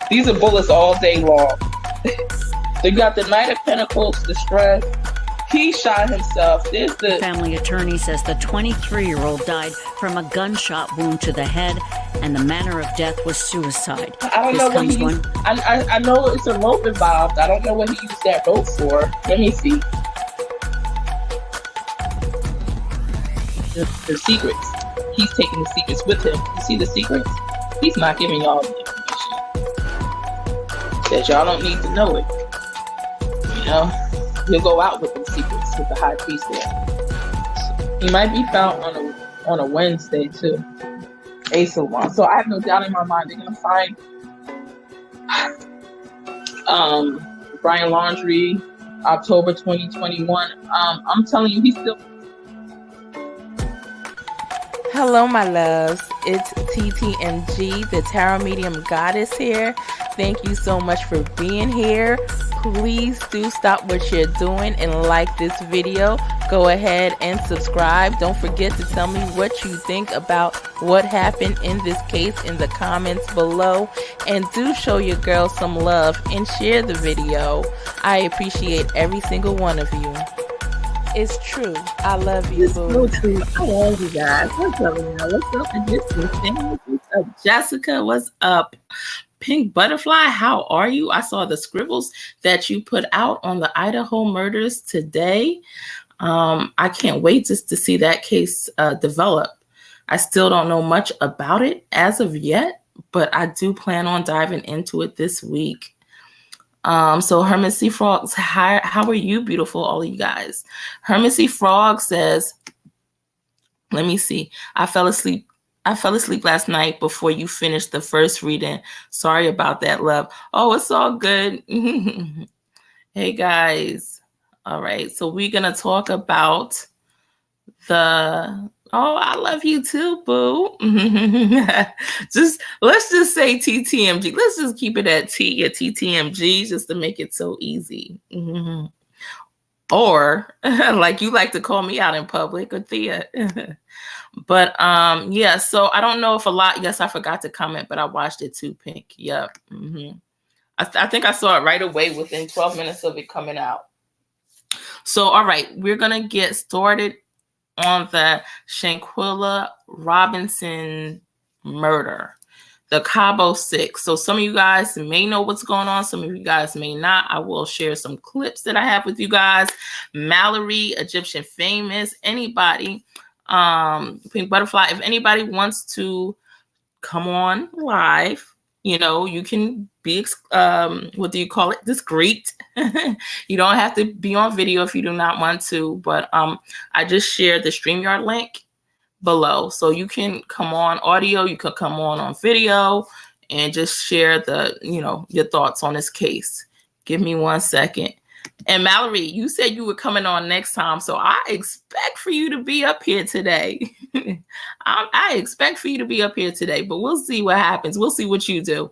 These are bullets all day long. They got the Knight of Pentacles, the Strength. He shot himself. There's the family attorney says the 23-year-old died from a gunshot wound to the head, and the manner of death was suicide. I don't know what he used. I know it's a rope involved. I don't know what he used that rope for. Let me see. The secrets. He's taking the secrets with him. You see the secrets? He's not giving y'all the information. Says y'all don't need to know it. You know? He'll go out with the secrets with the high priest there. He might be found on a Wednesday too. Ace of Wands. So I have no doubt in my mind they're gonna find Brian Laundrie, October 2021. I'm telling you, he's still. Hello, my loves. It's TTMG, the Tarot Medium Goddess here. Thank you so much for being here. Please do stop what you're doing and like this video. Go ahead and subscribe. Don't forget to tell me what you think about what happened in this case in the comments below. And do show your girl some love and share the video. I appreciate every single one of you. It's true. I love you, boo. It's so true. I love you guys. What's up, y'all? What's up? And this is Sam. What's up, Jessica? What's up? Pink Butterfly, how are you? I saw the scribbles that you put out on the Idaho murders today. I can't wait just to see that case develop. I still don't know much about it as of yet, but I do plan on diving into it this week. So Hermit C. Frog, how are you, beautiful, all of you guys? Hermit C. Frog says, let me see. I fell asleep last night before you finished the first reading. Sorry about that, love. Oh, it's all good. Hey, guys. All right. So we're going to talk about I love you too, boo. Let's just say TTMG. Let's just keep it at TTMG just to make it so easy. Or like you like to call me out in public, or Thea. But yeah, so I don't know if a lot. Yes, I forgot to comment, but I watched it too, Pink. Yep. I think I saw it right away within 12 minutes of it coming out. So, all right, we're going to get started on the Shanquella Robinson murder, the Cabo 6. So some of you guys may know what's going on. Some of you guys may not. I will share some clips that I have with you guys. Mallory, Egyptian famous, anybody, Pink Butterfly, if anybody wants to come on live, you know, you can be, what do you call it? Discreet. You don't have to be on video if you do not want to, but I just shared the StreamYard link below. So you can come on audio, you could come on video, and just share your thoughts on this case. Give me 1 second. And Mallory, you said you were coming on next time, so I expect for you to be up here today. I expect for you to be up here today, but we'll see what happens. We'll see what you do.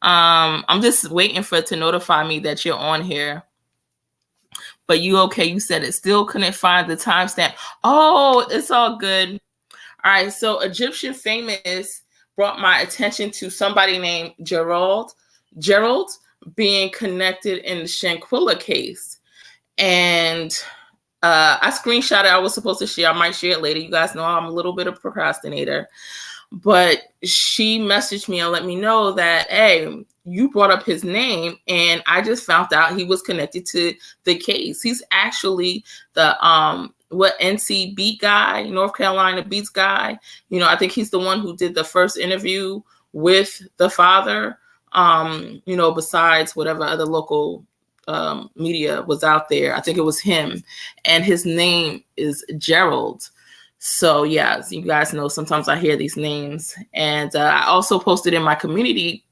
I'm just waiting for it to notify me that you're on here. But you okay? You said it still couldn't find the timestamp. Oh, it's all good. All right, so Egyptian famous brought my attention to somebody named Gerald being connected in the Shanquella case. And I screenshot it. I was supposed to share. I might share it later. You guys know I'm a little bit of a procrastinator. But she messaged me and let me know that, hey, you brought up his name, and I just found out he was connected to the case. He's actually the NC Beat guy, North Carolina Beats guy. You know, I think he's the one who did the first interview with the father. You know, besides whatever other local media was out there. I think it was him, and his name is Gerald. So yeah, as you guys know, sometimes I hear these names, and I also posted in my community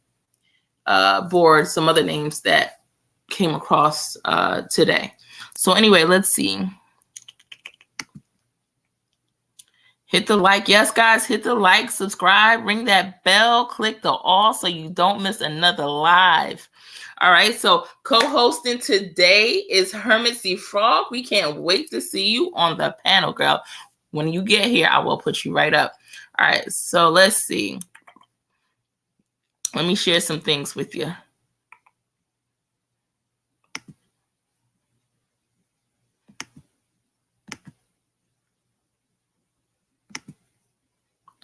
board some other names that came across today. So anyway, let's see. Hit the like. Yes, guys, hit the like, subscribe, ring that bell, click the all so you don't miss another live. All right, so co-hosting today is Hermit C. Frog. We can't wait to see you on the panel, girl. When you get here, I will put you right up. All right, so let's see. Let me share some things with you.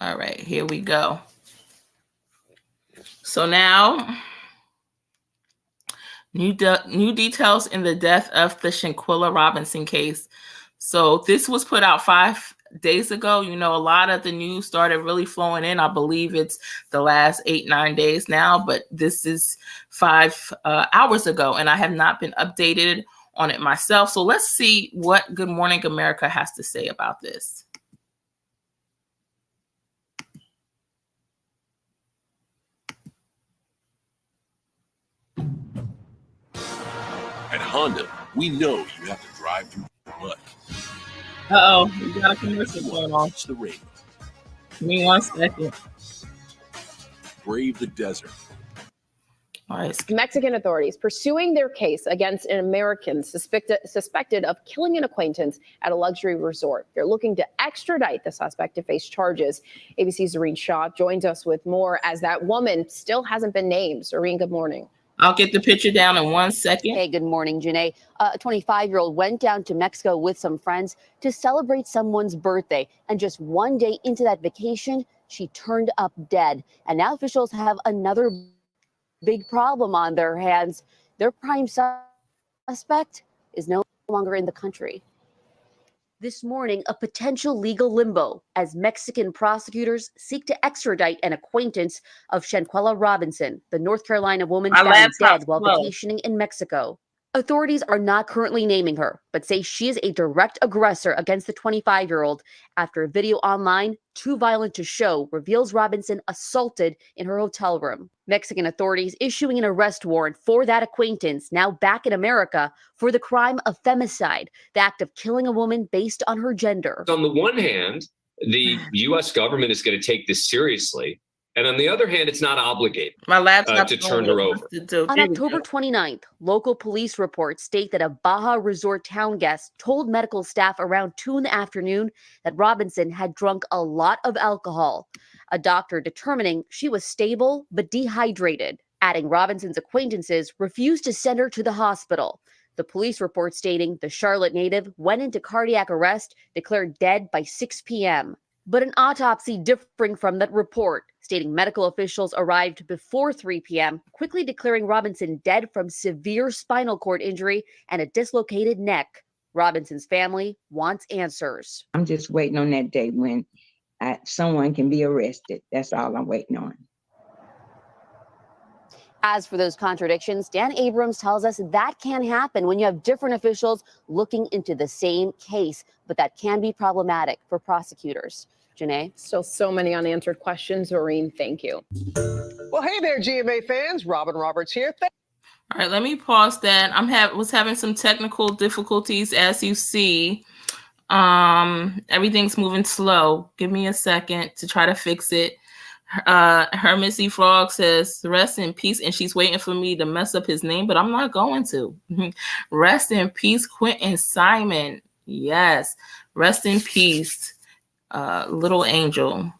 All right, here we go. So now, new details in the death of the Shanquella Robinson case. So this was put out 5 days ago. You know, a lot of the news started really flowing in. I believe it's the last 8-9 days now, but this is 5 hours ago, and I have not been updated on it myself. So let's see what Good Morning America has to say about this. At Honda, we know you have to drive through mud. Uh-oh, we got a commercial going on. Reach the ring. Give me 1 second. Brave the desert. All right. Mexican authorities pursuing their case against an American suspected of killing an acquaintance at a luxury resort. They're looking to extradite the suspect to face charges. ABC's Zareen Shaw joins us with more as that woman still hasn't been named. Zareen, good morning. I'll get the picture down in 1 second. Hey, good morning, Janae. A 25-year-old went down to Mexico with some friends to celebrate someone's birthday. And just 1 day into that vacation, she turned up dead. And now officials have another big problem on their hands. Their prime suspect is no longer in the country. This morning, a potential legal limbo as Mexican prosecutors seek to extradite an acquaintance of Shanquella Robinson, the North Carolina woman found dead while vacationing in Mexico. Authorities are not currently naming her, but say she is a direct aggressor against the 25-year-old after a video online, too violent to show, reveals Robinson assaulted in her hotel room. Mexican authorities issuing an arrest warrant for that acquaintance, now back in America, for the crime of femicide, the act of killing a woman based on her gender. On the one hand, the U.S. government is going to take this seriously. And on the other hand, it's not obligated My laptop to turn her over. On October 29th, local police reports state that a Baja Resort town guest told medical staff around 2 in the afternoon that Robinson had drunk a lot of alcohol, a doctor determining she was stable but dehydrated, adding Robinson's acquaintances refused to send her to the hospital. The police report stating the Charlotte native went into cardiac arrest, declared dead by 6 p.m. But an autopsy differing from that report, stating medical officials arrived before 3 p.m., quickly declaring Robinson dead from severe spinal cord injury and a dislocated neck. Robinson's family wants answers. I'm just waiting on that day when someone can be arrested. That's all I'm waiting on. As for those contradictions, Dan Abrams tells us that can happen when you have different officials looking into the same case, but that can be problematic for prosecutors. Janae? Still so many unanswered questions. Doreen, thank you. Well, hey there, GMA fans. Robin Roberts here. All right, let me pause that. Was having some technical difficulties, as you see. Everything's moving slow. Give me a second to try to fix it. Her Missy Frog says, rest in peace, and she's waiting for me to mess up his name, but I'm not going to. Rest in peace, Quentin Simon. Yes, rest in peace, little angel.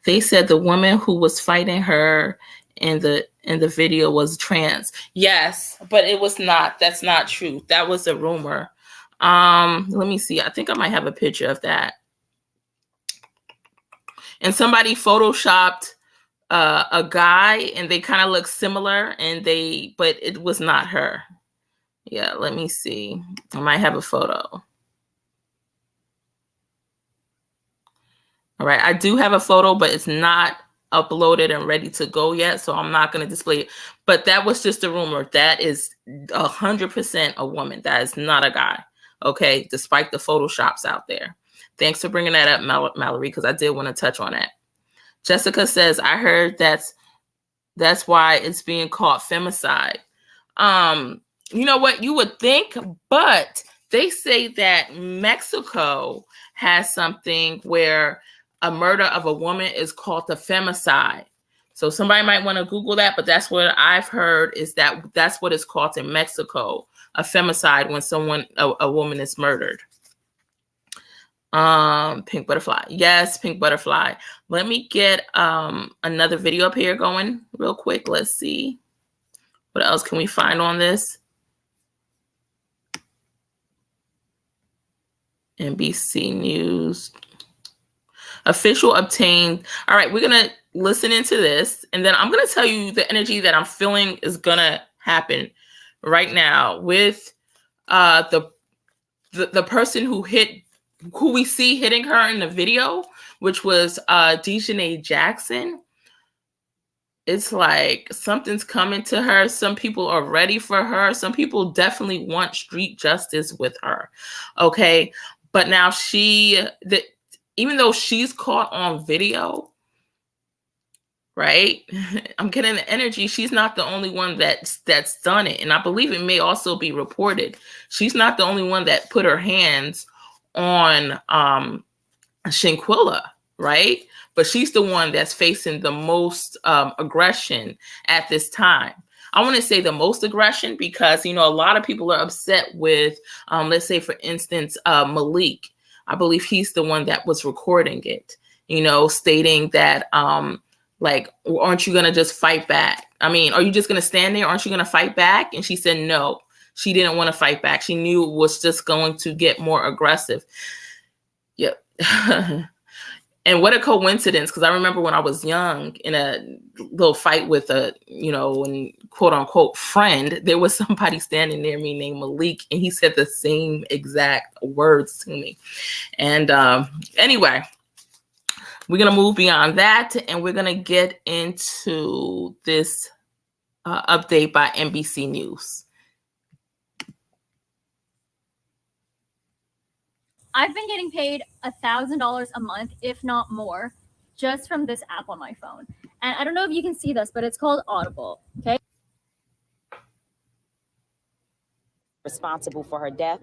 They said the woman who was fighting her in the video was trans. Yes, but it was not. That's not true. That was a rumor. Let me see. I think I might have a picture of that. And somebody photoshopped a guy, and they kind of look similar, but it was not her. Yeah, let me see. I might have a photo. All right, I do have a photo, but it's not uploaded and ready to go yet, so I'm not going to display it. But that was just a rumor. That is 100% a woman. That is not a guy. Okay, despite the photoshops out there. Thanks for bringing that up, Mallory, because I did want to touch on that. Jessica says, I heard that's why it's being called femicide. You know what? You would think, but they say that Mexico has something where a murder of a woman is called a femicide. So somebody might want to Google that, but that's what I've heard is that's what it's called in Mexico, a femicide when a woman is murdered. Pink butterfly. Yes, pink butterfly. Let me get another video up here going real quick. Let's see. What else can we find on this? NBC News. Official obtained. All right, we're going to listen into this, and then I'm going to tell you the energy that I'm feeling is going to happen right now with the person who we see hitting her in the video, which was Dejanay Jackson. It's like something's coming to her. Some people are ready for her. Some people definitely want street justice with her. Okay. But now even though she's caught on video, right? I'm getting the energy. She's not the only one that's done it. And I believe it may also be reported. She's not the only one that put her hands on Shanquella, right? But she's the one that's facing the most aggression at this time. I want to say the most aggression because, a lot of people are upset with, let's say, for instance, Malik. I believe he's the one that was recording it, stating that, like, aren't you going to just fight back? I mean, are you just going to stand there? Aren't you going to fight back? And she said, no, she didn't want to fight back. She knew it was just going to get more aggressive. Yep. And what a coincidence, because I remember when I was young in a little fight with a, quote unquote friend, there was somebody standing near me named Malik, and he said the same exact words to me. And anyway, we're going to move beyond that, and we're going to get into this update by NBC News. I've been getting paid $1,000 a month, if not more, just from this app on my phone. And I don't know if you can see this, but it's called Audible. Okay. Responsible for her death.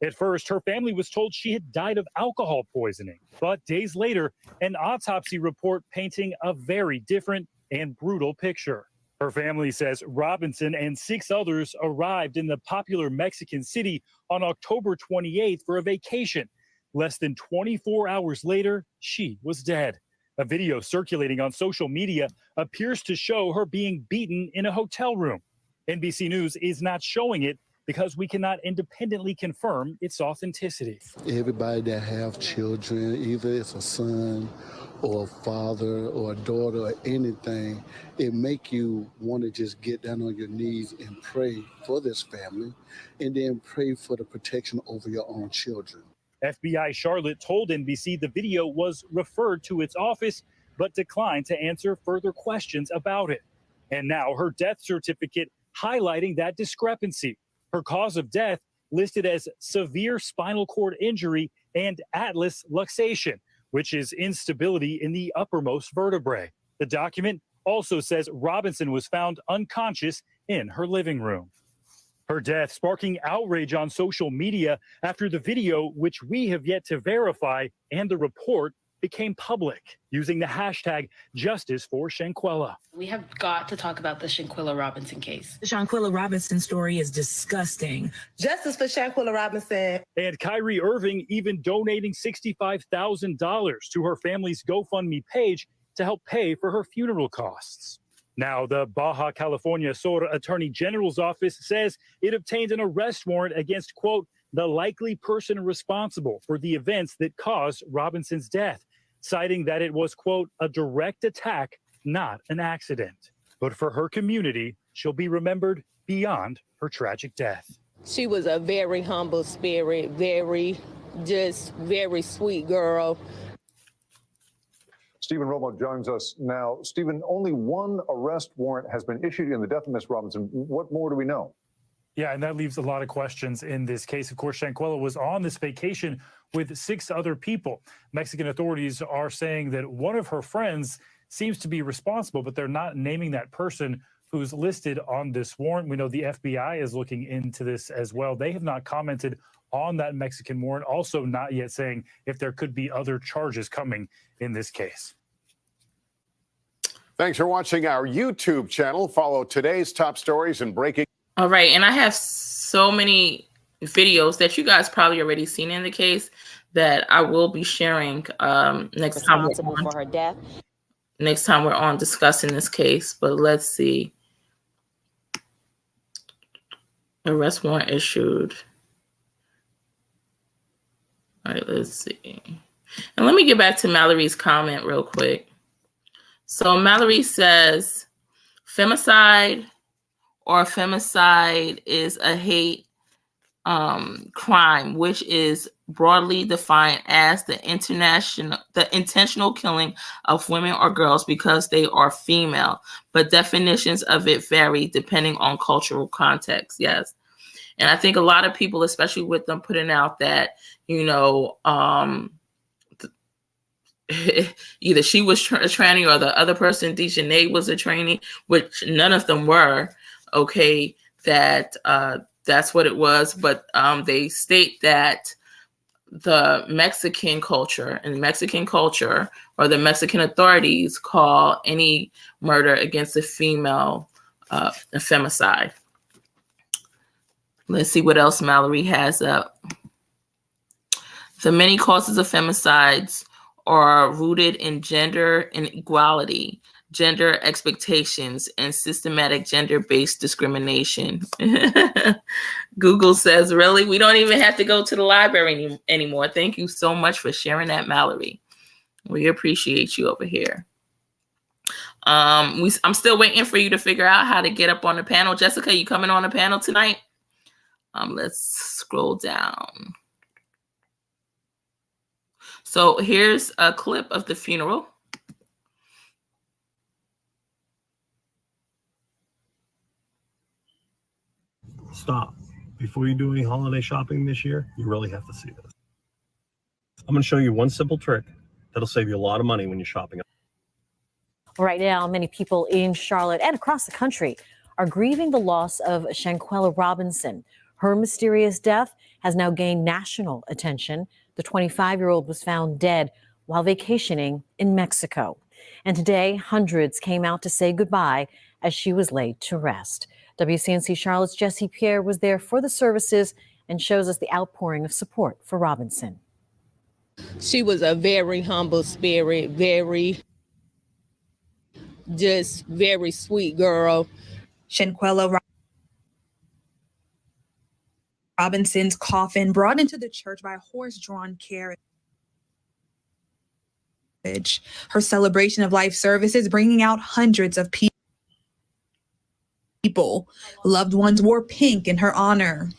At first, her family was told she had died of alcohol poisoning. But days later, an autopsy report painting a very different and brutal picture. Her family says Robinson and 6 others arrived in the popular Mexican city on October 28th for a vacation. Less than 24 hours later, she was dead. A video circulating on social media appears to show her being beaten in a hotel room. NBC News is not showing it because we cannot independently confirm its authenticity. Everybody that have children, either it's a son or a father or a daughter or anything, it make you want to just get down on your knees and pray for this family and then pray for the protection over your own children. FBI Charlotte told NBC the video was referred to its office, but declined to answer further questions about it. And now her death certificate highlighting that discrepancy. Her cause of death listed as severe spinal cord injury and atlas luxation, which is instability in the uppermost vertebrae. The document also says Robinson was found unconscious in her living room. Her death sparking outrage on social media after the video, which we have yet to verify, and the report became public using the hashtag Justice for Shanquella. We have got to talk about the Shanquella Robinson case. The Shanquella Robinson story is disgusting. Justice for Shanquella Robinson. And Kyrie Irving even donating $65,000 to her family's GoFundMe page to help pay for her funeral costs. Now, the Baja California Sur Attorney General's office says it obtained an arrest warrant against, quote, the likely person responsible for the events that caused Robinson's death, citing that it was, quote, a direct attack, not an accident. But for her community, she'll be remembered beyond her tragic death. She was a very humble spirit, very sweet girl. Stephen Romo joins us now. Stephen, only one arrest warrant has been issued in the death of Miss Robinson. What more do we know? Yeah, and that leaves a lot of questions in this case. Of course, Shanquella was on this vacation with 6 other people. Mexican authorities are saying that one of her friends seems to be responsible, but they're not naming that person who's listed on this warrant. We know the FBI is looking into this as well. They have not commented on that Mexican warrant, also not yet saying if there could be other charges coming in this case. Thanks for watching our YouTube channel. Follow today's top stories and breaking. All right, and I have so many videos that you guys probably already seen in the case that I will be sharing next time Responsible for her death. Next time we're on discussing this case. But let's see. Arrest warrant issued. All right, let's see. And let me get back to Mallory's comment real quick. So Mallory says, femicide or femicide is a hate crime, which is broadly defined as the intentional killing of women or girls because they are female, but definitions of it vary depending on cultural context. Yes. And I think a lot of people, especially with them putting out that, you know, either she was a tranny or the other person, Dejanay, was a tranny, which none of them were, okay, that that's what it was. But they state that the Mexican culture or the Mexican authorities call any murder against a female a femicide. Let's see what else Mallory has up. The many causes of femicides are rooted in gender inequality, gender expectations, and systematic gender-based discrimination. Google says, really? We don't even have to go to the library anymore. Thank you so much for sharing that, Mallory. We appreciate you over here. I'm still waiting for you to figure out how to get up on the panel. Jessica, you coming on the panel tonight? Let's scroll down. So here's a clip of the funeral. Stop. Before you do any holiday shopping this year, you really have to see this. I'm going to show you one simple trick that'll save you a lot of money when you're shopping. Right now, many people in Charlotte and across the country are grieving the loss of Shanquella Robinson. Her mysterious death has now gained national attention. The 25-year-old was found dead while vacationing in Mexico. And today, hundreds came out to say goodbye as she was laid to rest. WCNC Charlotte's Jesse Pierre was there for the services and shows us the outpouring of support for Robinson. She was a very humble spirit, very sweet girl. Shanquella Robinson's coffin brought into the church by a horse-drawn carriage. Her celebration of life services bringing out hundreds of people. Loved ones wore pink in her honor.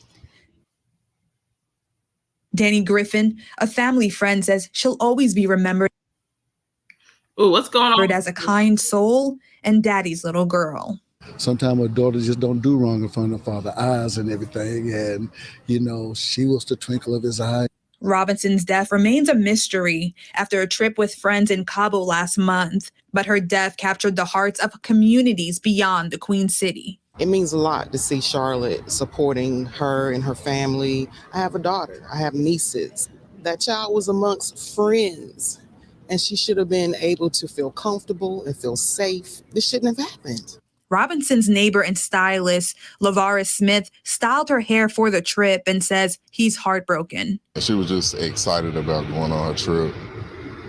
Danny Griffin, a family friend, says she'll always be remembered. Ooh, what's going on? As a kind soul and daddy's little girl. Sometimes our daughters just don't do wrong in front of father's eyes and everything. And, you know, she was the twinkle of his eye. Robinson's death remains a mystery after a trip with friends in Cabo last month, but her death captured the hearts of communities beyond the Queen City. It means a lot to see Charlotte supporting her and her family. I have a daughter. I have nieces. That child was amongst friends, and she should have been able to feel comfortable and feel safe. This shouldn't have happened. Robinson's neighbor and stylist, Lavaris Smith, styled her hair for the trip and says he's heartbroken. She was just excited about going on her trip.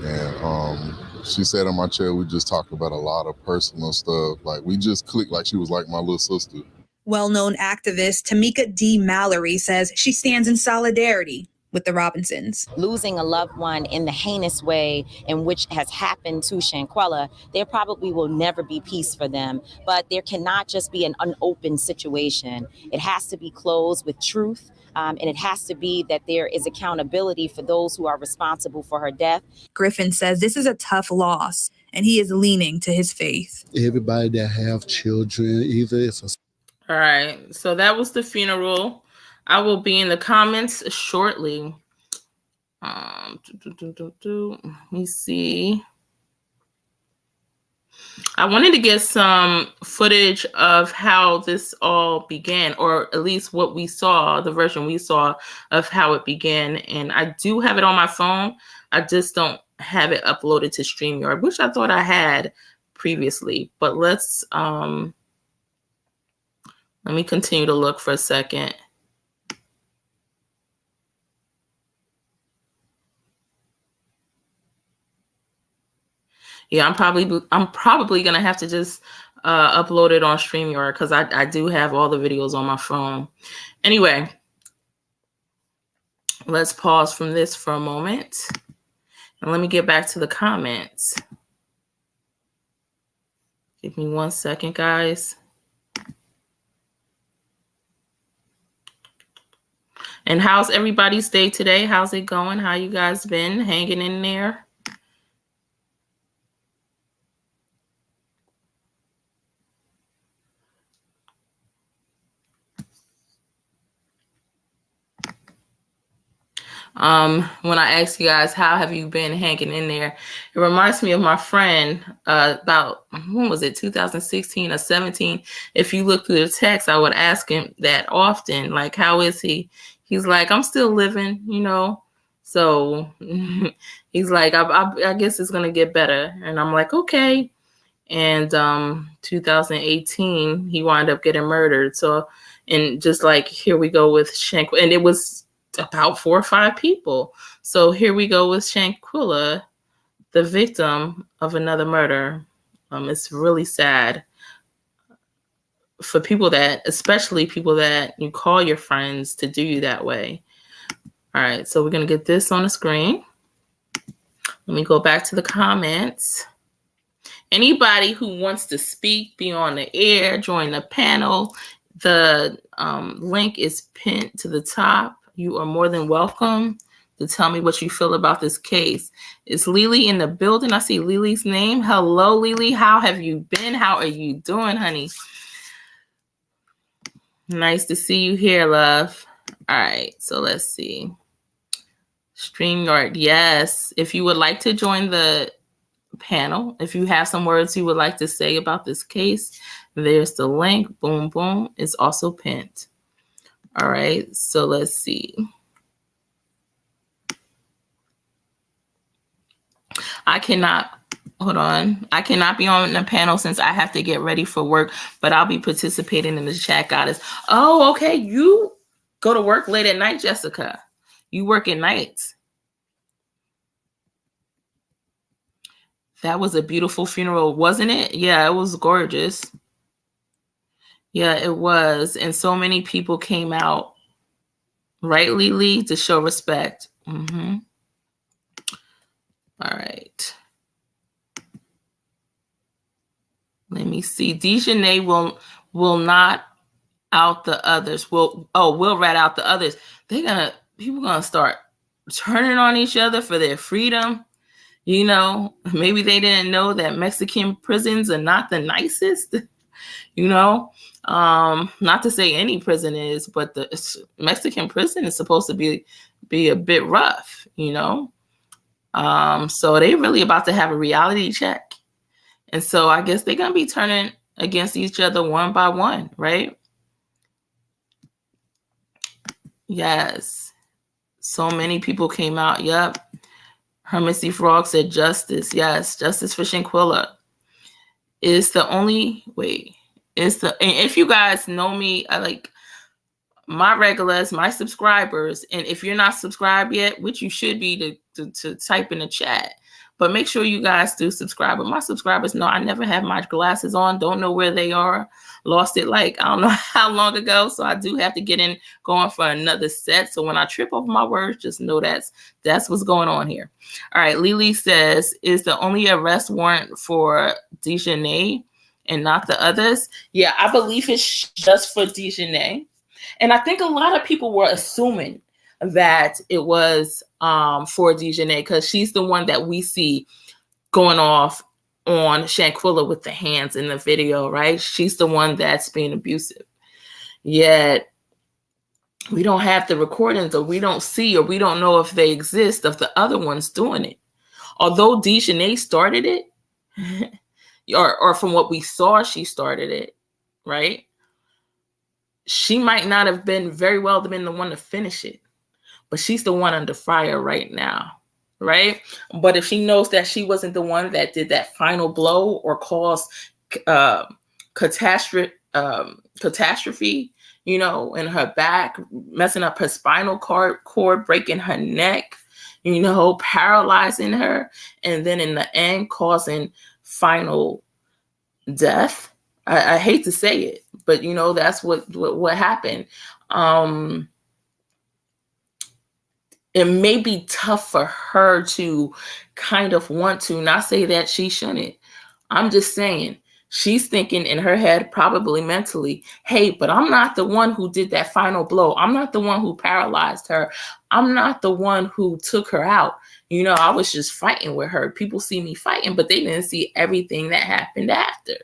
And she sat in my chair. We just talked about a lot of personal stuff. Like, we just clicked like she was like my little sister. Well-known activist Tamika D. Mallory says she stands in solidarity with the Robinsons. Losing a loved one in the heinous way in which has happened to Shanquella, there probably will never be peace for them. But there cannot just be an unopened situation. It has to be closed with truth. And it has to be that there is accountability for those who are responsible for her death. Griffin says this is a tough loss, and he is leaning to his faith. Everybody that have children, either it's a... All right, so that was the funeral. I will be in the comments shortly. Let me see. I wanted to get some footage of how this all began, or at least what we saw, the version we saw of how it began. And I do have it on my phone. I just don't have it uploaded to StreamYard, which I thought I had previously. But let's let me continue to look for a second. Yeah, I'm probably gonna have to just upload it on StreamYard because I do have all the videos on my phone. Anyway, let's pause from this for a moment. And let me get back to the comments. Give me 1 second, guys. And how's everybody's day today? How's it going? How you guys been hanging in there? When I ask you guys, how have you been hanging in there? It reminds me of my friend about, when was it, 2016 or 17? If you look through the text, I would ask him that often, like, how is he? He's like, I'm still living, you know? So he's like, I guess it's going to get better. And I'm like, okay. And 2018, he wound up getting murdered. So, and just like, here we go with Shanquella. And it was about 4 or 5 people. So here we go with Shanquella, the victim of another murder. It's really sad for people that, especially people that you call your friends, to do you that way. All right, so we're going to get this on the screen. Let me go back to the comments. Anybody who wants to speak, be on the air, join the panel. The link is pinned to the top. You are more than welcome to tell me what you feel about this case. Is Lily in the building? I see Lily's name. Hello, Lily. How have you been? How are you doing, honey? Nice to see you here, love. All right, so let's see. StreamYard, yes. If you would like to join the panel, if you have some words you would like to say about this case, there's the link. Boom, boom. It's also pinned. All right, so let's see. I cannot be on the panel since I have to get ready for work, but I'll be participating in the chat, goddess. Oh, okay. You go to work late at night, Jessica. You work at nights. That was a beautiful funeral, wasn't it? Yeah, it was gorgeous. Yeah, it was. And so many people came out, right, Lily, to show respect. Mm-hmm. All right. Let me see. Dejanay will not out the others. We'll rat out the others. People gonna start turning on each other for their freedom. You know, maybe they didn't know that Mexican prisons are not the nicest. You know, not to say any prison is, but the Mexican prison is supposed to be a bit rough. You know, so they really about to have a reality check. And so I guess they're going to be turning against each other one by one, right? Yes. So many people came out. Yep. Hermesy Frog said justice. Yes. Justice for Shanquella. It's the only way. And if you guys know me, I like my regulars, my subscribers. And if you're not subscribed yet, which you should be to type in the chat. But make sure you guys do subscribe. But my subscribers know I never have my glasses on. Don't know where they are. Lost it like I don't know how long ago. So I do have to get in going for another set. So when I trip over my words, just know that's what's going on here. All right. Lily says, is the only arrest warrant for Dejanay and not the others? Yeah, I believe it's just for Dejanay. And I think a lot of people were assuming that it was for Dejanay because she's the one that we see going off on Shanquella with the hands in the video, right? She's the one that's being abusive. Yet we don't have the recordings, or we don't see, or we don't know if they exist of the other ones doing it. Although Dejanay started it, or from what we saw, she started it, right? She might not have been the one to finish it. But she's the one under fire right now, right? But if she knows that she wasn't the one that did that final blow or caused catastrophe, you know, in her back, messing up her spinal cord, breaking her neck, paralyzing her, and then in the end causing final death. I hate to say it, but that's what happened. It may be tough for her to kind of want to, not say that she shouldn't. I'm just saying, she's thinking in her head, probably mentally, hey, but I'm not the one who did that final blow. I'm not the one who paralyzed her. I'm not the one who took her out. I was just fighting with her. People see me fighting, but they didn't see everything that happened after.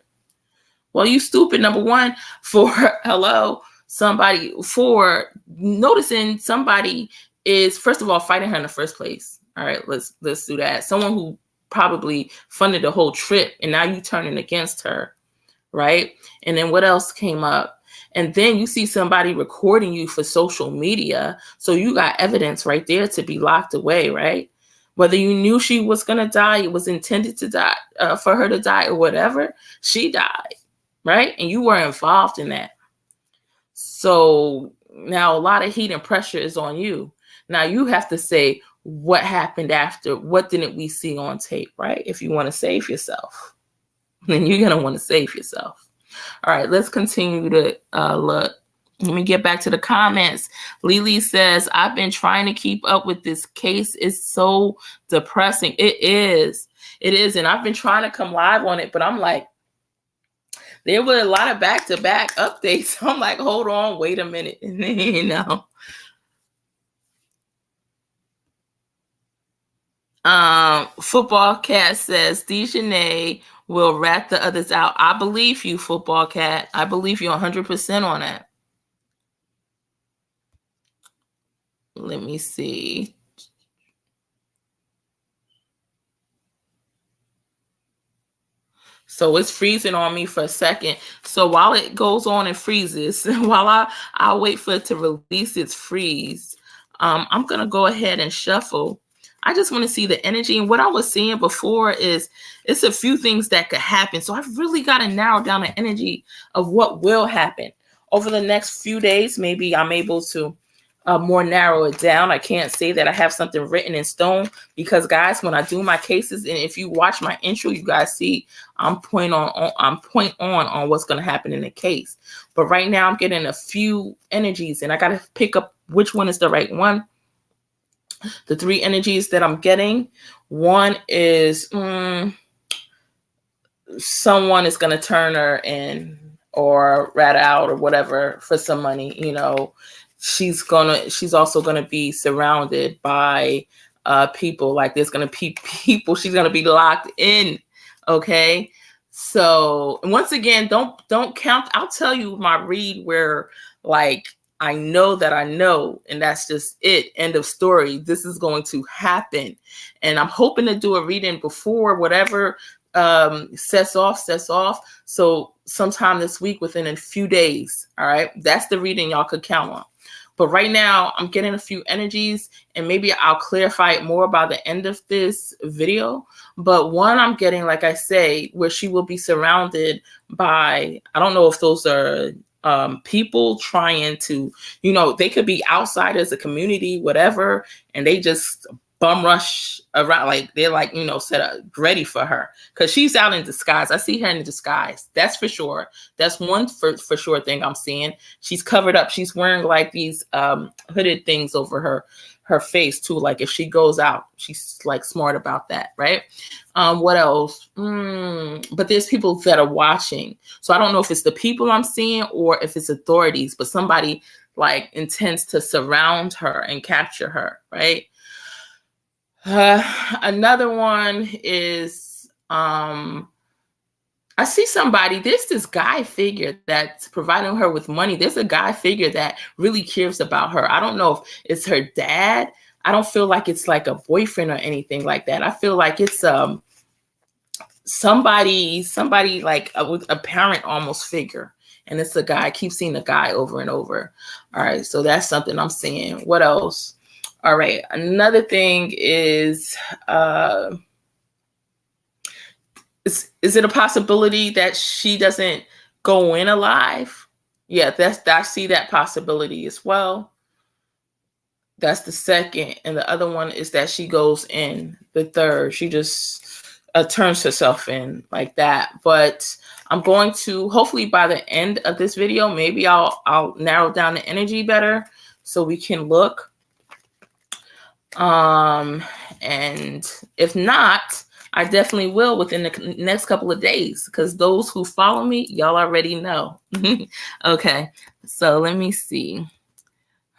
Well, you stupid, number one, for noticing somebody is, first of all, fighting her in the first place. All right, let's do that. Someone who probably funded the whole trip, and now you turning against her, right? And then what else came up? And then you see somebody recording you for social media. So you got evidence right there to be locked away, right? Whether you knew she was going to die, it was intended to die, for her to die or whatever, she died, right? And you were involved in that. So now a lot of heat and pressure is on you. Now you have to say what happened after. What didn't we see on tape, right? If you want to save yourself, then you're going to want to save yourself. All right, let's continue to look. Let me get back to the comments. Lily says, I've been trying to keep up with this case. It's so depressing. It is. It is. And I've been trying to come live on it, but I'm like, there were a lot of back-to-back updates. I'm like, hold on, wait a minute. Football Cat says, Dejanay will rat the others out. I believe you, Football Cat. I believe you 100% on that. Let me see. So it's freezing on me for a second. So while it goes on and freezes, while I'll wait for it to release its freeze, I'm going to go ahead and shuffle. I just want to see the energy. And what I was seeing before is it's a few things that could happen. So I've really got to narrow down the energy of what will happen over the next few days. Maybe I'm able to more narrow it down. I can't say that I have something written in stone because, guys, when I do my cases, and if you watch my intro, you guys see I'm point on what's going to happen in the case. But right now I'm getting a few energies, and I got to pick up which one is the right one. The three energies that I'm getting, one is someone is going to turn her in or rat out or whatever for some money, She's also gonna be surrounded by people. Like there's gonna be people. She's gonna be locked in. Okay. So once again, don't count. I'll tell you my read where like I know that I know, and that's just it. End of story. This is going to happen, and I'm hoping to do a reading before whatever sets off. So sometime this week, within a few days. All right, that's the reading y'all could count on. But right now, I'm getting a few energies, and maybe I'll clarify it more by the end of this video. But one I'm getting, like I say, where she will be surrounded by, I don't know if those are people trying to, they could be outsiders, a community, whatever, and they just bum rush around, like they're like, set up ready for her because she's out in disguise. I see her in disguise. That's for sure. That's one for sure thing I'm seeing. She's covered up. She's wearing like these hooded things over her face too. Like if she goes out, she's like smart about that, right? What else? But there's people that are watching. So I don't know if it's the people I'm seeing or if it's authorities, but somebody like intends to surround her and capture her, right? Another one is I see somebody, there's this guy figure that's providing her with money. There's a guy figure that really cares about her. I don't know if it's her dad. I don't feel like it's like a boyfriend or anything like that. I feel like it's somebody like a parent almost figure. And it's a guy. I keep seeing the guy over and over. All right, so that's something I'm seeing. What else? All right, another thing is it a possibility that she doesn't go in alive? Yeah, I see that possibility as well. That's the second. And the other one is that she goes in the third. She just turns herself in like that. But I'm going to, hopefully by the end of this video, maybe I'll narrow down the energy better so we can look. And if not, I definitely will within the next couple of days, because those who follow me, y'all already know. Okay, so let me see.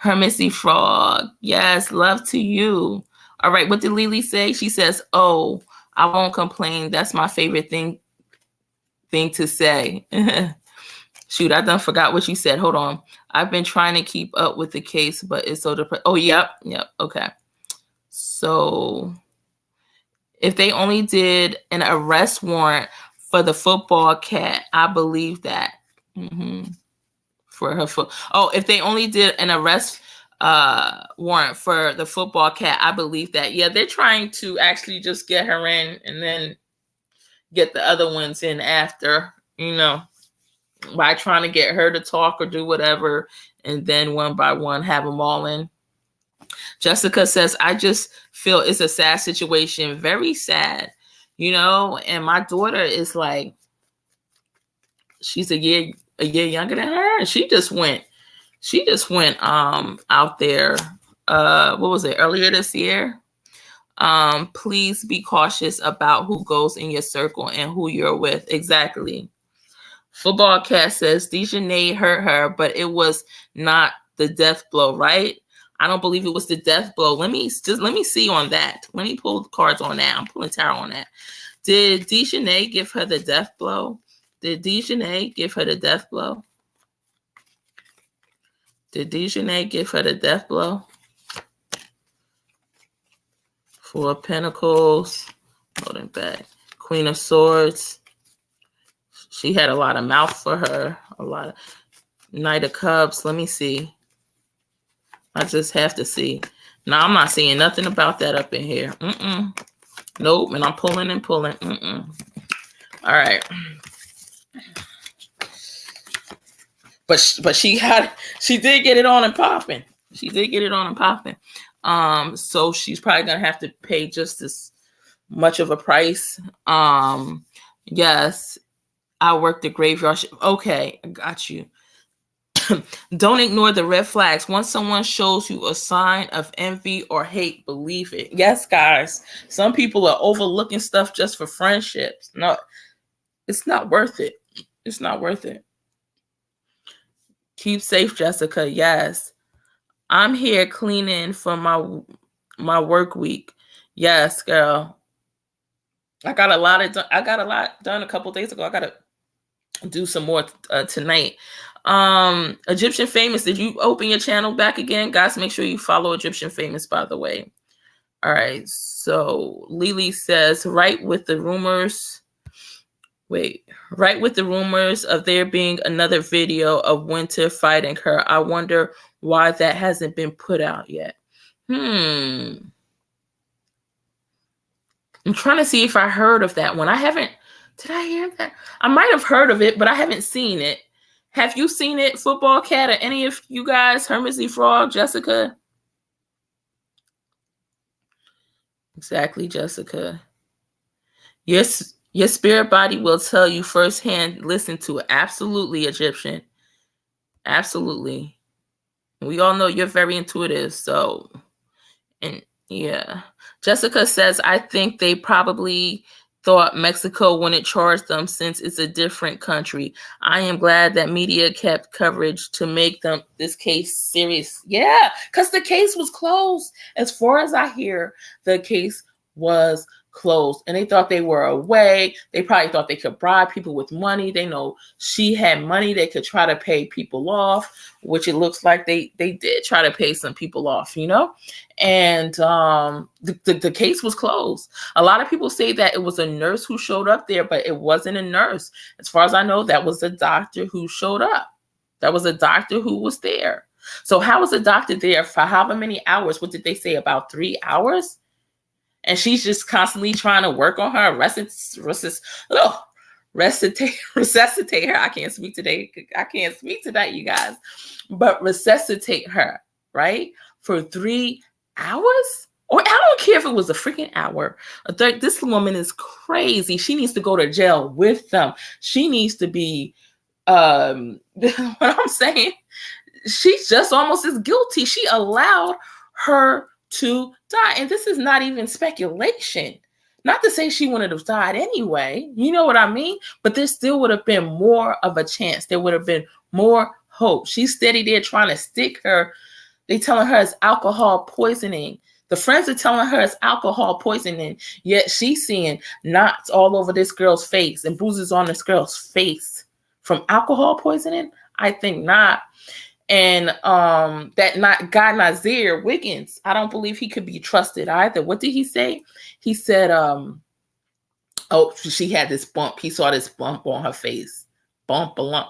Hermissy Frog, yes, love to you. All right, what did Lily say? She says, oh, I won't complain. That's my favorite thing to say. Shoot, I done forgot what you said. Hold on. I've been trying to keep up with the case, but it's so depressing. Oh, yep. Okay. So if they only did an arrest warrant for the football cat, I believe that. For her foot. Oh, if they only did an arrest warrant for the football cat, I believe that. Yeah, they're trying to actually just get her in and then get the other ones in after, by trying to get her to talk or do whatever, and then one by one have them all in. Jessica says, I just feel it's a sad situation, very sad, and my daughter is like, she's a year younger than her, and she just went out there, what was it, earlier this year? Please be cautious about who goes in your circle and who you're with. Exactly. Football Cat says Dejanay hurt her, but it was not the death blow, right? I don't believe it was the death blow. Let me see on that. Let me pull the cards on that. I'm pulling tarot on that. Did Dejanay give her the death blow? Did Dejanay give her the death blow? Did Dejanay give her the death blow? Four of Pentacles. Holding back. Queen of Swords. She had a lot of mouth for her. A lot of Knight of Cups. Let me see. I just have to see. No, I'm not seeing nothing about that up in here. Nope. And I'm pulling and pulling. All right. But she did get it on and popping. She did get it on and popping. So she's probably gonna have to pay just as much of a price. Yes, I work the graveyard. Okay, I got you. Don't ignore the red flags. Once someone shows you a sign of envy or hate, believe it. Yes, guys. Some people are overlooking stuff just for friendships. No, it's not worth it. It's not worth it. Keep safe, Jessica. Yes. I'm here cleaning for my work week. Yes, girl. I got a lot done a couple days ago. I got to do some more tonight. Egyptian Famous, did you open your channel back again? Guys, make sure you follow Egyptian Famous, by the way. All right. So Lily says, right with the rumors of there being another video of Winter fighting her. I wonder why that hasn't been put out yet. I'm trying to see if I heard of that one. Did I hear that? I might have heard of it, but I haven't seen it. Have you seen it, Football Cat, or any of you guys? Hermissy Frog, Jessica? Exactly, Jessica. Yes. Your spirit body will tell you firsthand. Listen to it. Absolutely, Egyptian. Absolutely. We all know you're very intuitive. So, and yeah. Jessica says, I think they probably thought Mexico wouldn't charge them since it's a different country. I am glad that media kept coverage to make this case serious. Yeah, because the case was closed. As far as I hear, the case was closed, and they thought they were away. They probably thought they could bribe people with money. They know she had money. They could try to pay people off, which it looks like they did try to pay some people off, and the case was closed. A lot of people say that it was a nurse who showed up there, but it wasn't a nurse. As far as I know, that was a doctor who showed up. That was a doctor who was there. So how was a doctor there for however many hours? What did they say, about 3 hours? And she's just constantly trying to work on her, resuscitate her. I can't speak today. I can't speak tonight, you guys. But resuscitate her, right? for 3 hours? Or I don't care if it was a freaking hour. This woman is crazy. She needs to go to jail with them. She needs to be, what I'm saying, she's just almost as guilty. She allowed her to die. And this is not even speculation. Not to say she wouldn't have died anyway. You know what I mean? But there still would have been more of a chance. There would have been more hope. She's steady there trying to stick her. They telling her it's alcohol poisoning. The friends are telling her it's alcohol poisoning, yet she's seeing knots all over this girl's face and bruises on this girl's face from alcohol poisoning. I think not. And that guy Nazir Wiggins, I don't believe he could be trusted either. What did he say? He said, oh, she had this bump. He saw this bump on her face. Bump a lump.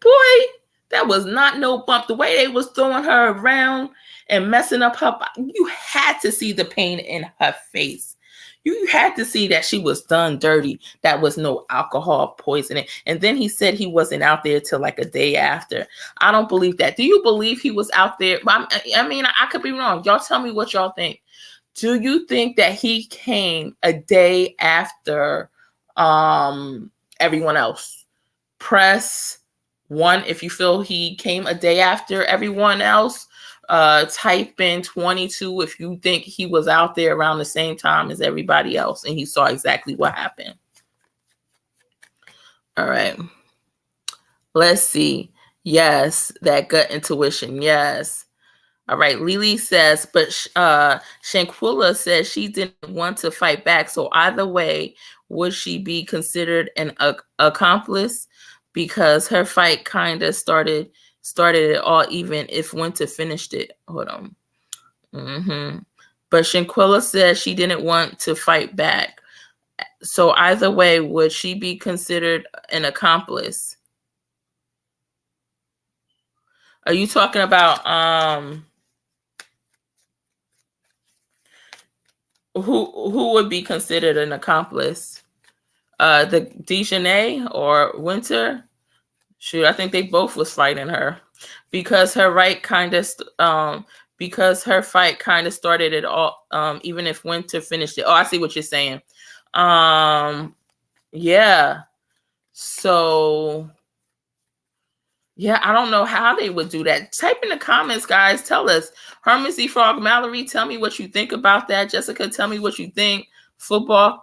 Boy, that was not no bump. The way they was throwing her around and messing up her body, you had to see the pain in her face. You had to see that she was done dirty. That was no alcohol poisoning. And then he said he wasn't out there till like a day after. I don't believe that. Do you believe he was out there? I mean, I could be wrong. Y'all tell me what y'all think. Do you think that he came a day after everyone else? Press 1 if you feel he came a day after everyone else. Type in 22 if you think he was out there around the same time as everybody else and he saw exactly what happened. All right. Let's see. Yes, that gut intuition. Yes. All right. Lily says, but Shanquella says she didn't want to fight back. So either way, would she be considered an accomplice? Because her fight kind of started it all, even if Winter finished it. Hold on. But Shanquella said she didn't want to fight back. So either way, would she be considered an accomplice? Are you talking about who would be considered an accomplice? The Dejanay or Winter? Shoot, I think they both was fighting her because her fight kind of started it all. Even if Winter finished it. Oh, I see what you're saying. Yeah. So yeah, I don't know how they would do that. Type in the comments, guys. Tell us. Hermesy Frog Mallory, tell me what you think about that. Jessica, tell me what you think. Football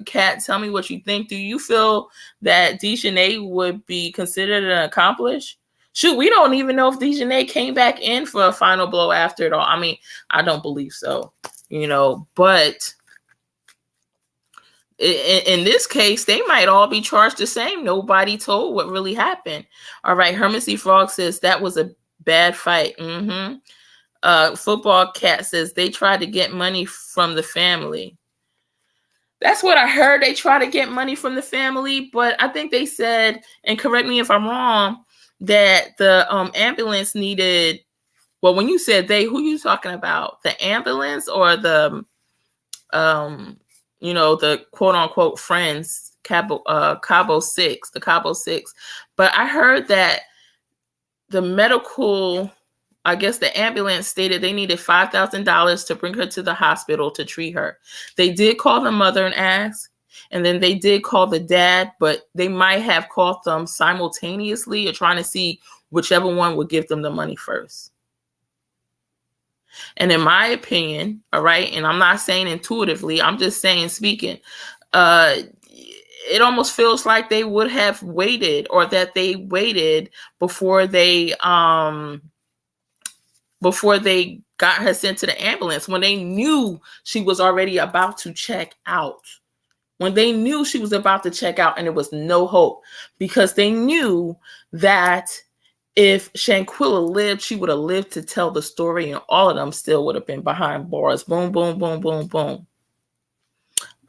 Cat, tell me what you think. Do you feel that Dejanay would be considered an accomplice? Shoot, we don't even know if Dejanay came back in for a final blow after it all. I mean, I don't believe so, but in this case, they might all be charged the same. Nobody told what really happened. All right, Hermesy Frog says that was a bad fight. Football Cat says they tried to get money from the family. That's what I heard. They try to get money from the family, but I think they said, and correct me if I'm wrong, that the ambulance needed. Well, when you said they, who you talking about? The ambulance or the, the quote unquote friends, Cabo 6, the Cabo 6. But I heard that the medical, I guess the ambulance stated they needed $5,000 to bring her to the hospital to treat her. They did call the mother and ask, and then they did call the dad, but they might have called them simultaneously or trying to see whichever one would give them the money first. And in my opinion, all right, and I'm not saying intuitively, I'm just saying speaking, it almost feels like they would have waited, or that they waited before they got her sent to the ambulance, when they knew she was already about to check out. When they knew she was about to check out and there was no hope, because they knew that if Shanquella lived, she would have lived to tell the story, and all of them still would have been behind bars. Boom, boom, boom, boom, boom.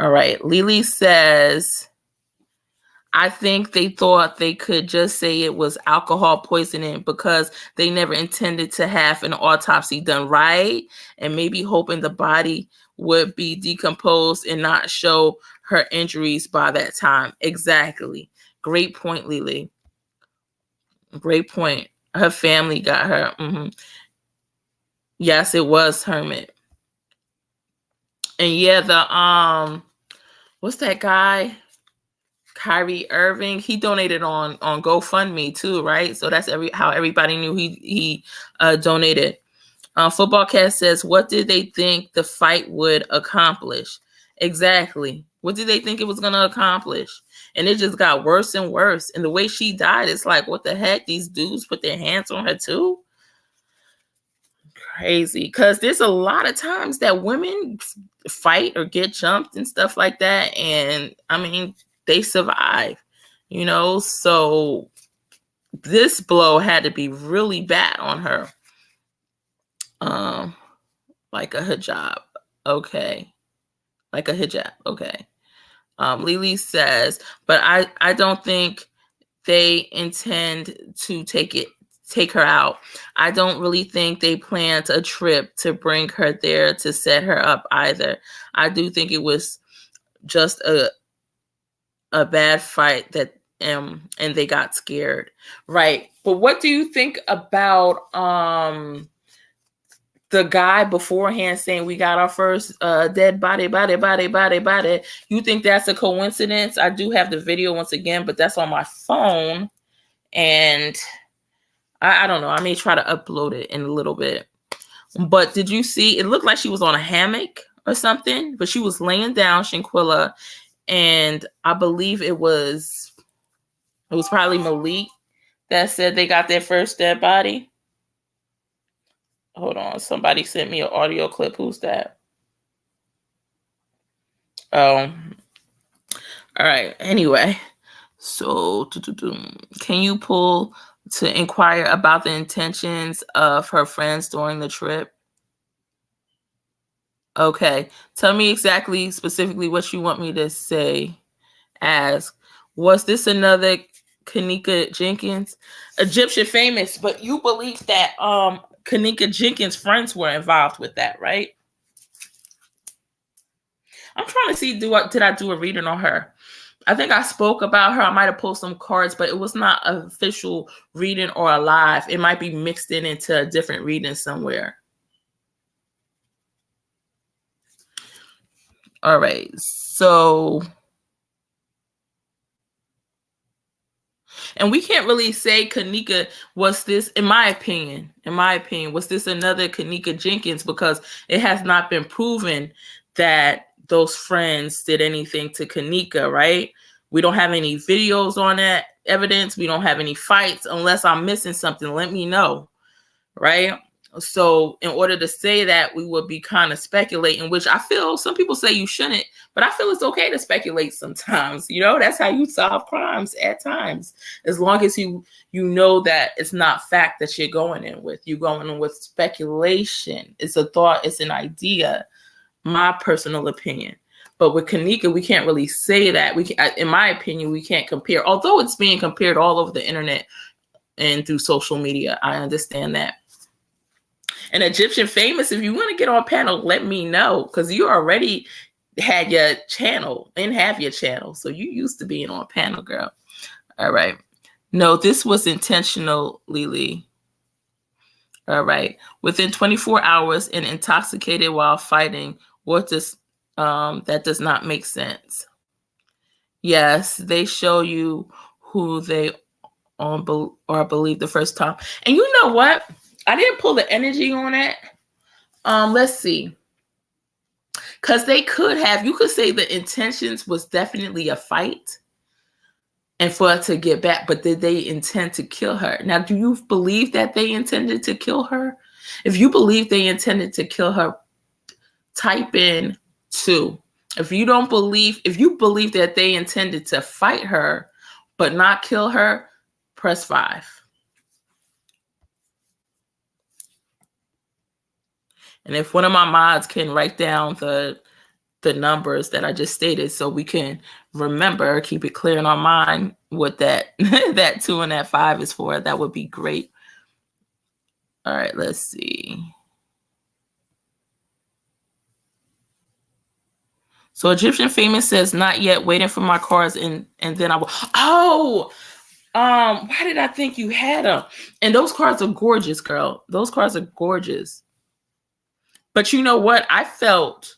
All right. Lily says, I think they thought they could just say it was alcohol poisoning because they never intended to have an autopsy done, right? And maybe hoping the body would be decomposed and not show her injuries by that time. Exactly. Great point, Lily. Great point. Her family got her. Yes, it was Hermit. And yeah, the what's that guy? Kyrie Irving, he donated on GoFundMe too, right? So that's how everybody knew he donated. Footballcast says, what did they think the fight would accomplish? Exactly. What did they think it was going to accomplish? And it just got worse and worse. And the way she died, it's like, what the heck? These dudes put their hands on her too? Crazy. Because there's a lot of times that women fight or get jumped and stuff like that. And I mean, they survive, you know? So this blow had to be really bad on her. Like a hijab. Okay. Like a hijab. Okay. Lily says, but I don't think they intend to take her out. I don't really think they planned a trip to bring her there to set her up either. I do think it was just a bad fight that and they got scared. Right. But what do you think about the guy beforehand saying we got our first dead body? You think that's a coincidence? I do have the video once again, but that's on my phone. And I don't know. I may try to upload it in a little bit. But did you see? It looked like she was on a hammock or something, but she was laying down, Shanquella, and I believe it was probably Malik that said they got their first dead body. Hold on. Somebody sent me an audio clip. Who's that? Oh. All right. Anyway. So, can you pull to inquire about the intentions of her friends during the trip? Okay. Tell me exactly, specifically what you want me to say. Ask. Was this another Kanika Jenkins? Egyptian famous, but you believe that Kanika Jenkins' friends were involved with that, right? I'm trying to see, did I do a reading on her? I think I spoke about her. I might have pulled some cards, but it was not an official reading or a live. It might be mixed into a different reading somewhere. All right. So, and we can't really say Kanika, was this, in my opinion, was this another Kanika Jenkins? Because it has not been proven that those friends did anything to Kanika, right? We don't have any videos on that evidence. We don't have any fights. Unless I'm missing something, let me know, right? So in order to say that, we would be kind of speculating, which I feel some people say you shouldn't, but I feel it's okay to speculate sometimes. You know, that's how you solve crimes at times. As long as you know that it's not fact that you're going in with. You're going in with speculation. It's a thought. It's an idea. My personal opinion. But with Kanika, we can't really say that. In my opinion, we can't compare. Although it's being compared all over the internet and through social media, I understand that. And Egyptian famous, if you want to get on panel, let me know, because you already had your channel and have your channel. So you used to being on panel, girl. All right. No, this was intentional, Lily. All right. Within 24 hours and intoxicated while fighting, that does not make sense. Yes, they show you who they believe the first time. And you know what? I didn't pull the energy on it. Let's see. Because they could have, you could say the intentions was definitely a fight and for her to get back, but did they intend to kill her? Now, do you believe that they intended to kill her? If you believe they intended to kill her, type in 2. If you believe that they intended to fight her but not kill her, press 5. And if one of my mods can write down the numbers that I just stated so we can remember, keep it clear in our mind what that 2 and that 5 is for, that would be great. All right, let's see. So Egyptian famous says, not yet, waiting for my cards, and then I will. Oh, why did I think you had them? And those cards are gorgeous, girl. Those cards are gorgeous. But you know what? I felt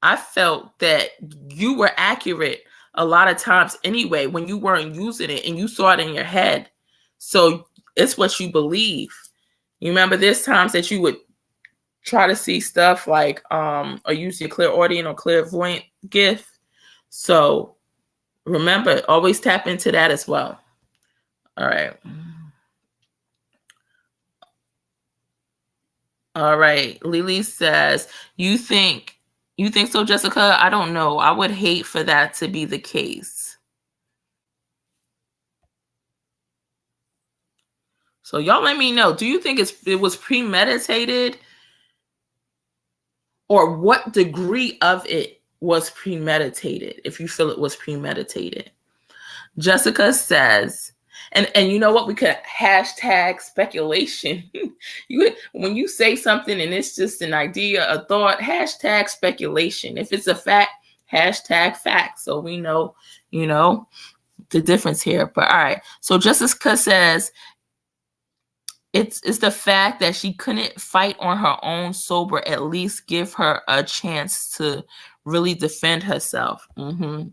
that you were accurate a lot of times anyway when you weren't using it and you saw it in your head. So it's what you believe. You remember there's times that you would try to see stuff like or use your clairaudient or clairvoyant gift. So remember, always tap into that as well. All right. All right. Lily says, you think so, Jessica? I don't know. I would hate for that to be the case. So y'all let me know. Do you think it was premeditated? Or what degree of it was premeditated, if you feel it was premeditated? Jessica says, and you know what? We could hashtag speculation. When you say something and it's just an idea, a thought, hashtag speculation. If it's a fact, hashtag fact. So we know, the difference here. But all right. So Jessica says, it's the fact that she couldn't fight on her own sober, at least give her a chance to really defend herself. Mm-hmm.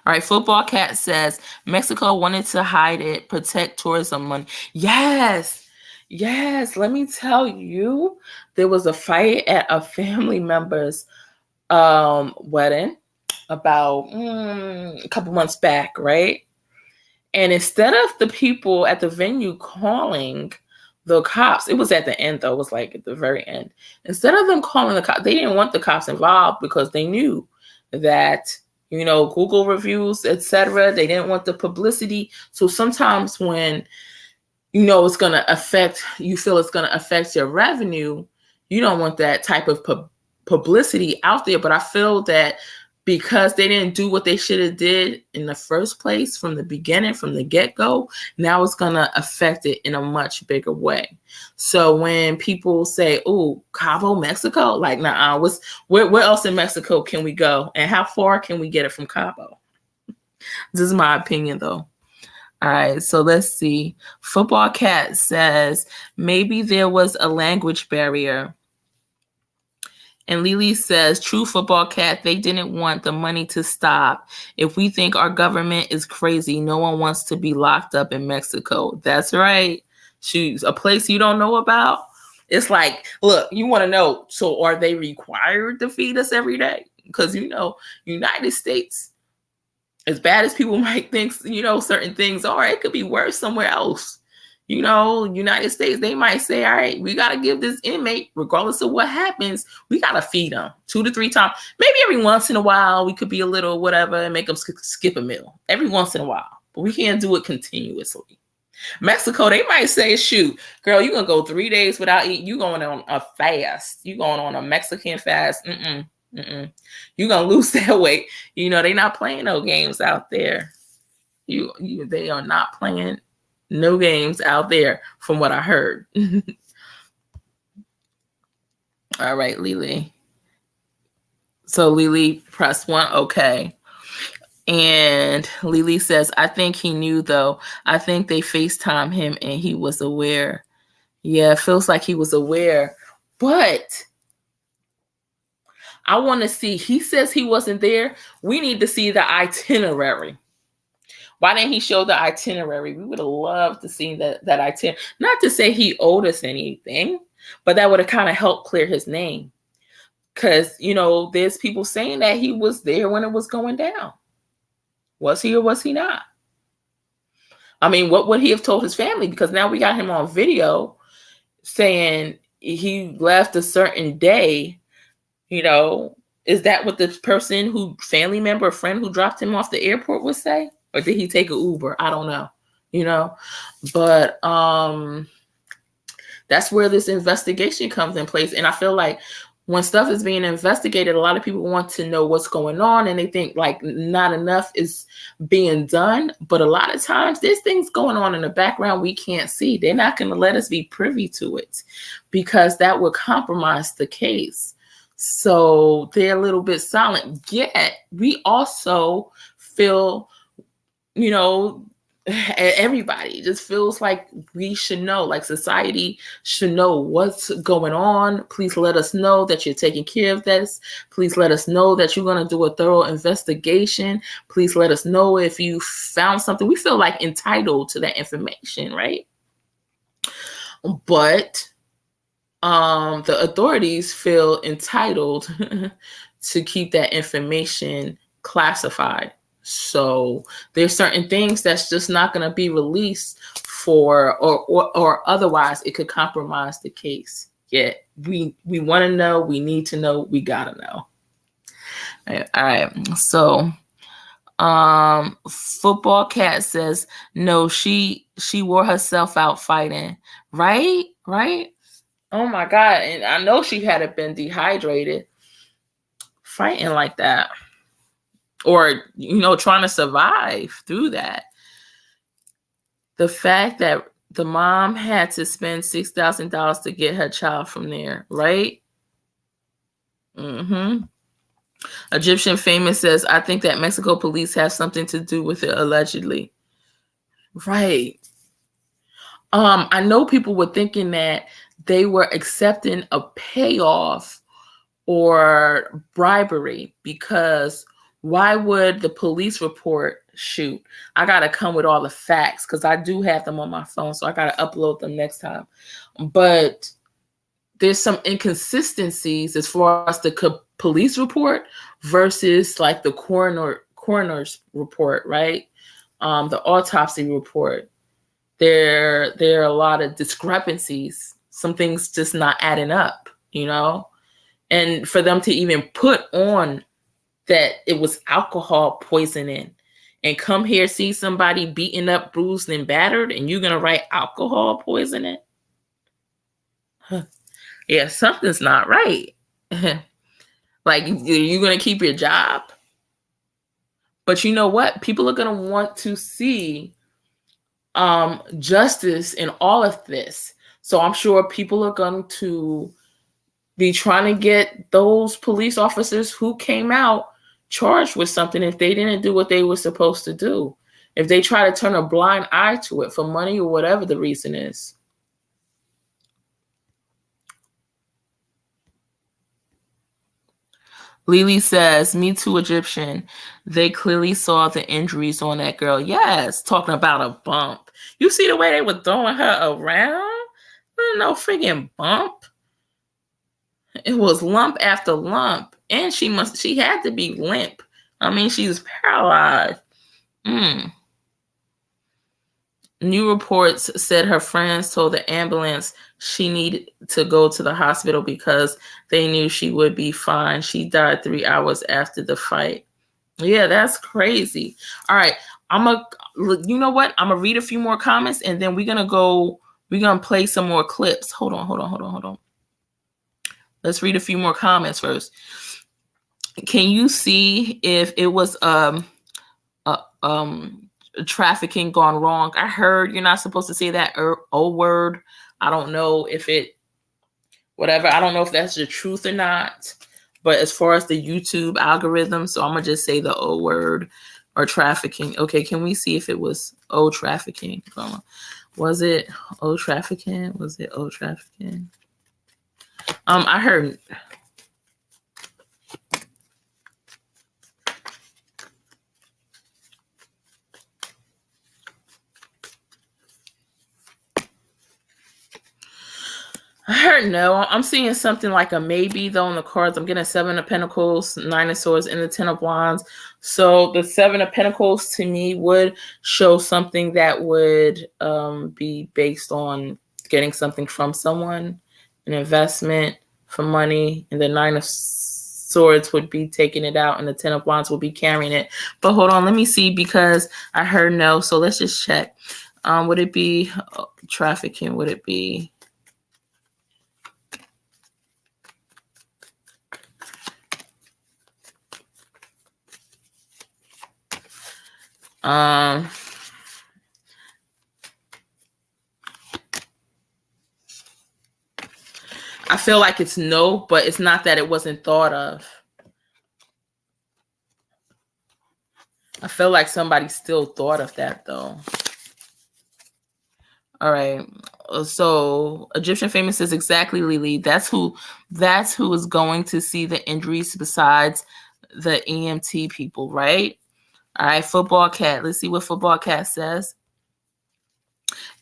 All right, Football Cat says, Mexico wanted to hide it, protect tourism money. Yes, let me tell you, there was a fight at a family member's wedding about a couple months back, right? And instead of the people at the venue calling the cops, it was at the end though, it was like at the very end. Instead of them calling the cops, they didn't want the cops involved because they knew that, Google reviews, etc. They didn't want the publicity. So sometimes when, it's going to affect, you feel it's going to affect your revenue, you don't want that type of publicity out there. But I feel that because they didn't do what they should have did in the first place from the beginning, from the get-go, now it's going to affect it in a much bigger way. So when people say, oh, Cabo, Mexico, like, nah, where else in Mexico can we go? And how far can we get it from Cabo? This is my opinion, though. All right, so let's see. Football Cat says, maybe there was a language barrier. And Lily says, true, Football Cat, they didn't want the money to stop. If we think our government is crazy, no one wants to be locked up in Mexico. That's right. Shoot, a place you don't know about. It's like, look, you want to know, so are they required to feed us every day? Because, United States, as bad as people might think, certain things are, it could be worse somewhere else. United States, they might say, all right, we got to give this inmate, regardless of what happens, we got to feed them 2 to 3 times. Maybe every once in a while, we could be a little whatever and make them skip a meal every once in a while. But we can't do it continuously. Mexico, they might say, shoot, girl, you're going to go 3 days without eating. You're going on a fast. You're going on a Mexican fast. You're going to lose that weight. They're not playing no games out there. They are not playing no games out there from what I heard. All right, Lily. So Lily, press 1. Okay. And Lily says, I think he knew though. I think they FaceTime him and he was aware. Yeah, it feels like he was aware. But I want to see, he says he wasn't there. We need to see the itinerary. Why didn't he show the itinerary? We would have loved to see that itinerary. Not to say he owed us anything, but that would have kind of helped clear his name. Because, there's people saying that he was there when it was going down. Was he or was he not? I mean, what would he have told his family? Because now we got him on video saying he left a certain day. Is that what the person family member or friend who dropped him off the airport would say? Or did he take an Uber? I don't know, but that's where this investigation comes in place. And I feel like when stuff is being investigated, a lot of people want to know what's going on and they think like not enough is being done. But a lot of times there's things going on in the background we can't see. They're not going to let us be privy to it because that would compromise the case. So they're a little bit silent. Yet we also feel, everybody just feels like we should know, like society should know what's going on. Please let us know that you're taking care of this. Please let us know that you're going to do a thorough investigation. Please let us know if you found something. We feel like entitled to that information, right? But the authorities feel entitled to keep that information classified. So there's certain things that's just not going to be released for, or otherwise it could compromise the case. Yeah, we want to know, we need to know, we gotta know. All right. So Football Cat says no, she wore herself out fighting. Right? Oh my God. And I know she hadn't been dehydrated fighting like that. Or, trying to survive through that. The fact that the mom had to spend $6,000 to get her child from there, right? Egyptian Famous says, I think that Mexico police have something to do with it, allegedly. Right. I know people were thinking that they were accepting a payoff or bribery, because why would the police report shoot? I got to come with all the facts because I do have them on my phone, so I got to upload them next time. But there's some inconsistencies as far as the police report versus like the coroner's report, right? The autopsy report. There are a lot of discrepancies. Some things just not adding up, And for them to even put on that it was alcohol poisoning and come here, see somebody beaten up, bruised, and battered, and you're going to write alcohol poisoning? Yeah, something's not right. Like, you're going to keep your job? But you know what? People are going to want to see justice in all of this. So I'm sure people are going to be trying to get those police officers who came out charged with something if they didn't do what they were supposed to do. If they try to turn a blind eye to it for money or whatever the reason is. Lily says, me too, Egyptian. They clearly saw the injuries on that girl. Yes, talking about a bump. You see the way they were throwing her around? No freaking bump. It was lump after lump. And she had to be limp. I mean, she was paralyzed. New reports said her friends told the ambulance she needed to go to the hospital because they knew she would be fine. She died 3 hours after the fight. Yeah, that's crazy. All right. You know what? I'm going to read a few more comments and then we're going to play some more clips. Hold on. Let's read a few more comments first. Can you see if it was trafficking gone wrong? I heard you're not supposed to say that O word. I don't know if whatever. I don't know if that's the truth or not. But as far as the YouTube algorithm, so I'm going to just say the O word or trafficking. Okay, can we see if it was O trafficking? Was it O trafficking? I heard. No. I'm seeing something like a maybe though on the cards. I'm getting 7 of Pentacles, 9 of Swords, and the 10 of Wands. So the 7 of Pentacles to me would show something that would be based on getting something from someone, an investment for money, and the 9 of Swords would be taking it out, and the 10 of Wands will be carrying it. But hold on, let me see, because I heard no. So let's just check. Would it be trafficking? Would it be? I feel like it's no, but it's not that it wasn't thought of. I feel like somebody still thought of that though. All right. So Egyptian famous says exactly, Lily. That's who is going to see the injuries besides the EMT people, right? All right, Football Cat. Let's see what Football Cat says.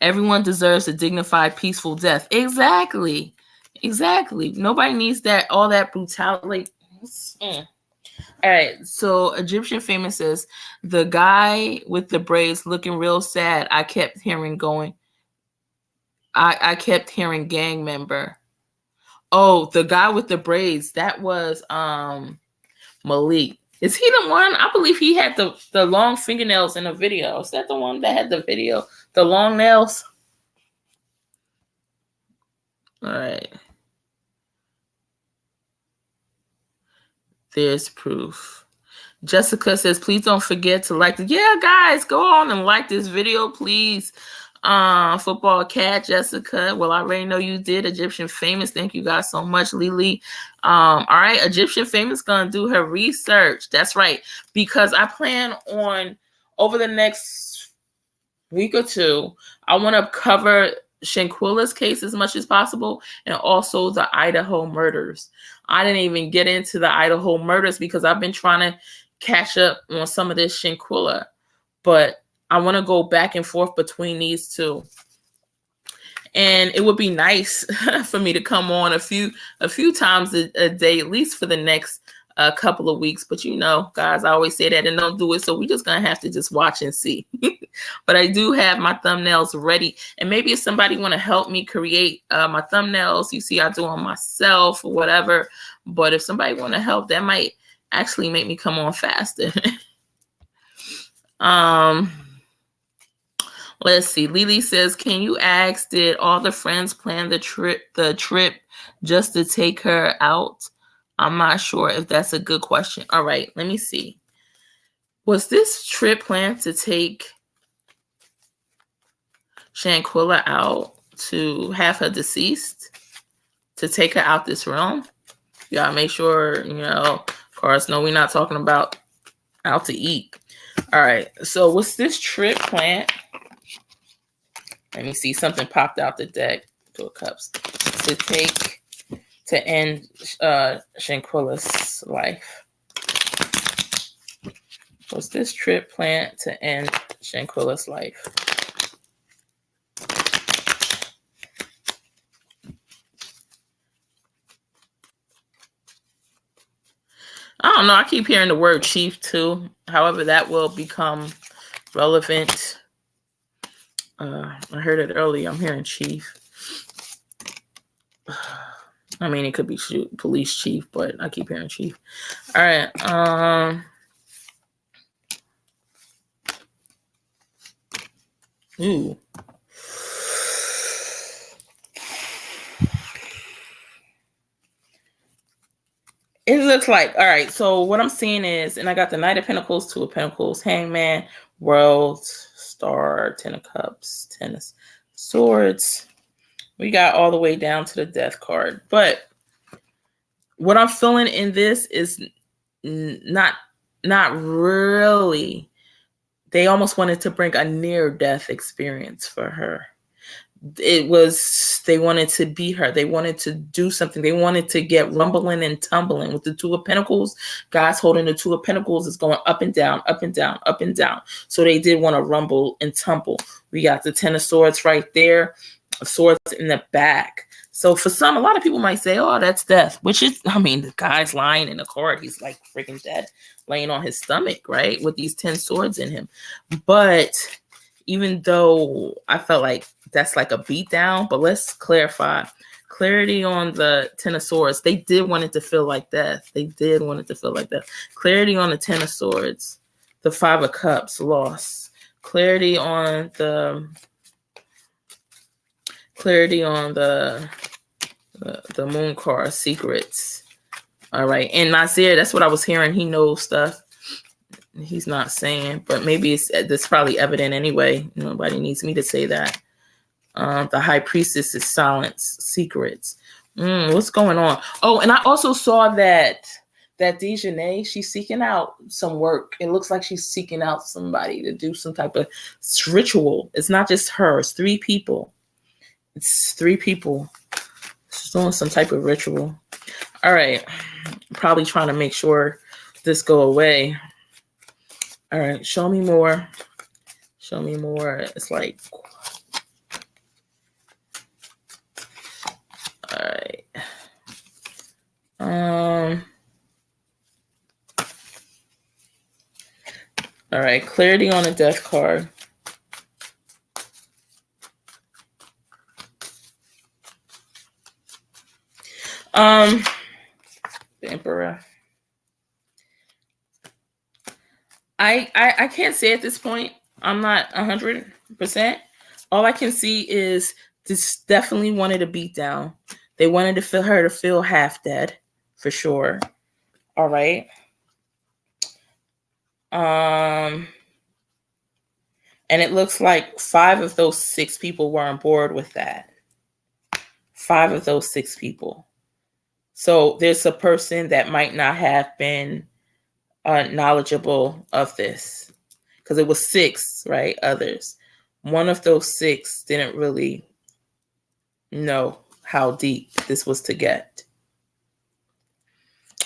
Everyone deserves a dignified, peaceful death. Exactly. Exactly. Nobody needs that, all that brutality. All right. So Egyptian famous says, the guy with the braids looking real sad. I kept hearing gang member. Oh, the guy with the braids. That was Malik. Is he the one? I believe he had the long fingernails in the video. Is that the one that had the video? The long nails? All right. There's proof. Jessica says, please don't forget to like yeah, guys, go on and like this video, please. Football Cat, Jessica. Well, I already know you did. Egyptian famous. Thank you guys so much, Lily. All right, Egyptian famous gonna do her research. That's right, because I plan on over the next week or two, I want to cover Shanquella's case as much as possible, and also the Idaho murders. I didn't even get into the Idaho murders because I've been trying to catch up on some of this Shanquella, but I want to go back and forth between these two. And it would be nice for me to come on a few times a day, at least for the next couple of weeks. But you know, guys, I always say that and don't do it. So we're just going to have to just watch and see. But I do have my thumbnails ready. And maybe if somebody want to help me create my thumbnails, you see I do them myself or whatever. But if somebody want to help, that might actually make me come on faster. Let's see. Lily says, can you ask, did all the friends plan the trip just to take her out? I'm not sure if that's a good question. All right, let me see. Was this trip planned to take Shanquella out, to have her deceased, to take her out this realm? You gotta make sure, you know, of course, no, we're not talking about out to eat. All right, so was this trip planned? Let me see, something popped out the deck. 2 of Cups. To end Shanquella's life. Was this trip planned to end Shanquella's life? I don't know. I keep hearing the word chief too. However, that will become relevant. I heard it earlier. I'm hearing chief. I mean, it could be police chief, but I keep hearing chief. All right. Ooh. It looks like, all right, so what I'm seeing is, and I got the Knight of Pentacles, 2 of Pentacles, Hangman, World, Star, 10 of Cups, 10 of Swords. We got all the way down to the Death card. But what I'm feeling in this is not really. They almost wanted to bring a near-death experience for her. It was, they wanted to be her. They wanted to do something. They wanted to get rumbling and tumbling with the 2 of Pentacles. Guys holding the 2 of Pentacles is going up and down, up and down, up and down. So they did want to rumble and tumble. We got the 10 of Swords right there, Swords in the back. So for some, a lot of people might say, oh, that's death, which is, I mean, the guy's lying in the card. He's like freaking dead, laying on his stomach, right? With these 10 swords in him. But even though I felt like that's like a beatdown, but let's clarify. Clarity on the 10 of Swords. They did want it to feel like death. They did want it to feel like that. Clarity on the 10 of Swords. The 5 of Cups, loss. Clarity on the Moon card, secrets. All right. And Nasir, that's what I was hearing. He knows stuff. He's not saying, but maybe it's probably evident anyway. Nobody needs me to say that. The High Priestess is silence, secrets. What's going on? Oh, and I also saw that that Dejanay, she's seeking out some work. It looks like she's seeking out somebody to do some type of ritual. It's not just her. It's 3 people. It's 3 people. She's doing some type of ritual. All right. Probably trying to make sure this go away. All right. Show me more. Show me more. It's like, all right. All right. Clarity on the death card. The Emperor. I can't say at this point. I'm not 100%. All I can see is this definitely wanted a beat down. They wanted to feel her to feel half dead, for sure. All right. And it looks like 5 of those 6 people were on board with that. 5 of those 6 people. So there's a person that might not have been knowledgeable of this, because it was 6, right? Others. One of those 6 didn't really know how deep this was to get.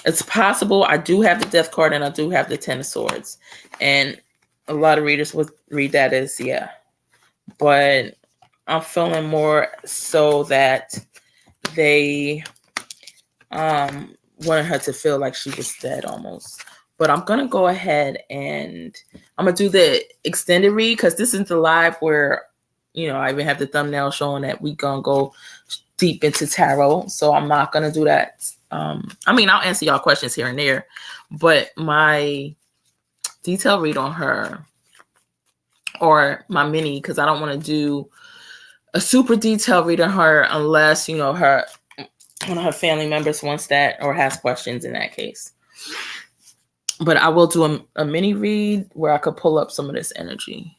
It's possible. I do have the death card and I do have the 10 of swords, and a lot of readers would read that as yeah, but I'm feeling more so that they wanted her to feel like she was dead almost. But I'm going to go ahead and I'm going to do the extended read, because this is the live where, you know, I even have the thumbnail showing that we're going to go deep into tarot. So I'm not going to do that. I mean, I'll answer y'all questions here and there, but my detail read on her, or my mini, because I don't want to do a super detailed read on her unless, you know, one of her family members wants that or has questions in that case. But I will do a mini read where I could pull up some of this energy.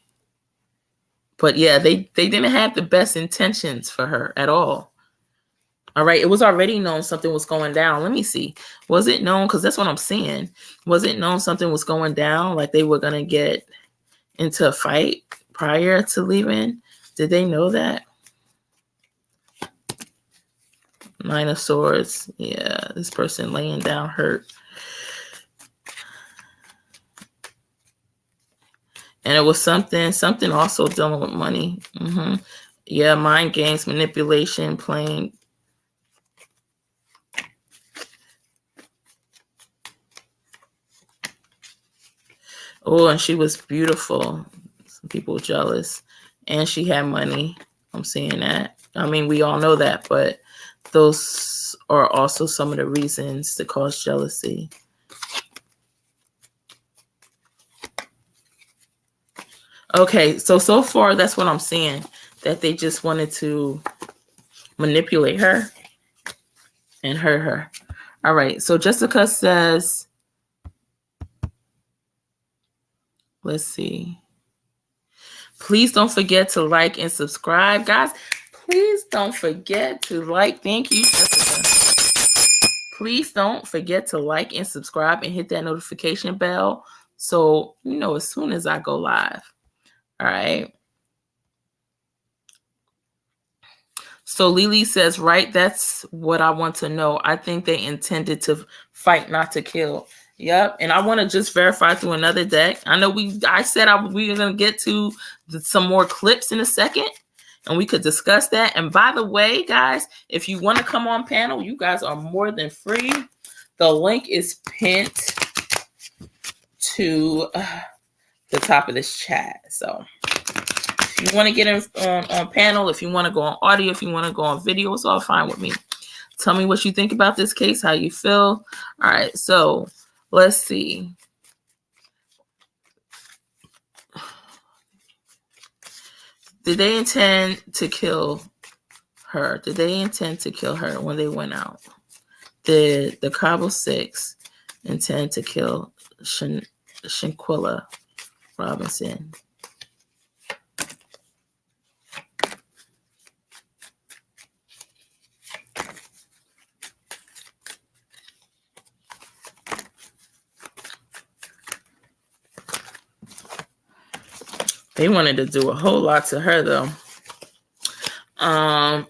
But yeah, they didn't have the best intentions for her at all. All right. It was already known something was going down. Let me see. Was it known? Because that's what I'm seeing. Was it known something was going down? Like they were going to get into a fight prior to leaving? Did they know that? 9 of Swords. Yeah. This person laying down hurt. And it was something also dealing with money. Yeah, mind games, manipulation, playing. Oh, and she was beautiful. Some people were jealous. And she had money. I'm seeing that. I mean, we all know that, but those are also some of the reasons to cause jealousy. Okay, so far that's what I'm seeing, that they just wanted to manipulate her and hurt her. All right, so Jessica says, let's see. Please don't forget to like and subscribe. Guys, please don't forget to like. Thank you, Jessica. Please don't forget to like and subscribe and hit that notification bell so you know as soon as I go live. All right. So Lily says, right, that's what I want to know. I think they intended to fight, not to kill. Yep. And I want to just verify through another deck. I know I said we were going to get to some more clips in a second, and we could discuss that. And by the way, guys, if you want to come on panel, you guys are more than free. The link is pinned to the top of this chat. So if you want to get on panel, if you want to go on audio, if you want to go on video, it's all fine with me. Tell me what you think about this case, how you feel. All right, so let's see. Did they intend to kill her? Did they intend to kill her when they went out? Did the Cabo 6 intend to kill Shanquella Robinson? They wanted to do a whole lot to her, though. All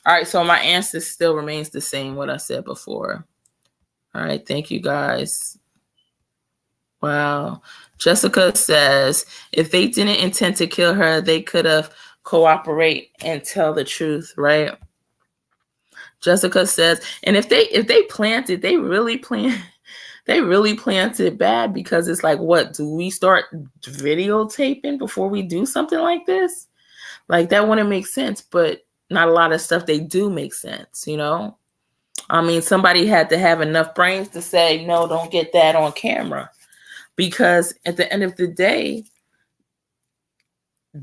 right, so my answer still remains the same, what I said before. All right, thank you, guys. Wow. Jessica says, if they didn't intend to kill her, they could have cooperate and tell the truth, right? Jessica says, and if they planted, they really planted bad, because it's like, what, do we start videotaping before we do something like this? Like, that wouldn't make sense, but not a lot of stuff they do make sense, you know? I mean, somebody had to have enough brains to say, no, don't get that on camera. Because at the end of the day,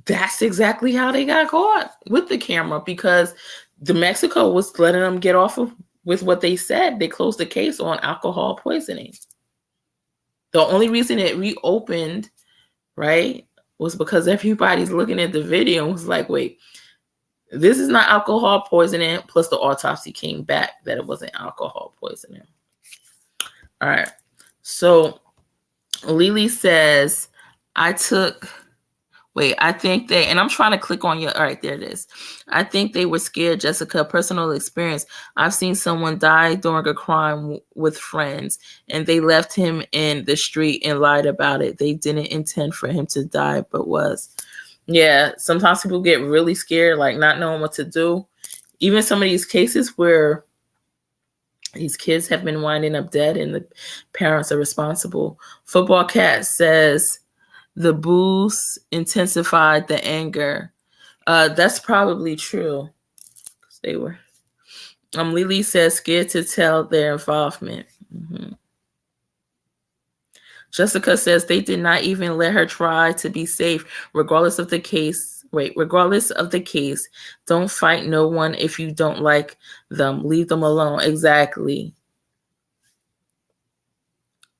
that's exactly how they got caught, with the camera, because the Mexico was letting them get off of with what they said. They closed the case on alcohol poisoning. The only reason it reopened, right, was because everybody's looking at the video and was like, wait, this is not alcohol poisoning. Plus the autopsy came back that it wasn't alcohol poisoning. All right. So Lily says, I think they, and I'm trying to click on your, all right, there it is. I think they were scared, Jessica. Personal experience. I've seen someone die during a crime with friends, and they left him in the street and lied about it. They didn't intend for him to die, but was. Yeah, sometimes people get really scared, like not knowing what to do. Even some of these cases where these kids have been winding up dead and the parents are responsible. Football Cat says, the booze intensified the anger. That's probably true. They were. Lily says, scared to tell their involvement. Jessica says they did not even let her try to be safe, regardless of the case. Regardless of the case, don't fight no one if you don't like them. Leave them alone. Exactly.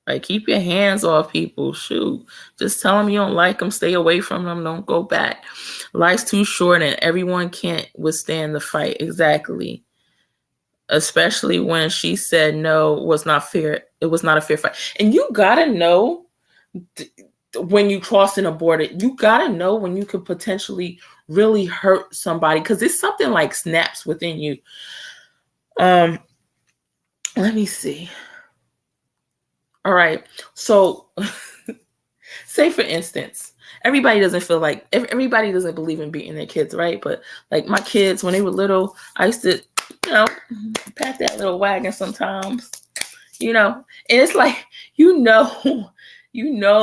Like, keep your hands off people. Shoot. Just tell them you don't like them. Stay away from them. Don't go back. Life's too short and everyone can't withstand the fight. Exactly. Especially when she said no, it was not fair. It was not a fair fight. And you got to know when you crossing a border, you got to know when you could potentially really hurt somebody, because it's something like snaps within you. Let me see. All right. So say, for instance, everybody doesn't believe in beating their kids, right? But like my kids, when they were little, I used to, pat that little wagon sometimes, and it's like,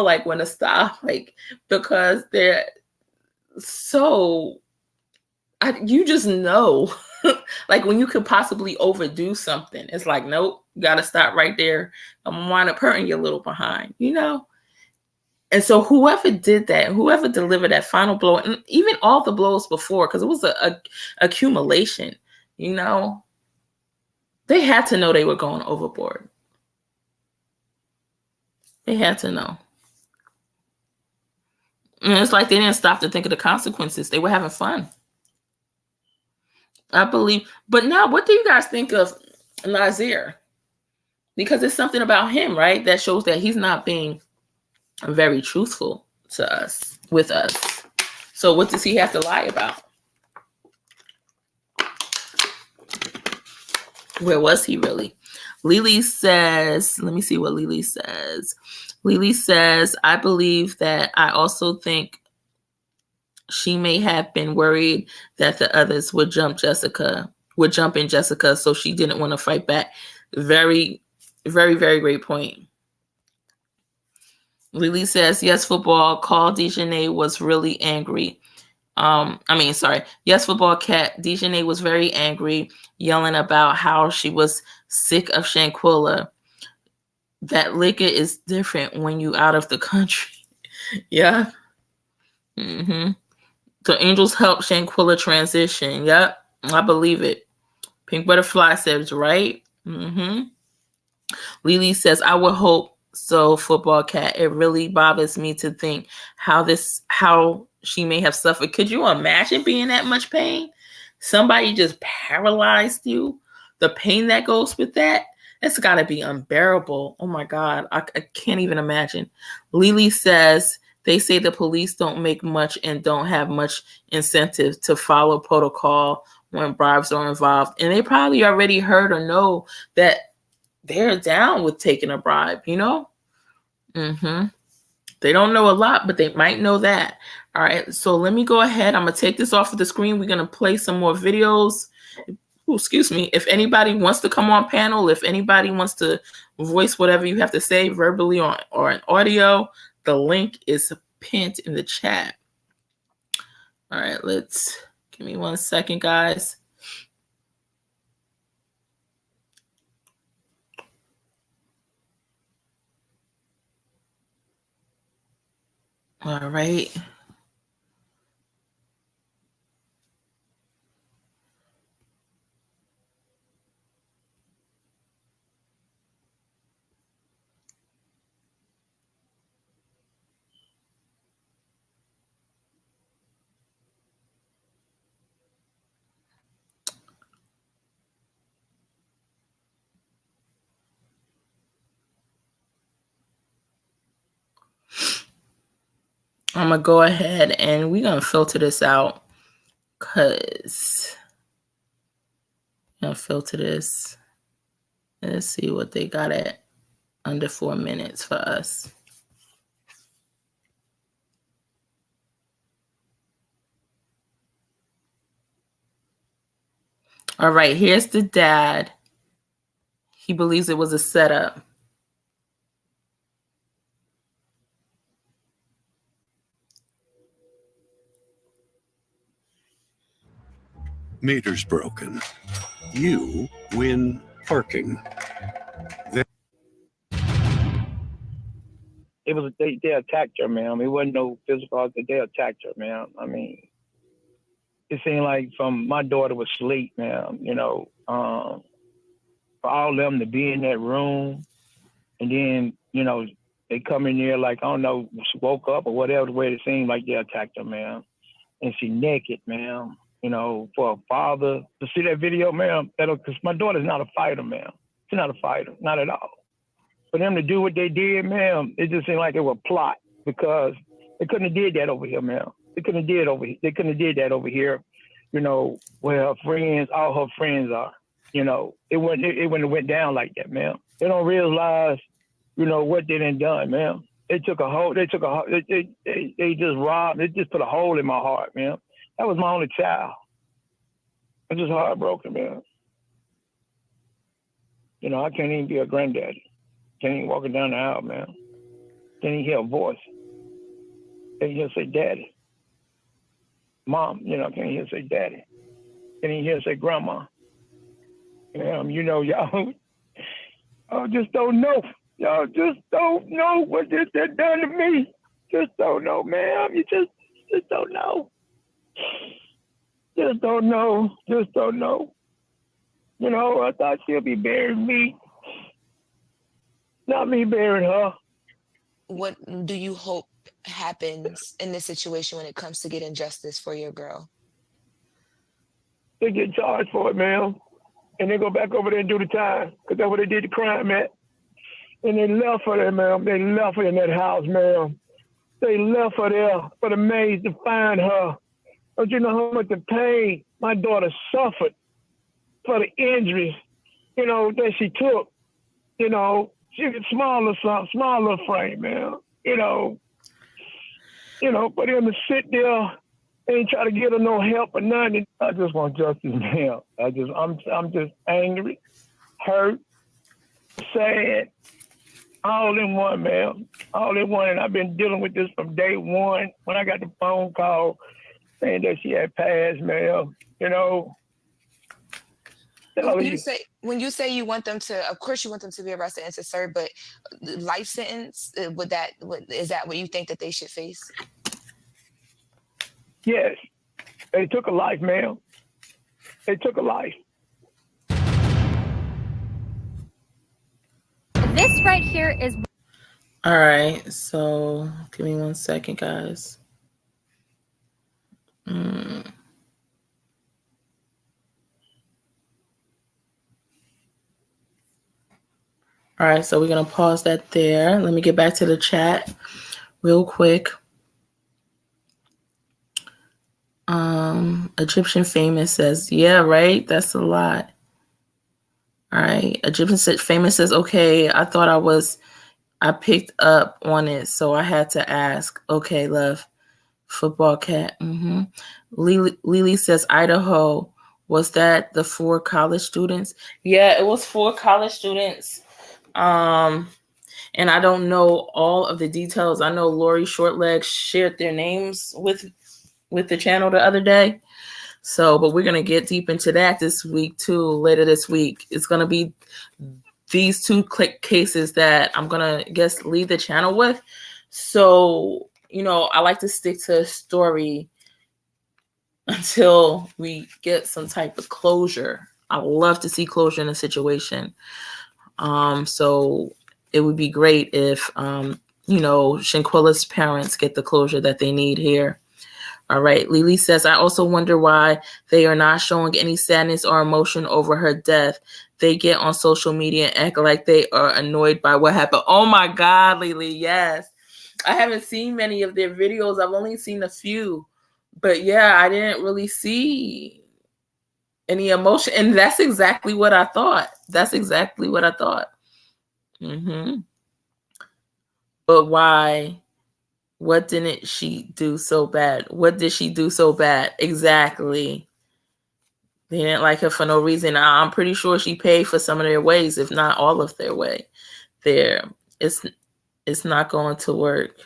like when to stop, like, because they're so, you just know, like when you could possibly overdo something, it's like, nope, you got to stop right there. I'm going to wind up hurting your little behind, And so whoever did that, whoever delivered that final blow, and even all the blows before, because it was a accumulation, they had to know they were going overboard. They had to know. And it's like they didn't stop to think of the consequences. They were having fun, I believe. But now, what do you guys think of Nazir? Because it's something about him, right, that shows that he's not being very truthful to us, with us. So what does he have to lie about? Where was he really? Lily says, let me see what Lily says. Lily says, I believe that I also think she may have been worried that the others would jump in Jessica, so she didn't want to fight back. Very, very, very great point. Lily says, yes, football, Call Dejanay was really angry. Yes, football cat, Dejanay was very angry, yelling about how she was sick of Shanquella. That liquor is different when you out of the country. Yeah. The angels help Shanquella transition. Yep, I believe it. Pink Butterfly says, right. Lily says, I would hope so, football cat. It really bothers me to think how she may have suffered. Could you imagine being that much pain? Somebody just paralyzed you. The pain that goes with that, it's got to be unbearable. Oh my God, I can't even imagine. Lily says, They say the police don't make much and don't have much incentive to follow protocol when bribes are involved. And they probably already heard or know that they're down with taking a bribe, you know? They don't know a lot, but they might know that. All right, so let me go ahead. I'm going to take this off of the screen. We're going to play some more videos. Ooh, excuse me. If anybody wants to come on panel, if anybody wants to voice whatever you have to say verbally or in audio, the link is pinned in the chat. All right, give me 1 second, guys. All right. I'm going to go ahead and we're going to filter this out because I'm going to filter this. Let's see what they got at under 4 minutes for us. All right, here's the dad. He believes it was a setup. Meter's broken. You win parking. It was they attacked her, ma'am. It wasn't no physical. They attacked her, ma'am. I mean, it seemed like from my daughter was asleep, ma'am. You know, for all of them to be in that room, and then you know they come in there like I don't know, she woke up or whatever. The way it seemed like they attacked her, ma'am, and she naked, ma'am. You know, for a father to see that video, ma'am, because my daughter's not a fighter, ma'am. She's not a fighter, not at all. For them to do what they did, ma'am, it just seemed like it was a plot because they couldn't have did that over here, ma'am. They couldn't have did that over here, you know, where her friends, all her friends are. You know, it wouldn't have went down like that, ma'am. They don't realize, you know, what they done done, ma'am. They just robbed, they just put a hole in my heart, ma'am. That was my only child. I'm just heartbroken, man. You know, I can't even be a granddaddy. Can't even walk down the aisle, man. Can't even hear a voice. Can't even hear say daddy. Mom, you know, can't even say daddy. Can't even hear say grandma. You know, y'all just don't know. Y'all just don't know what this done to me. Just don't know, ma'am. You just don't know. Just don't know. Just don't know. You know, I thought she'll be burying me. Not me burying her. What do you hope happens in this situation when it comes to getting justice for your girl? They get charged for it, ma'am. And they go back over there and do the time. Because that's where they did the crime at. And they left her there, ma'am. They left her in that house, ma'am. They left her there for the maids to find her. Don't you know how much the pain my daughter suffered for the injuries, you know, that she took? You know, she was smaller frame, man. You know, for them to sit there and try to get her no help or nothing. I just want justice, man. I'm just angry, hurt, sad, all in one, man. All in one. And I've been dealing with this from day one when I got the phone call saying that she had passed, man. You know. When you say you want them to, of course you want them to be arrested and to serve, but life sentence, is that what you think that they should face? Yes. They took a life, ma'am. They took a life. This right here is... All right, so give me 1 second, guys. All right, so we're going to pause that there. Let me get back to the chat real quick. Egyptian Famous says, yeah, right. That's a lot. All right. Egyptian Famous says, okay, I picked up on it, so I had to ask. Okay, love. Football cat. Lily says, Idaho. Was that the 4 college students? Yeah, it was 4 college students. And I don't know all of the details. I know Lori Shortleg shared their names with the channel the other day. So, but we're going to get deep into that this week too, later this week. It's going to be these 2 cases that I'm going to lead the channel with. So, I like to stick to a story until we get some type of closure. I love to see closure in a situation. So it would be great if, Shanquella's parents get the closure that they need here. All right. Lily says, I also wonder why they are not showing any sadness or emotion over her death. They get on social media and act like they are annoyed by what happened. Oh my God, Lily. Yes. I haven't seen many of their videos. I've only seen a few. But yeah, I didn't really see any emotion. And that's exactly what I thought. But why? What didn't she do so bad? What did she do so bad? Exactly. They didn't like her for no reason. I'm pretty sure she paid for some of their ways, if not all of their way. There. It's not going to work.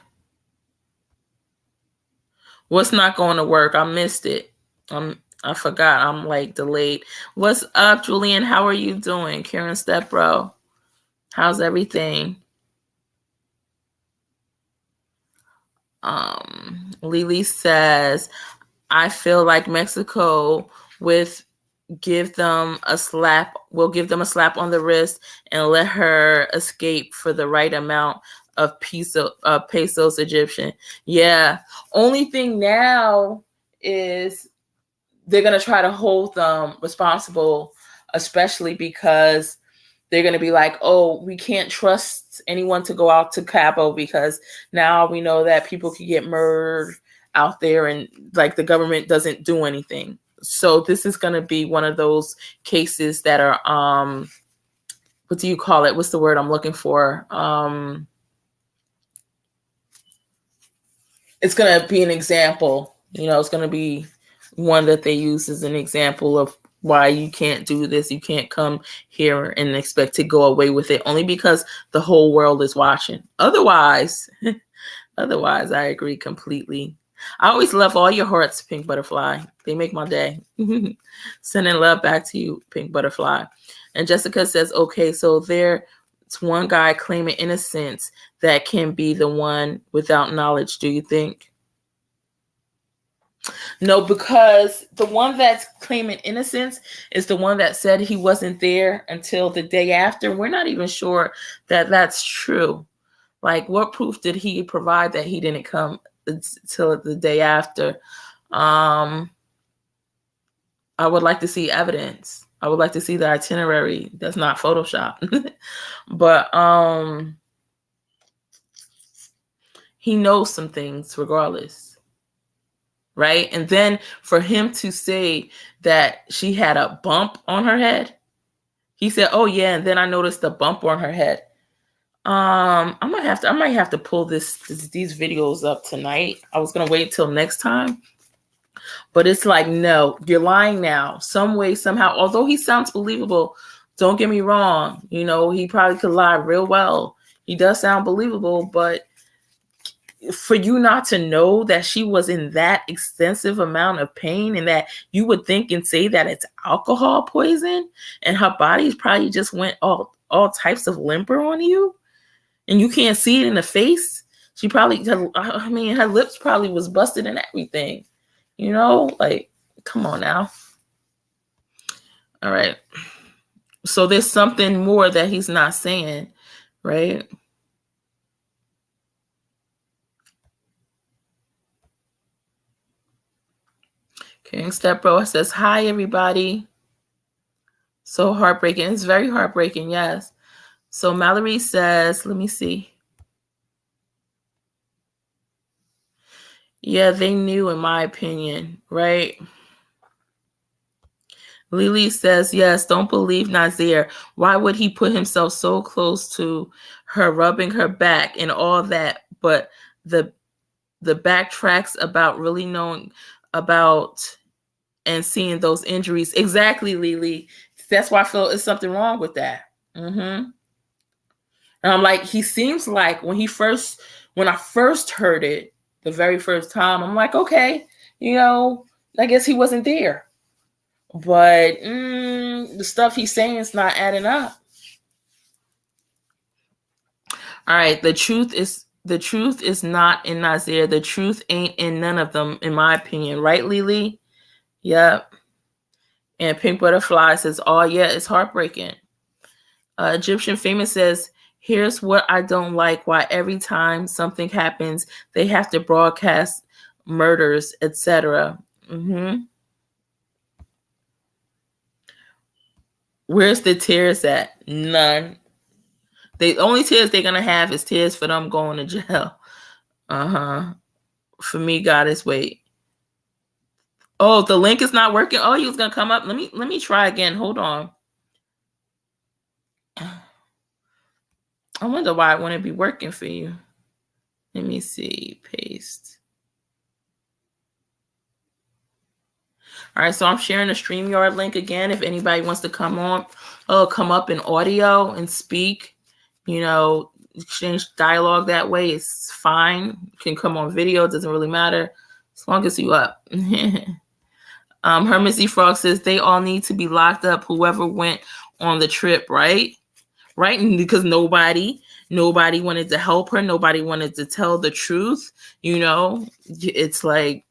What's not going to work? I missed it. I forgot. I'm like delayed. What's up, Julian? How are you doing? Karen Stepbro. How's everything? Lily says, I feel like Mexico will give them a slap on the wrist and let her escape for the right amount of pesos Egyptian. Yeah. Only thing now is they're going to try to hold them responsible, especially because they're going to be like, oh, we can't trust anyone to go out to Cabo because now we know that people could get murdered out there and like the government doesn't do anything. So this is going to be one of those cases that are, what do you call it? What's the word I'm looking for? It's going to be an example, it's going to be one that they use as an example of why you can't do this. You can't come here and expect to go away with it only because the whole world is watching. Otherwise, I agree completely. I always love all your hearts, Pink Butterfly. They make my day. Sending love back to you, Pink Butterfly. And Jessica says, okay, so there's one guy claiming innocence that can be the one without knowledge, do you think? No, because the one that's claiming innocence is the one that said he wasn't there until the day after. We're not even sure that that's true. Like, what proof did he provide that he didn't come until the day after? I would like to see evidence. I would like to see the itinerary. That's not Photoshop. But he knows some things regardless. Right? And then for him to say that she had a bump on her head, he said, oh yeah, and then I noticed the bump on her head. I might have to pull these videos up tonight. I was gonna wait till next time. But it's like, no, you're lying now. Some way, somehow, although he sounds believable, don't get me wrong, he probably could lie real well. He does sound believable, but for you not to know that she was in that extensive amount of pain and that you would think and say that it's alcohol poison and her body probably just went all types of limper on you and you can't see it in the face. She probably, her lips probably was busted and everything, like, come on now. All right. So there's something more that he's not saying, right? King Stepbro says, hi, everybody. So heartbreaking. It's very heartbreaking, yes. So Mallory says, let me see. Yeah, they knew, in my opinion, right? Lily says, yes, don't believe Nazir. Why would he put himself so close to her, rubbing her back and all that? But the backtracks about really knowing about and seeing those injuries. Exactly, Lily. That's why I feel there's something wrong with that. And I'm like, he seems like when I first heard it, the very first time, I'm like, okay, I guess he wasn't there. But the stuff he's saying is not adding up. All right, the truth is not in Nazir. The truth ain't in none of them, in my opinion. Right, Lily? Yep. And Pink Butterfly says, oh, yeah, it's heartbreaking. Egyptian Famous says, here's what I don't like. Why every time something happens, they have to broadcast murders, etc. Where's the tears at? None. The only tears they're going to have is tears for them going to jail. For me, Goddess, wait. Oh, the link is not working. Oh, he was going to come up. Let me try again. Hold on. I wonder why it wouldn't be working for you. Let me see. Paste. All right, so I'm sharing the StreamYard link again. If anybody wants to come up in audio and speak, exchange dialogue that way, it's fine. You can come on video. It doesn't really matter as long as you up. Hermes E. Frog says they all need to be locked up, whoever went on the trip, right? Right? And because nobody wanted to help her. Nobody wanted to tell the truth. It's like,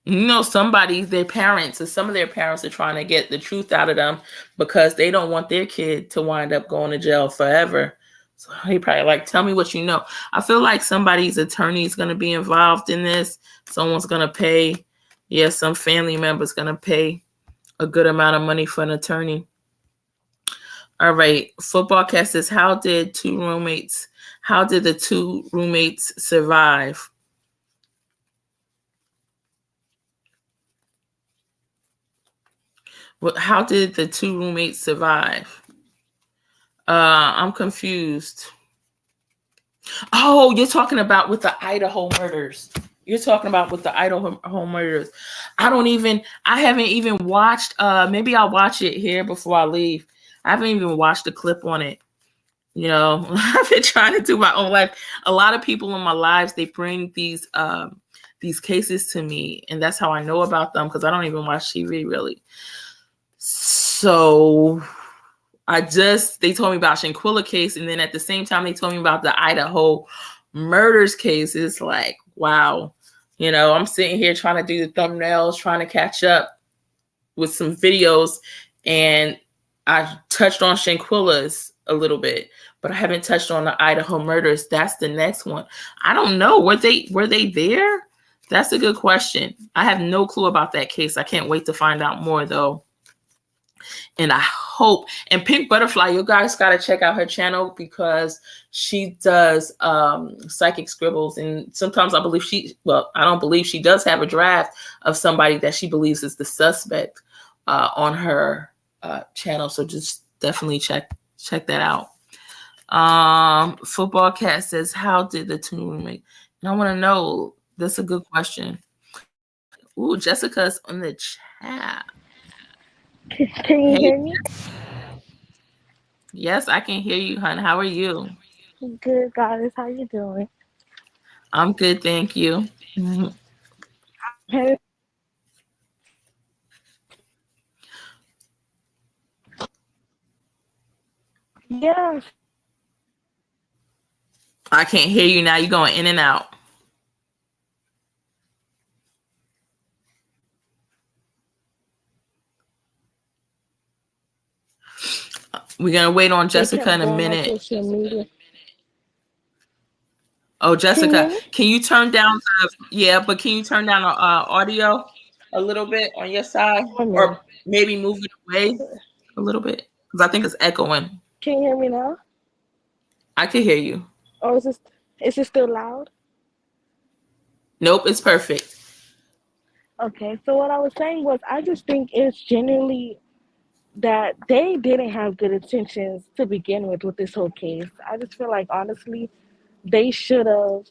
their parents or some of their parents are trying to get the truth out of them because they don't want their kid to wind up going to jail forever. So he probably like, tell me what you know. I feel like somebody's attorney is going to be involved in this. Someone's going to pay. Yeah, some family member's going to pay a good amount of money for an attorney. All right. Footballcast says, how did the two roommates survive? How did the two roommates survive? I'm confused. Oh, you're talking about with the Idaho murders. I haven't even watched, maybe I'll watch it here before I leave. I haven't even watched the clip on it. I've been trying to do my own life. A lot of people in my lives, they bring these cases to me, and that's how I know about them because I don't even watch TV really. So they told me about Shanquella case, and then at the same time they told me about the Idaho murders case. It's like, wow. I'm sitting here trying to do the thumbnails, trying to catch up with some videos, and I touched on Shanquella's a little bit, but I haven't touched on the Idaho murders. That's the next one. I don't know. Were they there? That's a good question. I have no clue about that case. I can't wait to find out more though. And I hope, and Pink Butterfly, you guys got to check out her channel because she does psychic scribbles. And sometimes I don't believe she does have a draft of somebody that she believes is the suspect on her channel. So just definitely check that out. Football Cat says, how did the two roommates? And I want to know, that's a good question. Ooh, Jessica's on the chat. Can you hear me? Yes, I can hear you, hon. How are you? Good, Goddess. How you doing? I'm good, thank you. Hey. Yes. I can't hear you now. You're going in and out. We're going to wait on Jessica in a minute. Oh, Jessica, can you turn down but can you turn down the audio a little bit on your side? Or maybe move it away a little bit? Because I think it's echoing. Can you hear me now? I can hear you. Or is it still loud? Nope, it's perfect. Okay, so what I was saying was I just think it's generally that they didn't have good intentions to begin with this whole case. I just feel like honestly they should have,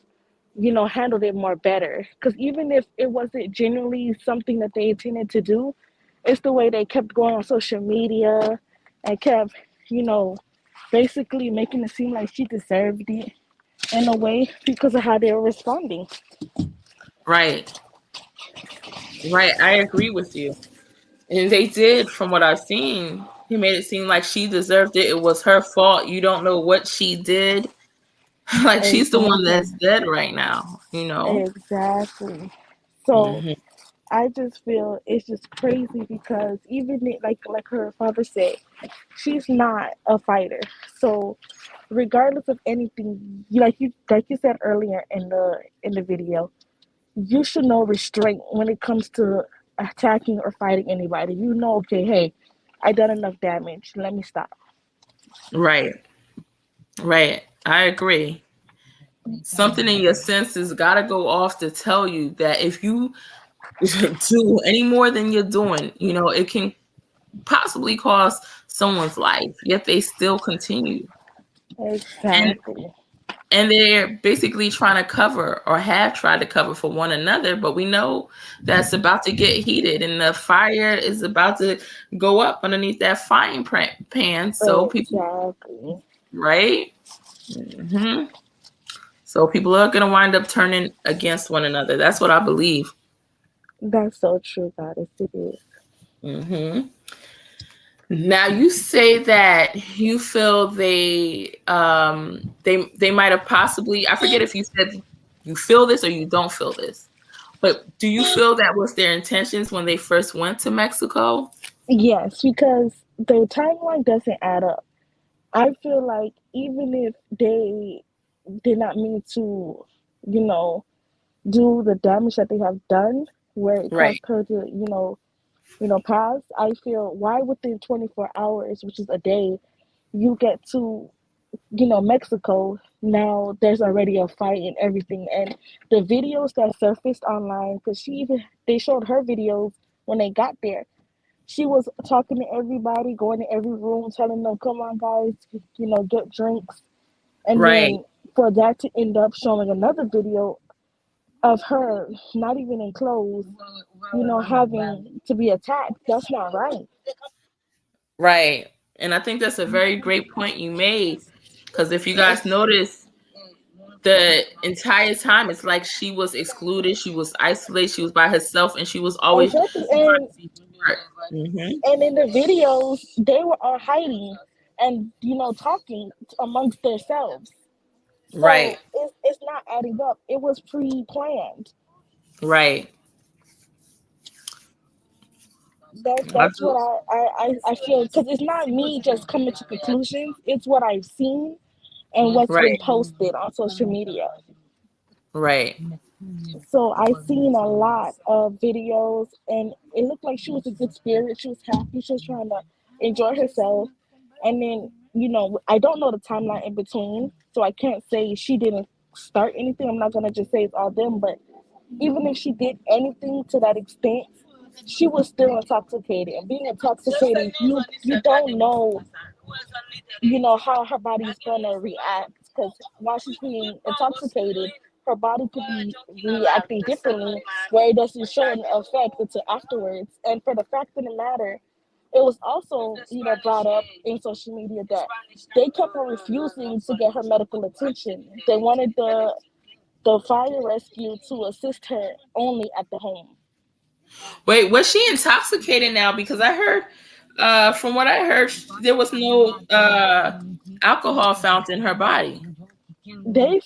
handled it more better. Because even if it wasn't genuinely something that they intended to do, it's the way they kept going on social media and kept, basically making it seem like she deserved it in a way because of how they were responding. Right. Right. I agree with you. And they did, from what I've seen, he made it seem like she deserved it. It was her fault. You don't know what she did. Like she's the one Exactly. that's dead right now, Exactly. So Mhm. I just feel it's just crazy because even like her father said, she's not a fighter. So regardless of anything, like you said earlier in the video, you should know restraint when it comes to attacking or fighting anybody. Okay, hey, I done enough damage. Let me stop. Right. Right. I agree. Something in your senses got to go off to tell you that if you do any more than you're doing, it can possibly cost someone's life, yet they still continue. And Exactly. and they're basically trying to cover or have tried to cover for one another, but we know that's about to get heated and the fire is about to go up underneath that frying pan. So people, Exactly. right? Hmm. So people are going to wind up turning against one another. That's what I believe. That's so true, Goddess. It is. Hmm. Now you say that you feel they might have possibly, I forget if you said you feel this or you don't feel this, but do you feel that was their intentions when they first went to Mexico? Yes, because the timeline doesn't add up. I feel like even if they did not mean to, you know, do the damage that they have done, where it caused Right. her to, pass, I feel why within 24 hours, which is a day, you get to, Mexico, now there's already a fight and everything. And the videos that surfaced online, because they showed her videos when they got there. She was talking to everybody, going to every room, telling them, come on, guys, get drinks. And Right. then for that to end up showing another video of her not even in clothes, having to be attacked, that's not right. Right. And I think that's a very great point you made. Because if you guys notice, the entire time it's like she was excluded, she was isolated, she was by herself, and she was always Exactly. trying to be smart. Hmm. And in the videos, they were all hiding and, talking amongst themselves. Right. So it's not adding up. It was pre-planned. Right. That's what I feel, because it's not me just coming to conclusions. It's what I've seen and what's been Right. posted on social media. Right. So I seen a lot of videos, and it looked like she was a good spirit. She was happy. She was trying to enjoy herself. And then, I don't know the timeline in between, so I can't say she didn't start anything. I'm not gonna just say it's all them, but even if she did anything to that extent, she was still intoxicated. And being intoxicated, you don't know, how her body's gonna react. Because while she's being intoxicated, her body could be reacting differently, where it doesn't show an effect until afterwards. And for the fact of the matter, it was also, brought up in social media that they kept on refusing to get her medical attention. They wanted the fire rescue to assist her only at the home. Wait, was she intoxicated now? Because I heard, from what I heard, there was no alcohol found in her body. They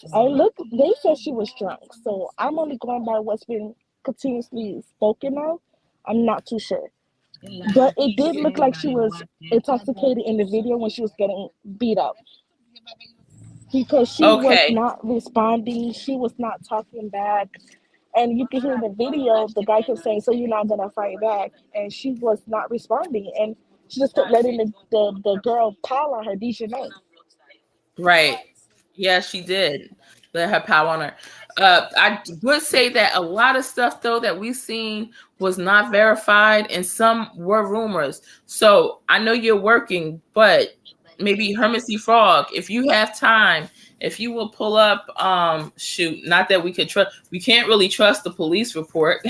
said she was drunk, so I'm only going by what's been continuously spoken of. I'm not too sure. But it did look like she was intoxicated in the video when she was getting beat up. Because she was Okay. not responding, she was not talking back. And you can hear in the video, the guy kept saying, so you're not gonna fight back. And she was not responding. And she just kept letting the girl pile on her, Dejanay. Right. Yeah, she did. Let her power on her. I would say that a lot of stuff though that we've seen was not verified, and some were rumors. So I know you're working, but maybe Hermesy Frog, if you have time, if you will pull up, shoot, not that we could trust, we can't really trust the police report,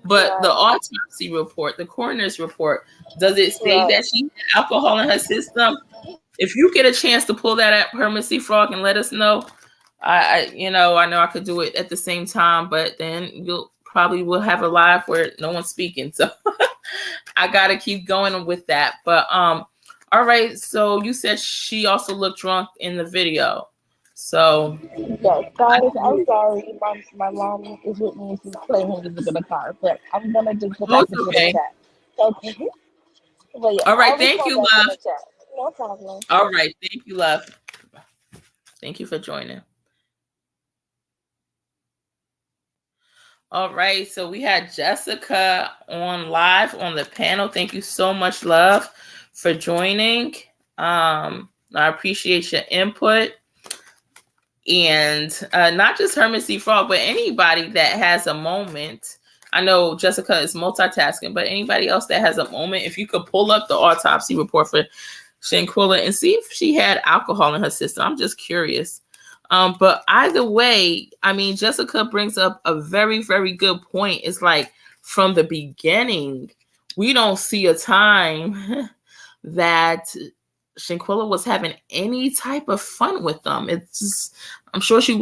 but the autopsy report, the coroner's report, does it say that she had alcohol in her system? If you get a chance to pull that up, Hermesy Frog, and let us know, I know I could do it at the same time, but then you'll probably will have a live where no one's speaking. So I gotta keep going with that. But all right. So you said she also looked drunk in the video. So Yes, guys, I'm sorry. My mom is with me. She's playing music in the car, but I'm gonna just go back it's into the okay. chat. Okay. But yeah, All right. I'll Thank respond you, back in love. the chat. No problem. All right. Thank you, love. Thank you for joining. All right, so we had Jessica on live on the panel. Thank you so much, love, for joining. I appreciate your input. And not just Hermesy Frog, but anybody that has a moment. I know Jessica is multitasking, but anybody else that has a moment, if you could pull up the autopsy report for Shanquella and see if she had alcohol in her system. I'm just curious. But either way, I mean, Jessica brings up a very, very good point. It's like from the beginning, we don't see a time that Shanquella was having any type of fun with them. It's just, I'm sure she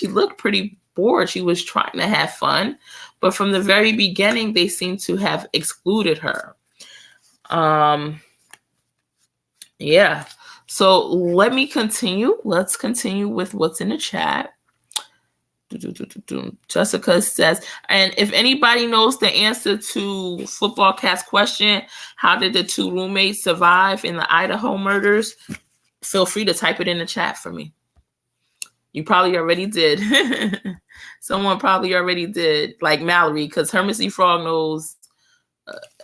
looked pretty bored. She was trying to have fun, but from the very beginning, they seem to have excluded her. Yeah. So let me continue. Let's continue with what's in the chat. Jessica says, and if anybody knows the answer to Football Cat's question, how did the two roommates survive in the Idaho murders? Feel free to type it in the chat for me. You probably already did. Someone probably already did, like Mallory, because Hermesy Frog knows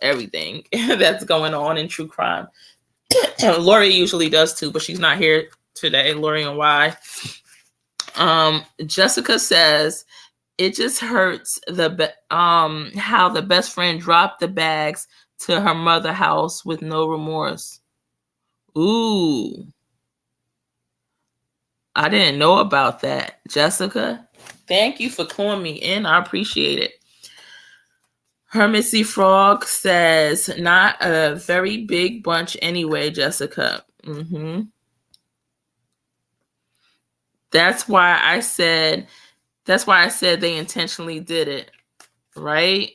everything that's going on in true crime. Lori usually does too, but she's not here today. Lori and Y. Jessica says it just hurts how the best friend dropped the bags to her mother's house with no remorse. Ooh, I didn't know about that, Jessica. Thank you for cluing me in. I appreciate it. Hermesy Frog says, not a very big bunch anyway, Jessica. That's why I said they intentionally did it, right?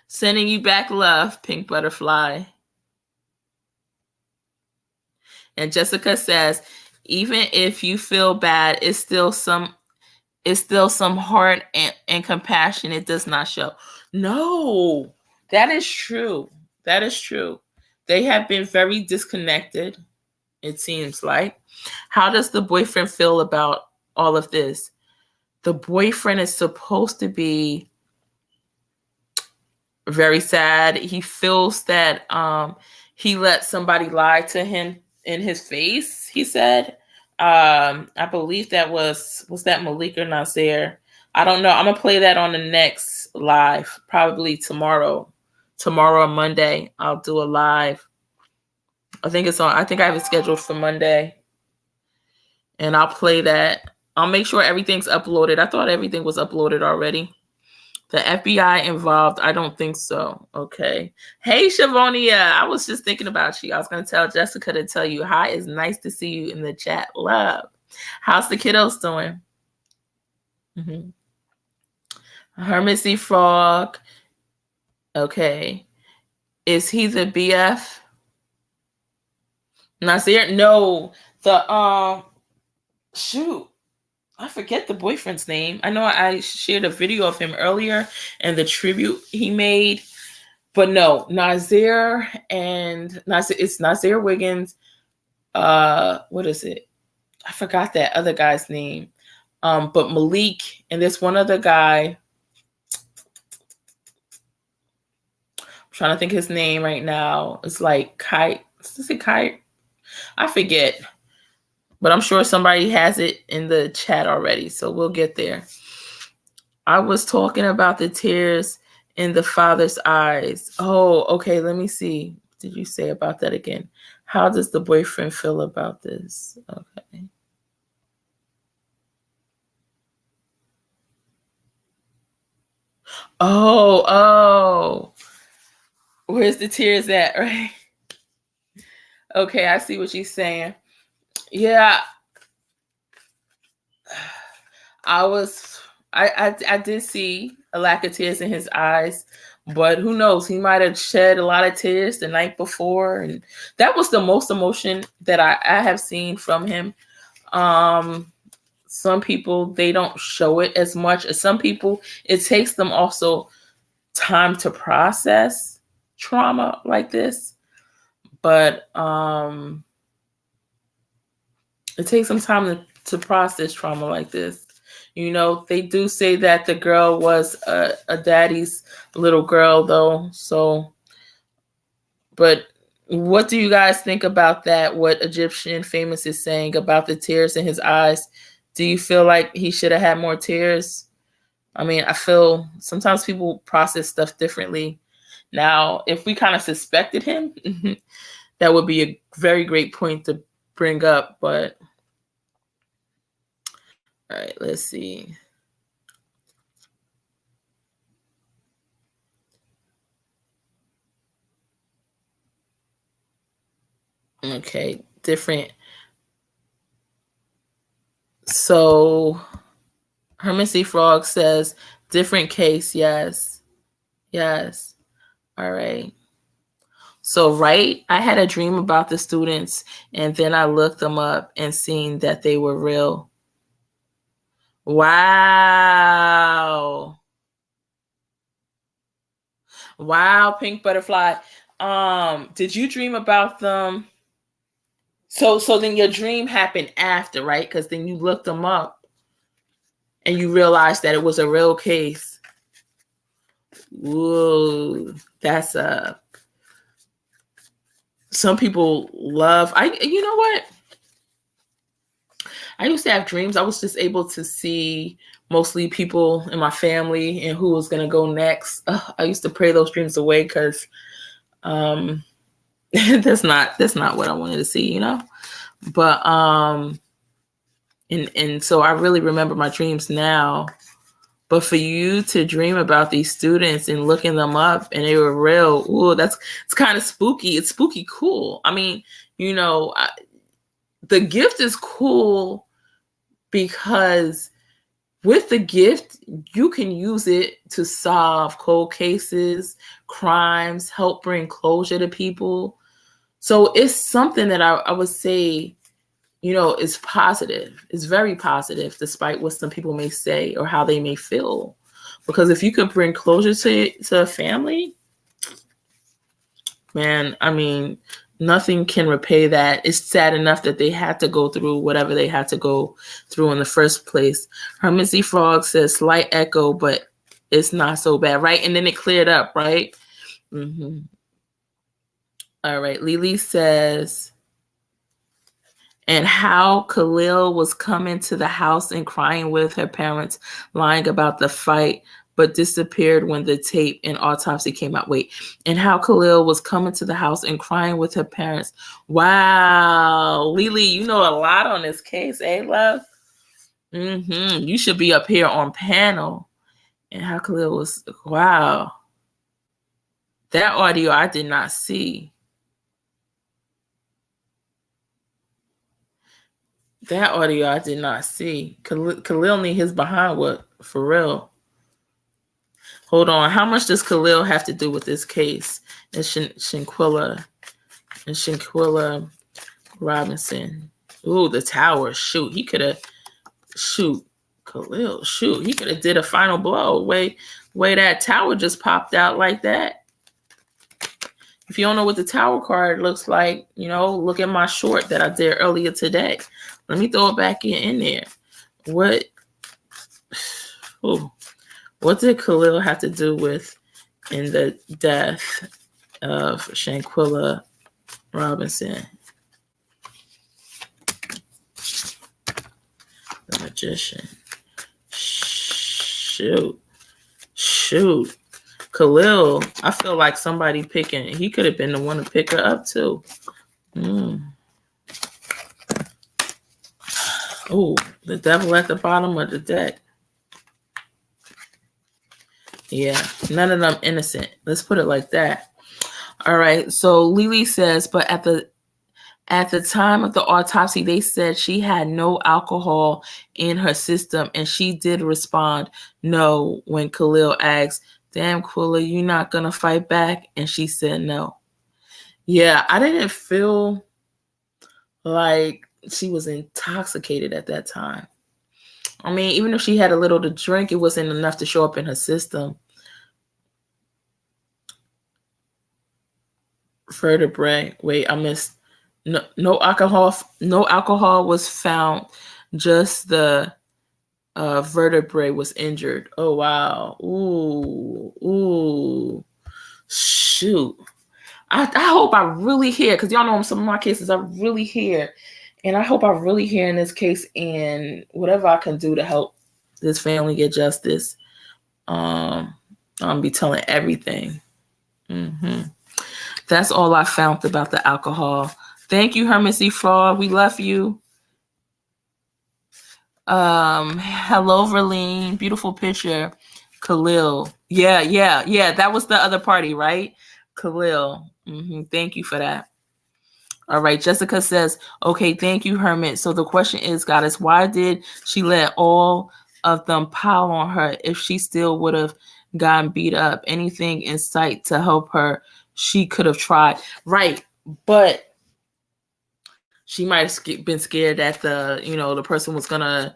Sending you back love, Pink Butterfly. And Jessica says, even if you feel bad, it's still some heart and compassion. It does not show. No, that is true. That is true. They have been very disconnected, it seems like. How does the boyfriend feel about all of this? The boyfriend is supposed to be very sad. He feels that he let somebody lie to him in his face, he said. I believe that was that Malik or Nasir? I don't know. I'm gonna play that on the next live, probably tomorrow. Tomorrow or Monday, I'll do a live. I think I have it scheduled for Monday. And I'll play that. I'll make sure everything's uploaded. I thought everything was uploaded already. The FBI involved? I don't think so. Okay. Hey, Shavonia. I was just thinking about you. I was going to tell Jessica to tell you hi. It's nice to see you in the chat. Love. How's the kiddos doing? Hermesy Frog. Okay. Is he the BF? Nasir? No. The shoot. I forget the boyfriend's name. I know I shared a video of him earlier and the tribute he made. But no, Nasir, it's Nasir Wiggins. What is it? I forgot that other guy's name. But Malik, and there's one other guy. I'm trying to think his name right now. It's like Kite. Is it Kite? I forget, but I'm sure somebody has it in the chat already, so we'll get there. I was talking about the tears in the father's eyes. Oh, okay, let me see. What did you say about that again? How does the boyfriend feel about this? Okay. Oh. Where's the tears at, right? Okay, I see what she's saying. Yeah. I did see a lack of tears in his eyes, but who knows? He might have shed a lot of tears the night before, and that was the most emotion that I have seen from him. Some people, they don't show it as much as some people. It takes them also time to process trauma like this, but it takes some time to process trauma like this. You know, they do say that the girl was a daddy's little girl, though. So, but what do you guys think about that? What Egyptian Famous is saying about the tears in his eyes? Do you feel like he should have had more tears? I mean, I feel sometimes people process stuff differently. Now, if we kind of suspected him, that would be a very great point to bring up. But all right, let's see. Okay, different. So Hermesy Frog says, different case. Yes. Yes. All right. So, right, I had a dream about the students, and then I looked them up and seen that they were real. Wow. Wow, Pink Butterfly. Did you dream about them? So then your dream happened after, right? Because then you looked them up and you realized that it was a real case. Whoa, that's some people love. You know what? I used to have dreams. I was just able to see mostly people in my family and who was gonna go next. I used to pray those dreams away because that's not what I wanted to see, you know. But and so I really remember my dreams now. But for you to dream about these students and looking them up and they were real, ooh, it's kind of spooky. It's spooky cool. I mean, you know, the gift is cool because with the gift, you can use it to solve cold cases, crimes, help bring closure to people. So it's something that I would say, you know, is positive. It's very positive, despite what some people may say or how they may feel. Because if you could bring closure to a family, man, I mean, nothing can repay that. It's sad enough that they had to go through whatever they had to go through in the first place. Hermesy Frog says, slight echo, but it's not so bad, right? And then it cleared up, right? Mm-hmm. All right, Lily says, and how Khalil was coming to the house and crying with her parents, lying about the fight, but disappeared when the tape and autopsy came out. Wait, and how Khalil was coming to the house and crying with her parents. Wow, Lily, you know a lot on this case, eh, love? Mm-hmm. You should be up here on panel. And how Khalil was, wow. That audio I did not see. That audio I did not see. Khalil need his behind what? For real. Hold on. How much does Khalil have to do with this case? And Shanquella Robinson. Ooh, the tower. Shoot. He could have Khalil. Shoot. He could have did a final blow. Way that tower just popped out like that. If you don't know what the tower card looks like, you know, look at my short that I did earlier today. Let me throw it back in there. What did Khalil have to do with in the death of Shanquella Robinson? magician. Shoot. Khalil, I feel like somebody picking. He could have been the one to pick her up too. Oh, the devil at the bottom of the deck. Yeah, none of them innocent. Let's put it like that. All right. So Lily says, but at the time of the autopsy, they said she had no alcohol in her system, and she did respond no when Khalil asked, "Damn, Quilla, you not gonna fight back?" And she said no. Yeah, I didn't feel like she was intoxicated at that time. I mean, even if she had a little to drink, it wasn't enough to show up in her system. Vertebrae. Wait, I missed. No alcohol. No alcohol was found. Just the vertebrae was injured. Oh wow. Ooh. Shoot. I hope I really hear, because y'all know in some of my cases I really hear, and I hope I really hear in this case, and whatever I can do to help this family get justice. I'll be telling everything. That's all I found about the alcohol. Thank you, Hermesy Fraud. We love you. Hello, Verlene. Beautiful picture. Khalil. Yeah. That was the other party, right? Khalil. Thank you for that. All right. Jessica says, okay, thank you, Hermit. So the question is, Goddess, why did she let all of them pile on her if she still would have gotten beat up? Anything in sight to help her, she could have tried. Right. But she might have been scared that the person was going to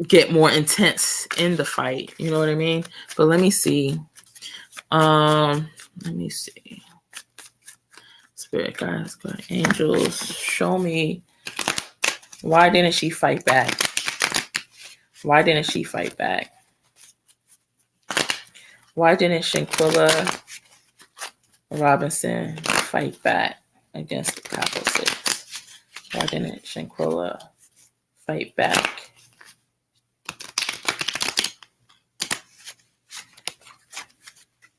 get more intense in the fight. You know what I mean? But let me see. Spirit guides, God, angels, show me. Why didn't she fight back? Why didn't Shanquella Robinson fight back against the Cabo 6? Why didn't Shanquella fight back?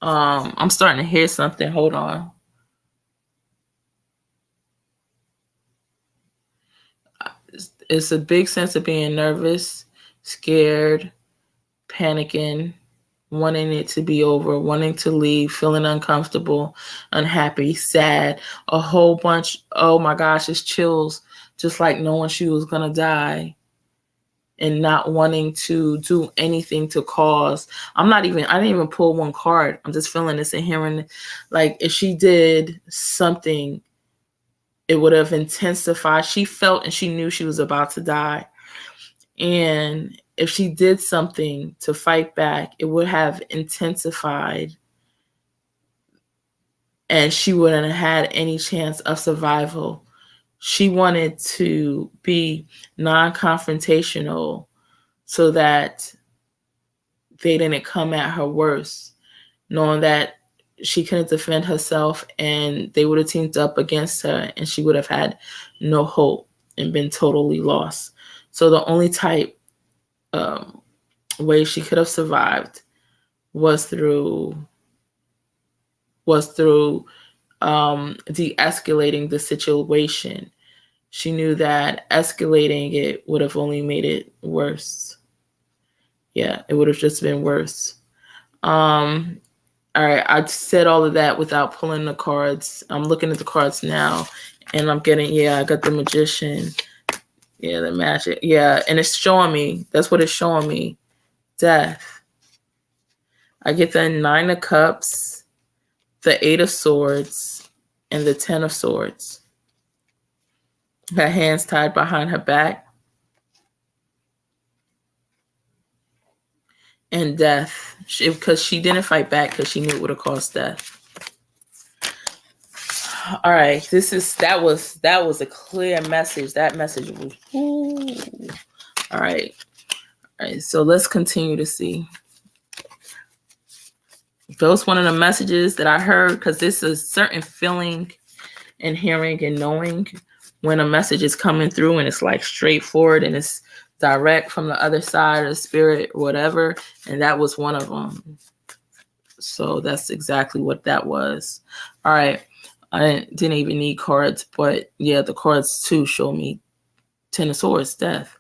I'm starting to hear something. Hold on. It's a big sense of being nervous, scared, panicking, wanting it to be over, wanting to leave, feeling uncomfortable, unhappy, sad, a whole bunch. Oh my gosh, it's chills, just like knowing she was going to die and not wanting to do anything to cause. I didn't even pull one card. I'm just feeling this and hearing, like, if she did something, it would have intensified. She felt and she knew she was about to die. And if she did something to fight back, it would have intensified. And she wouldn't have had any chance of survival. She wanted to be non-confrontational so that they didn't come at her worse, knowing that she couldn't defend herself and they would have teamed up against her and she would have had no hope and been totally lost. So the only way she could have survived was through de-escalating the situation. She knew that escalating it would have only made it worse. Yeah, it would have just been worse. All right, I said all of that without pulling the cards. I'm looking at the cards now, and I'm getting, I got the Magician. Yeah, the Magic. Yeah, and it's showing me, that's what it's showing me, death. I get the 9 of Cups, the 8 of Swords, and the 10 of Swords. Her hands tied behind her back. And death, because she didn't fight back because she knew it would have caused death. All right, that was a clear message. That message was All right. So let's continue to see. Those one of the messages that I heard, because this is a certain feeling and hearing and knowing when a message is coming through and it's like straightforward and it's direct from the other side of the spirit, whatever. And that was one of them. So that's exactly what that was. All right. I didn't even need cards, but yeah, the cards too show me Ten of Swords, death.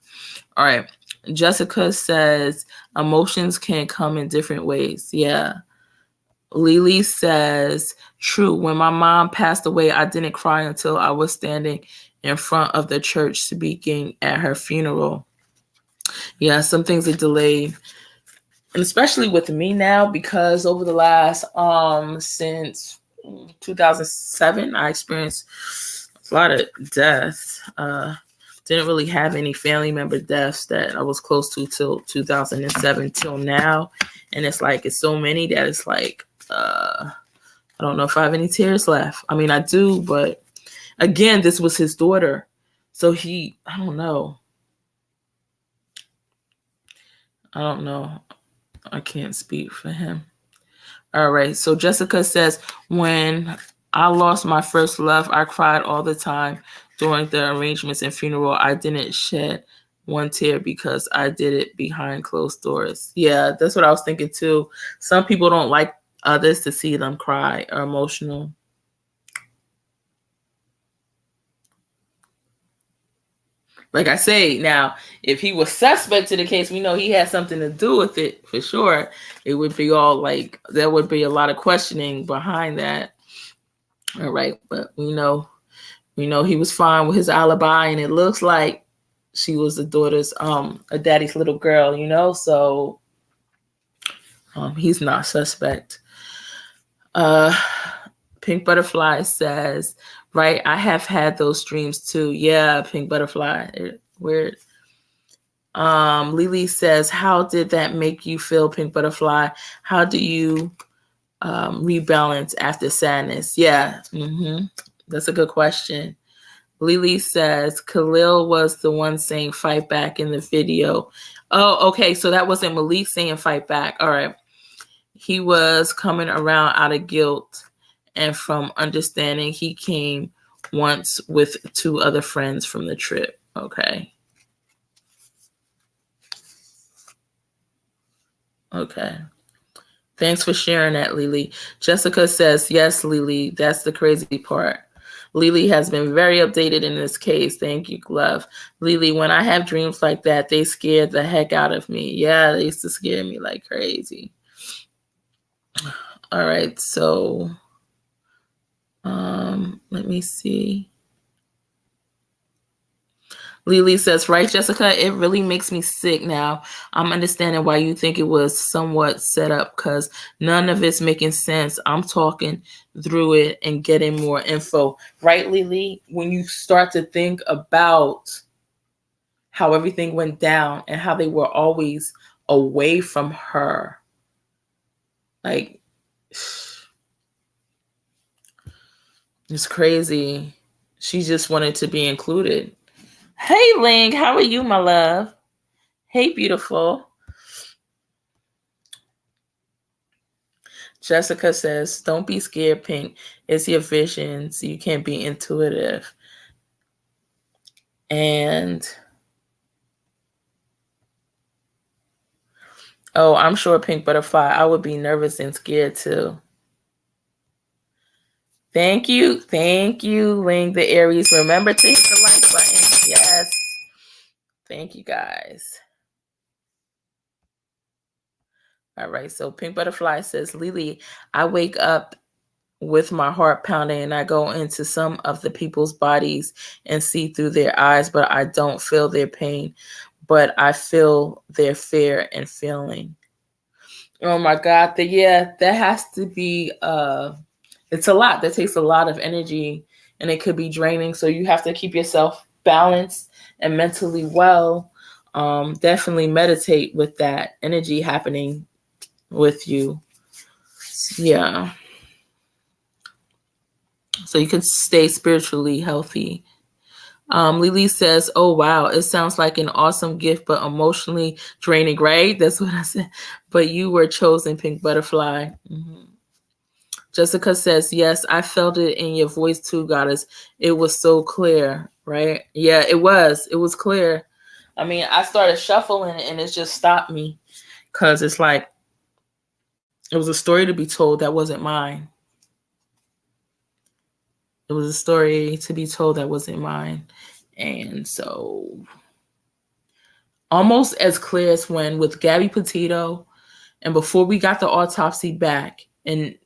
All right. Jessica says emotions can come in different ways. Yeah. Lily says, true. When my mom passed away, I didn't cry until I was standing in front of the church speaking at her funeral. Yeah, some things are delayed. And especially with me now, because over the last, since 2007, I experienced a lot of death. Didn't really have any family member deaths that I was close to till 2007 till now. And it's like, it's so many that it's like, I don't know if I have any tears left. I mean, I do, but again, this was his daughter. So I don't know. I can't speak for him. All right. So Jessica says, when I lost my first love, I cried all the time during the arrangements and funeral. I didn't shed one tear because I did it behind closed doors. Yeah, that's what I was thinking too. Some people don't like others to see them cry or emotional. Like I say, now, if he was suspect to the case, we know he had something to do with it for sure. It would be all like, there would be a lot of questioning behind that. All right. But we know he was fine with his alibi, and it looks like she was the daughter's, a daddy's little girl, so he's not suspect. Pink Butterfly says, right, I have had those dreams too. Yeah, Pink Butterfly. Weird. Lily says, how did that make you feel, Pink Butterfly? How do you rebalance after sadness? Yeah, that's a good question. Lily says, Khalil was the one saying fight back in the video. Oh, okay, so that wasn't Malik saying fight back. All right. He was coming around out of guilt and from understanding. He came once with 2 other friends from the trip. Okay. Okay. Thanks for sharing that, Lily. Jessica says, yes, Lily, that's the crazy part. Lily has been very updated in this case. Thank you, love. Lily, when I have dreams like that, they scare the heck out of me. Yeah, they used to scare me like crazy. All right, so let me see. Lily says, right, Jessica, it really makes me sick now. I'm understanding why you think it was somewhat set up, because none of it's making sense. I'm talking through it and getting more info. Right, Lily? When you start to think about how everything went down and how they were always away from her, like, it's crazy. She just wanted to be included. Hey, Ling, how are you, my love? Hey, beautiful. Jessica says, don't be scared, Pink. It's your vision, so you can't be intuitive. And, oh, I'm sure, Pink Butterfly, I would be nervous and scared too. Thank you, Ling the Aries. Remember to hit the like button. Yes. Thank you, guys. All right, so Pink Butterfly says, Lily, I wake up with my heart pounding and I go into some of the people's bodies and see through their eyes, but I don't feel their pain, but I feel their fear and feeling. Oh my God, that has to be, it's a lot. That takes a lot of energy and it could be draining. So you have to keep yourself balanced and mentally well. Definitely meditate with that energy happening with you. Yeah. So you can stay spiritually healthy. Lily says, oh, wow, it sounds like an awesome gift, but emotionally draining, right? That's what I said. But you were chosen, Pink Butterfly. Jessica says, yes, I felt it in your voice too, Goddess. It was so clear, right? Yeah, it was. It was clear. I mean, I started shuffling and it just stopped me because it's like it was a story to be told that wasn't mine. It was a story to be told that wasn't mine. And so almost as clear as when with Gabby Petito, and before we got the autopsy back and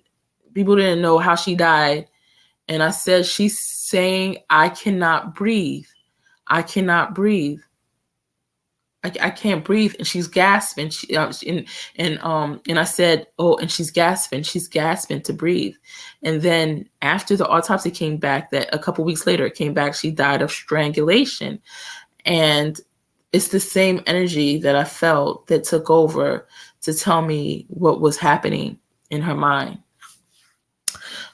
people didn't know how she died. And I said, she's saying, I cannot breathe. I cannot breathe. I can't breathe. And she's gasping. And I said, oh, and she's gasping to breathe. And then after the autopsy came back, that a couple weeks later, it came back, she died of strangulation. And it's the same energy that I felt that took over to tell me what was happening in her mind.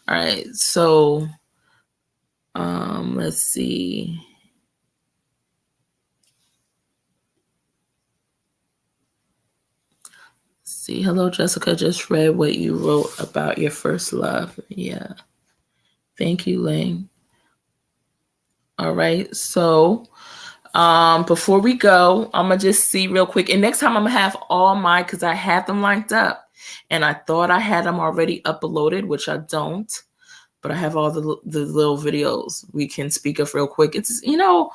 All right, so let's see. See, hello, Jessica. Just read what you wrote about your first love. Yeah. Thank you, Ling. All right, so before we go, I'm gonna just see real quick. And next time I'm gonna have all my, because I had them lined up and I thought I had them already uploaded, which I don't, but I have all the little videos we can speak of real quick. It's, you know,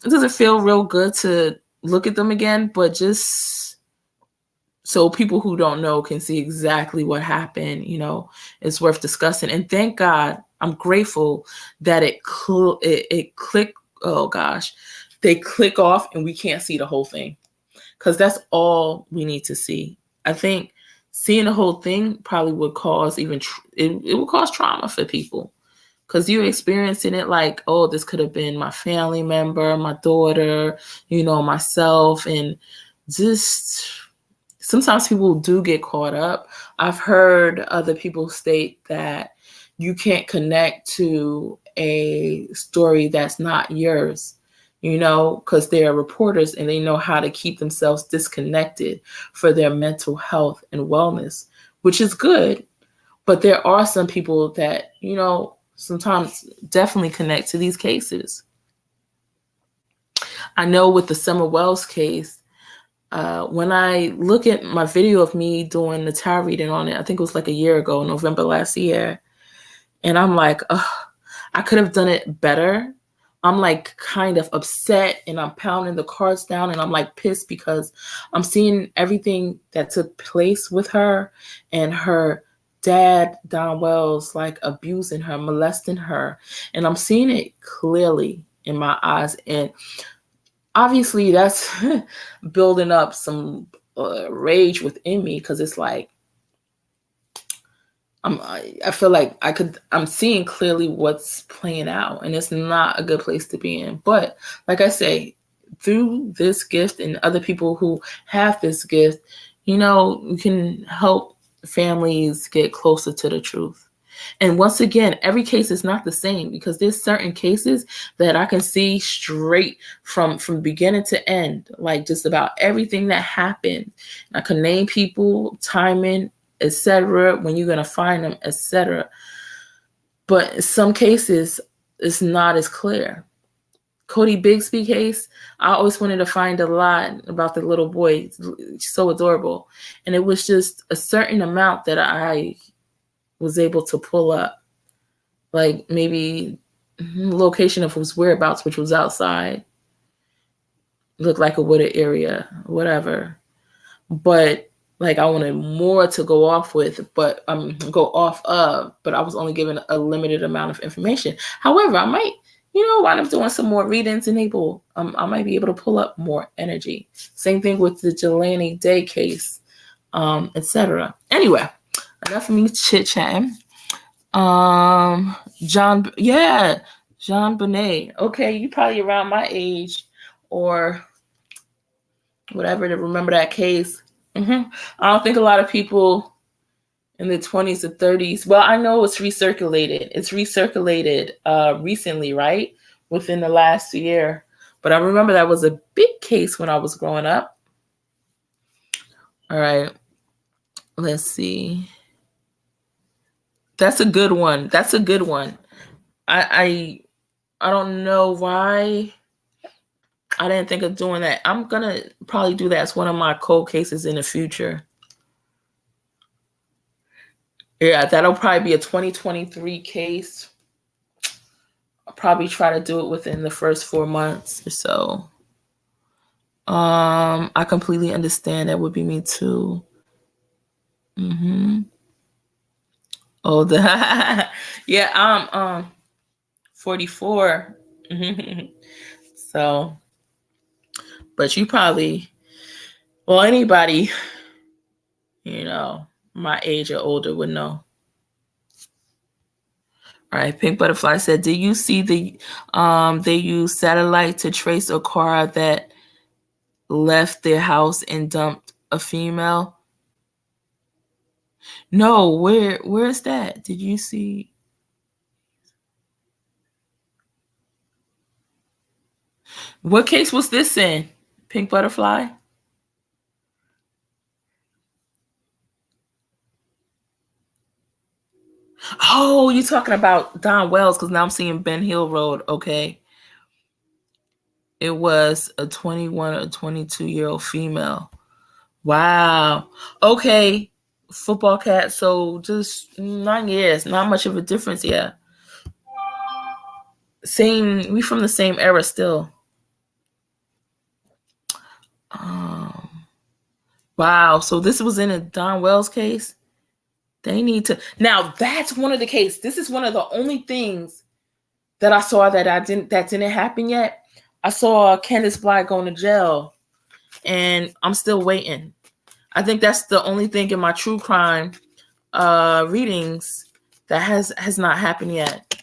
it doesn't feel real good to look at them again, but just so people who don't know can see exactly what happened, you know, it's worth discussing. And thank God, I'm grateful that it clicked. Oh gosh, they click off and we can't see the whole thing, because that's all we need to see. I think seeing the whole thing probably would cause it would cause trauma for people, because you're experiencing it like, oh, this could have been my family member, my daughter, you know, myself. And just sometimes people do get caught up. I've heard other people state that you can't connect to a story that's not yours, you know, because they're reporters and they know how to keep themselves disconnected for their mental health and wellness, which is good. But there are some people that, you know, sometimes definitely connect to these cases. I know with the Summer Wells case, when I look at my video of me doing the tarot reading on it, I think it was like a year ago, November last year, and I'm like, I could have done it better. I'm like kind of upset and I'm pounding the cards down and I'm like pissed because I'm seeing everything that took place with her and her dad, Don Wells, like abusing her, molesting her. And I'm seeing it clearly in my eyes. And obviously that's building up some rage within me, because it's like, I feel like I'm seeing clearly what's playing out, and it's not a good place to be in. But like I say, through this gift and other people who have this gift, you know, you can help families get closer to the truth. And once again, every case is not the same, because there's certain cases that I can see straight from beginning to end, like just about everything that happened. I can name people, timing, etc., when you're going to find them, etc. But in some cases, it's not as clear. Cody Bigsby case, I always wanted to find a lot about the little boy. He's so adorable. And it was just a certain amount that I was able to pull up. Like maybe location of his whereabouts, which was outside. Looked like a wooded area, whatever. But like I wanted more to go off with, but go off of, but I was only given a limited amount of information. However, I might, you know, wind up doing some more readings and I might be able to pull up more energy. Same thing with the Jelani Day case, etc. Anyway, enough of me chit-chatting. John Bonet. Okay, you probably around my age or whatever to remember that case. I don't think a lot of people in the 20s or 30s. Well, I know it's recirculated. It's recirculated recently, right? Within the last year. But I remember that was a big case when I was growing up. All right. Let's see. That's a good one. I I don't know why I didn't think of doing that. I'm going to probably do that as one of my cold cases in the future. Yeah, that'll probably be a 2023 case. I'll probably try to do it within the first 4 months or so. I completely understand. That would be me too. Oh, yeah, I'm 44. So, but you probably, well, anybody, my age or older would know. All right, Pink Butterfly said, "Do you see they use satellite to trace a car that left their house and dumped a female?" No, where's that? Did you see? What case was this in? Pink Butterfly? Oh, you're talking about Don Wells, because now I'm seeing Ben Hill Road. Okay. It was a 21 or 22-year-old female. Wow. Okay. Football cat. So just 9 years. Not much of a difference. Yeah. We from the same era still. Wow. So this was in a Don Wells case? They need to. Now that's one of the cases. This is one of the only things that I saw that didn't happen yet. I saw Candace Bly going to jail, and I'm still waiting. I think that's the only thing in my true crime readings that has not happened yet.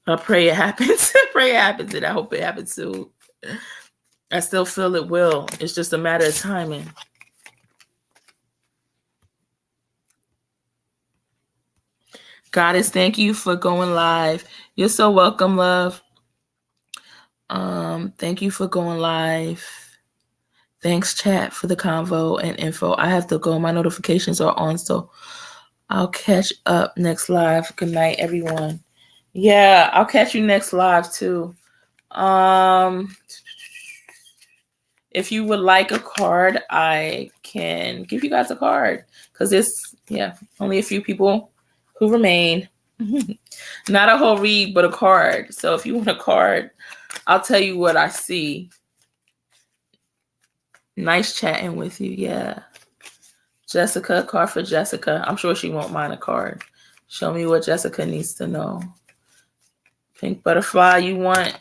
I pray it happens. Pray it happens, and I hope it happens soon. I still feel it will. It's just a matter of timing. Goddess, thank you for going live. You're so welcome, love. Thank you for going live. Thanks, chat, for the convo and info. I have to go. My notifications are on, so I'll catch up next live. Good night, everyone. Yeah, I'll catch you next live too. If you would like a card, I can give you guys a card, because it's only a few people who remain. Not a whole read, but a card. So if you want a card, I'll tell you what I see. Nice chatting with you. Yeah. Jessica, card for Jessica. I'm sure she won't mind a card. Show me what Jessica needs to know. Pink Butterfly, you want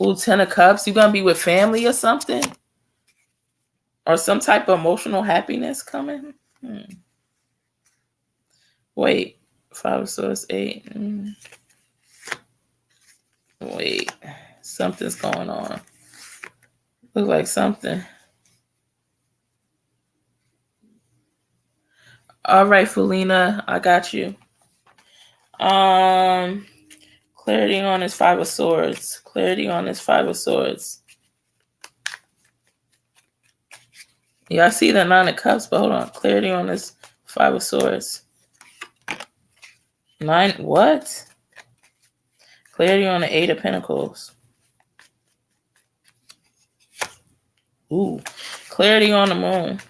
10 of Cups? You gonna be with family or something? Or some type of emotional happiness coming? Wait. 5 of Swords, 8. Wait. Something's going on. Look like something. All right, Felina, I got you. Clarity on his 5 of Swords. Clarity on his 5 of Swords. Yeah, I see the 9 of Cups, but hold on. Clarity on his 5 of Swords. 9, what? Clarity on the 8 of Pentacles. Ooh, clarity on the Moon.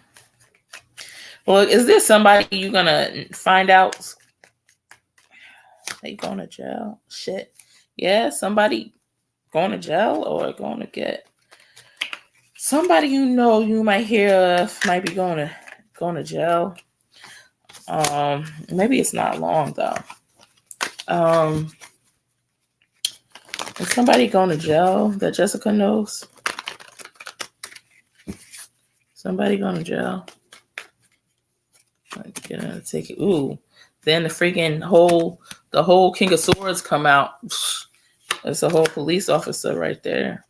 Well, is there somebody you're gonna find out? They going to jail? Shit. Yeah, somebody going to jail or going to get somebody you might hear of might be going to jail. Maybe it's not long though. Is somebody going to jail that Jessica knows? Somebody going to jail? Get a ticket. Ooh. Then the whole King of Swords come out. It's a whole police officer right there.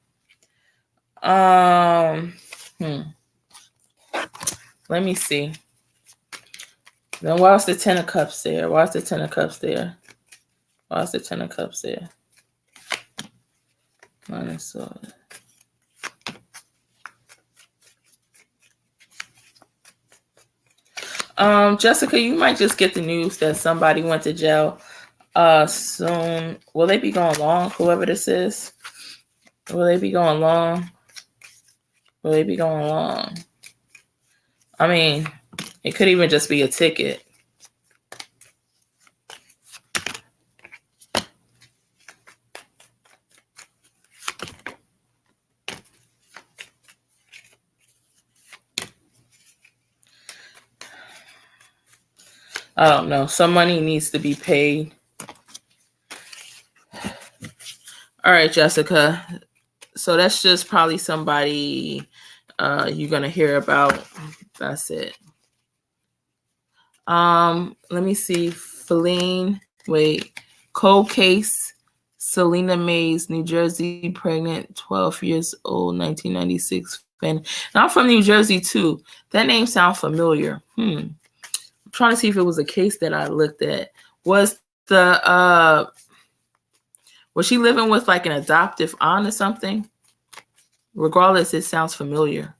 Let me see. Then why's the 10 of Cups there? Why's the 10 of Cups there? Why's the 10 of Cups there? Sword. Jessica, you might just get the news that somebody went to jail. soon. Will they be going long? Whoever this is. Will they be going long? Will they be going long? I mean, it could even just be a ticket. I don't know. Some money needs to be paid. All right, Jessica. So that's just probably somebody you're gonna hear about. That's it. Let me see. Feline. Wait. Cold case. Selena Mays, New Jersey, pregnant, 12 years old, 1996. And I'm from New Jersey too. That name sounds familiar. I'm trying to see if it was a case that I looked at. Was she living with like an adoptive aunt or something? Regardless, it sounds familiar.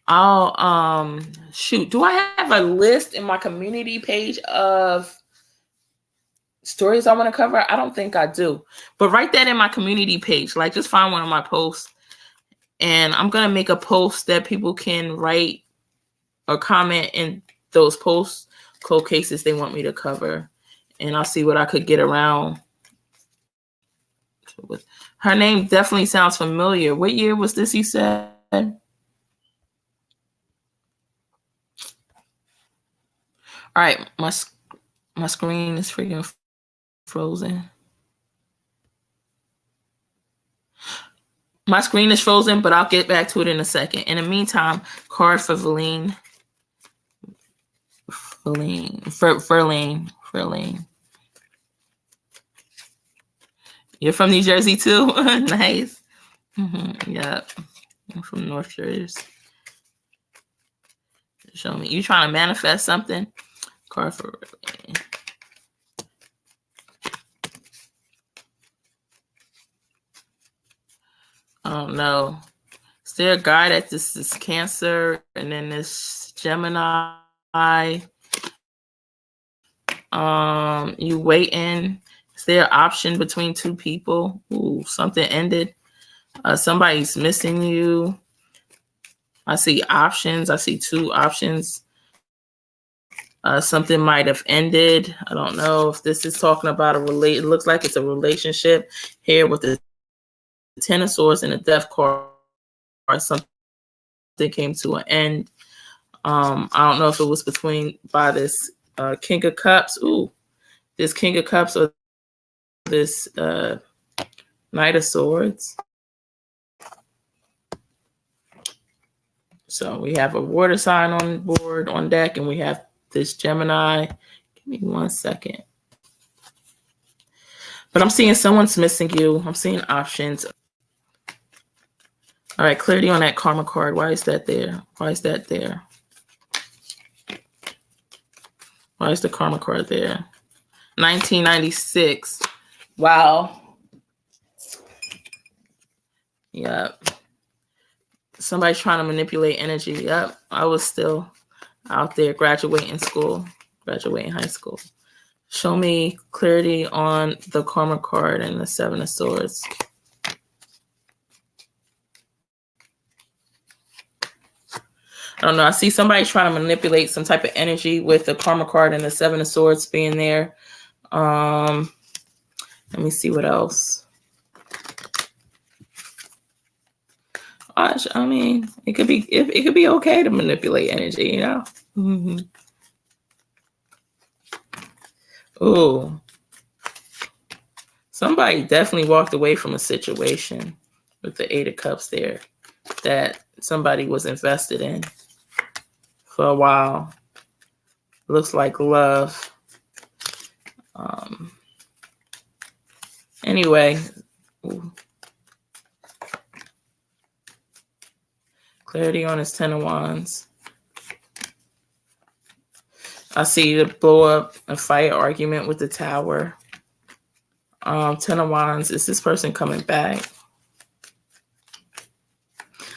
I'll shoot. Do I have a list in my community page of stories I want to cover? I don't think I do. But write that in my community page. Like, just find one of my posts. And I'm going to make a post that people can write or comment in those posts, cold cases they want me to cover. And I'll see what I could get around. Her name definitely sounds familiar. What year was this, he said? All right, my screen is freaking frozen. My screen is frozen, but I'll get back to it in a second. In the meantime, card for Verlene. You're from New Jersey too? Nice. Yep. I'm from North Jersey. Show me. You trying to manifest something? Card for Verlene. I don't know. Is there a guy that this is Cancer and then this Gemini? You waiting? Is there an option between two people? Ooh, something ended. Somebody's missing you. I see options. I see two options. Something might have ended. I don't know if this is talking about a relate. It looks like it's a relationship here with the Ten of Swords and the Death card. Something came to an end. I don't know if it was by this King of Cups. Ooh, this King of Cups or this Knight of Swords. So we have a water sign on board, on deck, and we have this Gemini. Give me 1 second. But I'm seeing someone's missing you. I'm seeing options. All right, clarity on that karma card. Why is that there? Why is that there? Why is the karma card there? 1996. Wow. Yep. Somebody's trying to manipulate energy. Yep. I was still out there graduating high school. Show me clarity on the karma card and the Seven of Swords. I don't know. I see somebody trying to manipulate some type of energy with the karma card and the Seven of Swords being there. Let me see what else. I mean, it could be okay to manipulate energy, you know. Ooh, somebody definitely walked away from a situation with the Eight of Cups there that somebody was invested in for a while. Looks like love. Anyway. Ooh. Clarity on his Ten of Wands. I see the blow up a fight argument with the Tower. Ten of Wands. Is this person coming back?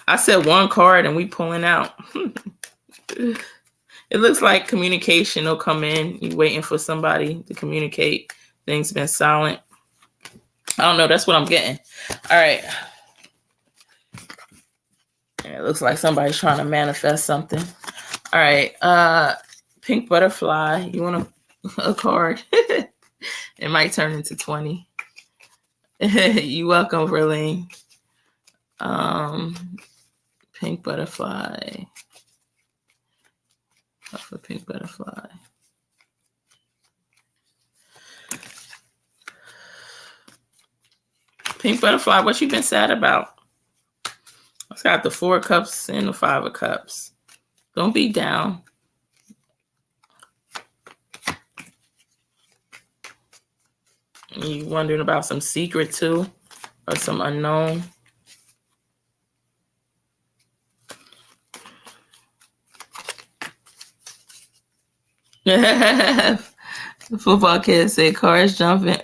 I said one card and we pulling out. It looks like communication will come in. You waiting for somebody to communicate. Things been silent. I don't know. That's what I'm getting. All right. It looks like somebody's trying to manifest something. All right. Pink butterfly. You want a card? It might turn into 20. You welcome, Verlene. Pink butterfly. For pink butterfly. Pink butterfly, what you been sad about? It's got the 4 of cups and the 5 of cups. Don't be down. You wondering about some secret too, or some unknown? Football kids say cars jumping.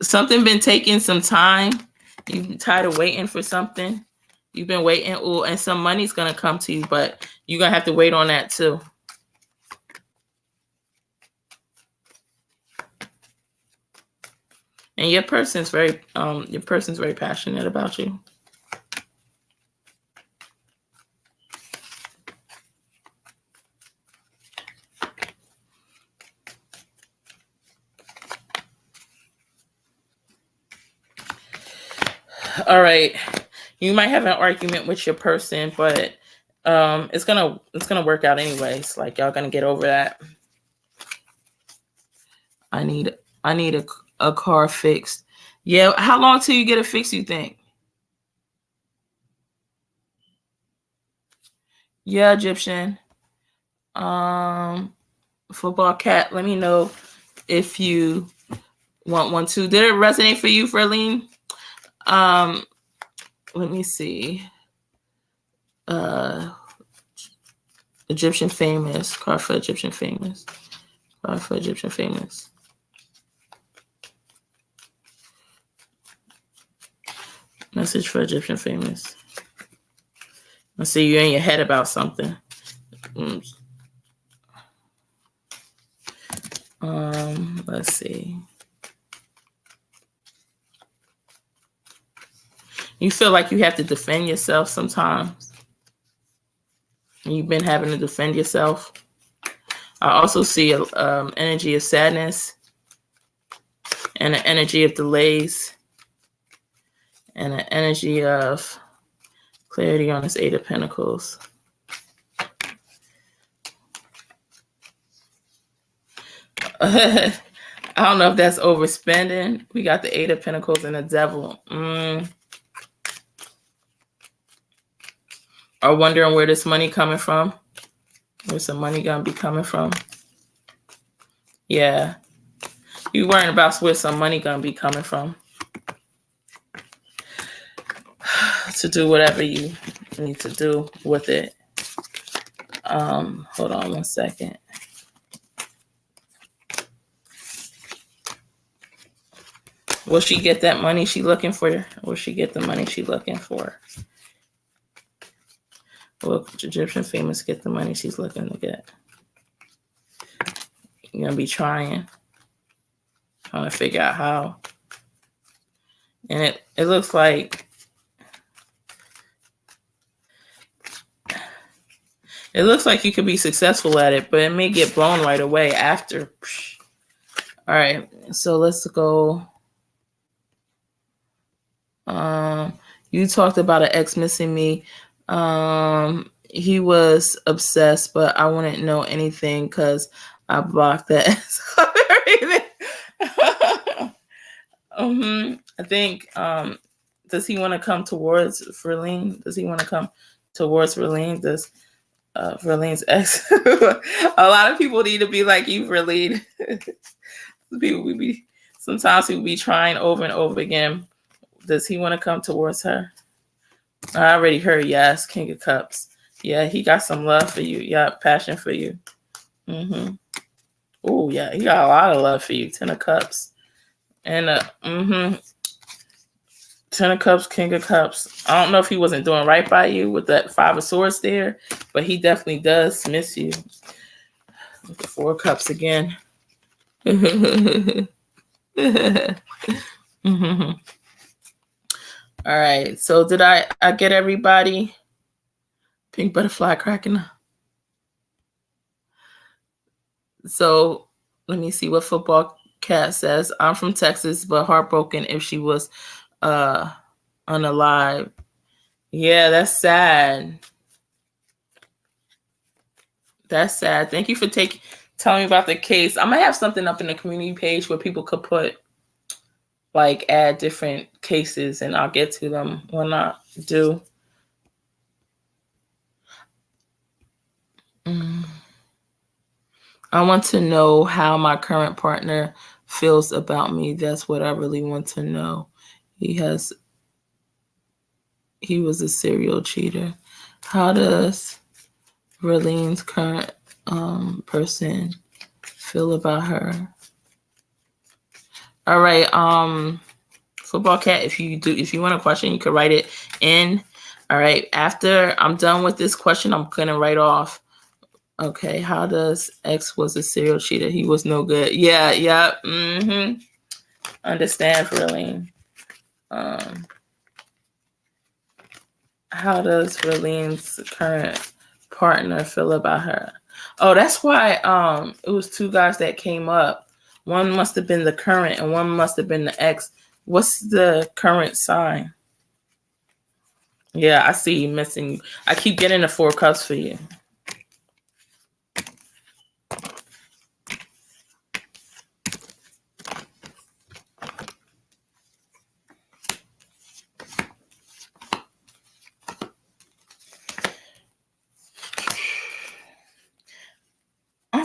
Something been taking some time. You tired of waiting for something. You've been waiting. Oh, and some money's gonna come to you, but you're gonna have to wait on that too. And your person's very passionate about you. All right. You might have an argument with your person, but it's gonna work out anyways. Like y'all gonna get over that. I need a car fixed. Yeah, how long till you get it fixed, you think? Yeah, Egyptian. Football cat, let me know if you want one too. Did it resonate for you, Verlene? Let me see. Egyptian famous. Card for Egyptian famous. Card for Egyptian famous. Message for Egyptian famous. I see you're in your head about something. Let's see. You feel like you have to defend yourself sometimes. And you've been having to defend yourself. I also see an energy of sadness and an energy of delays and an energy of clarity on this 8 of Pentacles. I don't know if that's overspending. We got the 8 of Pentacles and the Devil. Or wondering where this money coming from. Where's some money gonna be coming from? Yeah. You worrying about where some money gonna be coming from. To do whatever you need to do with it. Hold on one second. Will she get that money she looking for? Will she get the money she looking for? Will Egyptian famous get the money she's looking to get? You're going to be trying to figure out how. And it looks like you could be successful at it, but it may get blown right away after. All right, so let's go. You talked about an ex missing me. He was obsessed, but I wouldn't know anything because I blocked that. I think, does he want to come towards Verlene? Does he want to come towards Verlene? Does Verlene's ex? A lot of people need to be like you, Verlene. Sometimes we be trying over and over again. Does he want to come towards her? I already heard yes, King of Cups. Yeah, he got some love for you. Yeah, passion for you. Oh, yeah, he got a lot of love for you. 10 of Cups. And Ten of Cups, King of Cups. I don't know if he wasn't doing right by you with that Five of Swords there, but he definitely does miss you. With the Four of Cups again. All right. So did I get everybody? Pink butterfly cracking. So let me see what Football Cat says. I'm from Texas, but heartbroken if she was unalive. Yeah, that's sad. That's sad. Thank you for telling me about the case. I'm gonna have something up in the community page where people could put add different cases, and I'll get to them when I do. I want to know how my current partner feels about me. That's what I really want to know. He was a serial cheater. How does Verlene's current person feel about her? All right, Football Cat, if you want a question, you could write it in. All right, after I'm done with this question, I'm gonna write off. Okay, how does X was a serial cheater? He was no good. Yeah. Understand, Verlene. How does Verlene's current partner feel about her? Oh, that's why it was two guys that came up. One must have been the current and one must have been the ex. What's the current sign? Yeah, I see you missing. I keep getting the Four Cups for you.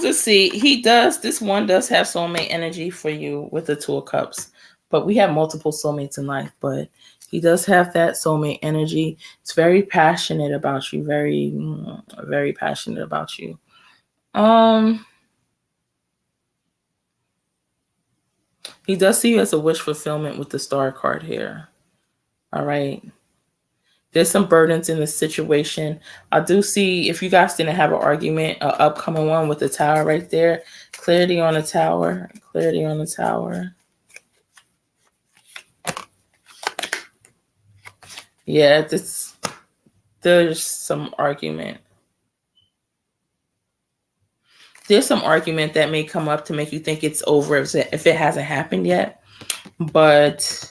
Just see, this one does have soulmate energy for you with the Two of Cups, but we have multiple soulmates in life, but he does have that soulmate energy. It's very passionate about you, very, very passionate about you. He does see you as a wish fulfillment with the Star card here. All right. There's some burdens in the situation. I do see, if you guys didn't have an argument, an upcoming one with the Tower right there. Clarity on the Tower. Clarity on the Tower. Yeah, there's some argument. There's some argument that may come up to make you think it's over if it hasn't happened yet. But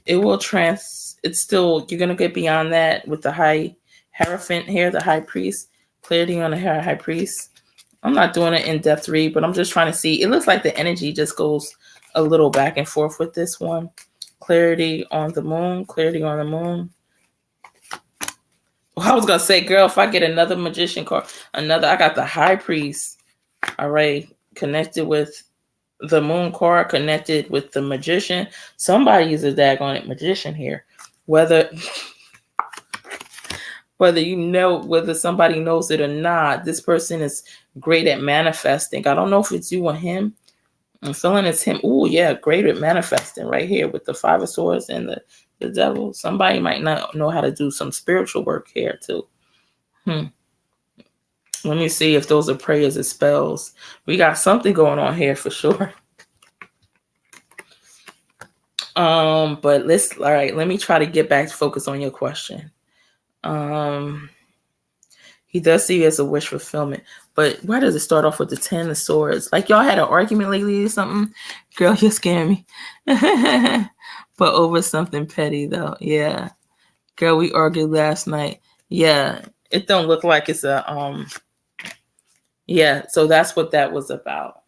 it will it's still, you're going to get beyond that with the High Hierophant here, the High Priest. Clarity on the High Priest. I'm not doing an in-depth read, but I'm just trying to see. It looks like the energy just goes a little back and forth with this one. Clarity on the Moon. Clarity on the Moon. Well, I was going to say, girl, if I get another Magician card, I got the High Priest. All right. Connected with the Moon card, connected with the Magician. Somebody is a daggone magician here. Whether somebody knows it or not, this person is great at manifesting. I don't know if it's you or him. I'm feeling it's him. Oh, yeah, great at manifesting right here with the Five of Swords and the Devil. Somebody might not know how to do some spiritual work here too. Let me see if those are prayers or spells. We got something going on here for sure. But let me try to get back to focus on your question. He does see you as a wish fulfillment, but why does it start off with the 10 of Swords? Like y'all had an argument lately or something? Girl, you're scaring me. But over something petty though. Yeah. Girl, we argued last night. Yeah. It don't look like it's a, yeah. So that's what that was about.